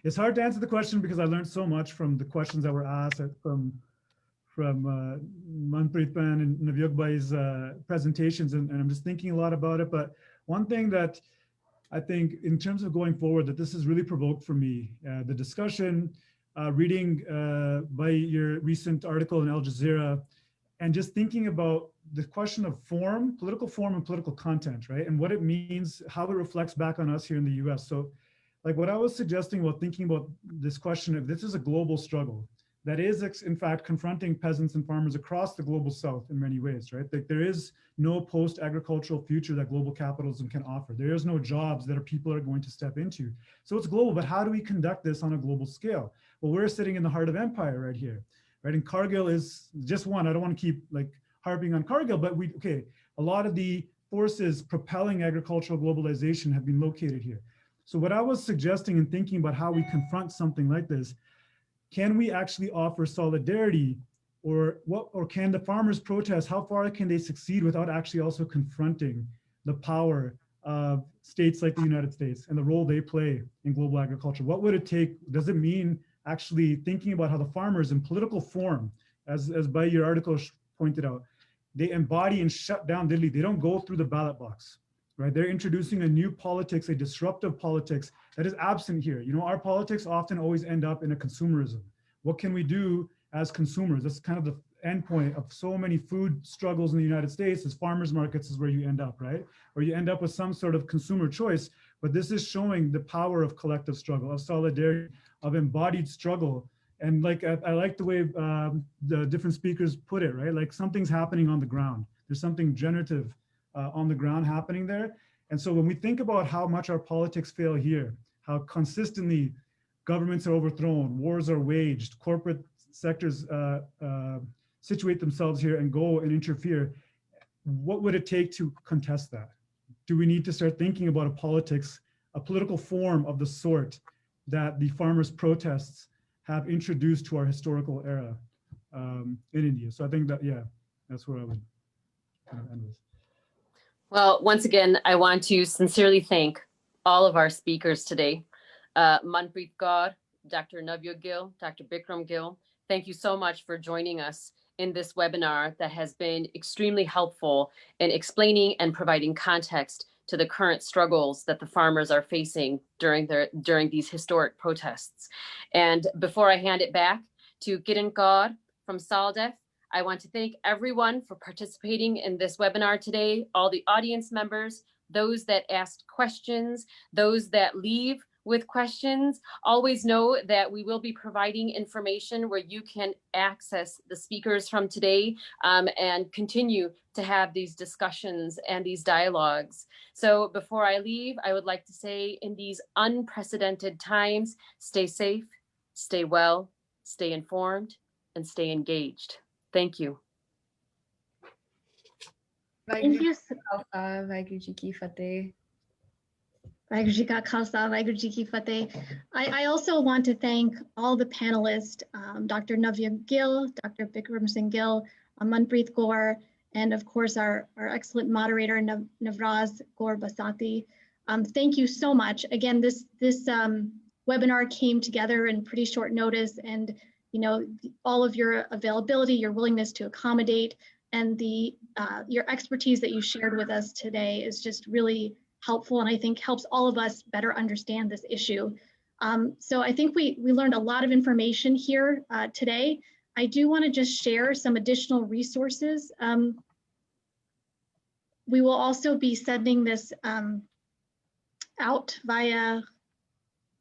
[SPEAKER 4] it's hard to answer the question because I learned so much from the questions that were asked from Manpreet and Navyug Bhai's presentations, and I'm just thinking a lot about it. But one thing that I think in terms of going forward that this has really provoked for me, the discussion, reading by your recent article in Al Jazeera, and just thinking about the question of political form and political content, right? And what it means, how it reflects back on us here in the US. So like what I was suggesting while thinking about this question, if this is a global struggle that is in fact confronting peasants and farmers across the global south in many ways, right? Like there is no post-agricultural future that global capitalism can offer. There is no jobs that people are going to step into. So it's global, but how do we conduct this on a global scale? Well, we're sitting in the heart of empire right here, right? And Cargill is just one. I don't want to keep like harping on Cargill, but a lot of the forces propelling agricultural globalization have been located here. So what I was suggesting and thinking about how we confront something like this, can we actually offer solidarity, or can the farmers protest, how far can they succeed without actually also confronting the power of states like the United States and the role they play in global agriculture? What would it take? Does it mean actually thinking about how the farmers in political form, as by your article pointed out, they embody and shut down Delhi. They don't go through the ballot box, right? They're introducing a new politics, a disruptive politics that is absent here. You know, our politics often always end up in a consumerism. What can we do as consumers? That's kind of the end point of so many food struggles in the United States is farmers markets is where you end up, right? Or you end up with some sort of consumer choice, but this is showing the power of collective struggle, of solidarity, of embodied struggle. And like, I like the way the different speakers put it, right? Like something's happening on the ground. There's something generative on the ground happening there. And so when we think about how much our politics fail here, how consistently governments are overthrown, wars are waged, corporate sectors situate themselves here and go and interfere, what would it take to contest that? Do we need to start thinking about a political form of the sort that the farmers' protests have introduced to our historical era in India? So I think that, yeah, that's where I would kind of end with.
[SPEAKER 2] Well, once again, I want to sincerely thank all of our speakers today. Manpreet Kaur, Dr. Navyug Gill, Dr. Bikram Gill, thank you so much for joining us in this webinar that has been extremely helpful in explaining and providing context to the current struggles that the farmers are facing during these historic protests. And before I hand it back to Kiran Kaur from SALDEF, I want to thank everyone for participating in this webinar today, all the audience members, those that asked questions, those that leave with questions. Always know that we will be providing information where you can access the speakers from today and continue to have these discussions and these dialogues. So before I leave, I would like to say in these unprecedented times, stay safe, stay well, stay informed, and stay engaged. Thank you.
[SPEAKER 1] Thank you.
[SPEAKER 5] Vaheguru Ji Ki Fateh.
[SPEAKER 1] Vaheguru Ji Ka Khalsa, Vaheguru Ji Ki Fateh. I also want to thank all the panelists, Dr. Navyug Gill, Dr. Bikram Gill, Manpreet Kaur, and of course our excellent moderator, Navraaz Kaur Basati. Thank you so much. Again, this webinar came together in pretty short notice, and you know, all of your availability, your willingness to accommodate, and your expertise that you shared with us today is just really helpful, and I think helps all of us better understand this issue. So I think we learned a lot of information here today. I do want to just share some additional resources. We will also be sending this out via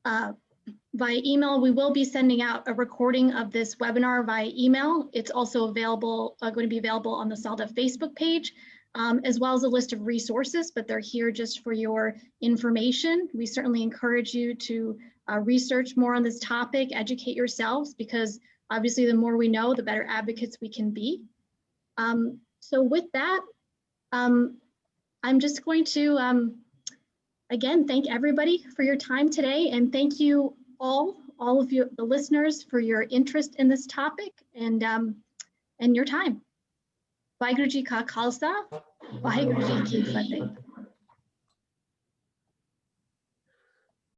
[SPEAKER 1] email. We will be sending out a recording of this webinar via email. It's also available, going to be available on the SALDEF Facebook page, as well as a list of resources, but they're here just for your information. We certainly encourage you to research more on this topic, educate yourselves, because obviously the more we know, the better advocates we can be. So with that, I'm just going to, again, thank everybody for your time today, and thank you all of you, the listeners, for your interest in this topic and your time. Vaheguru Ji Ka Khalsa, Vaheguru Ji Ki Fateh.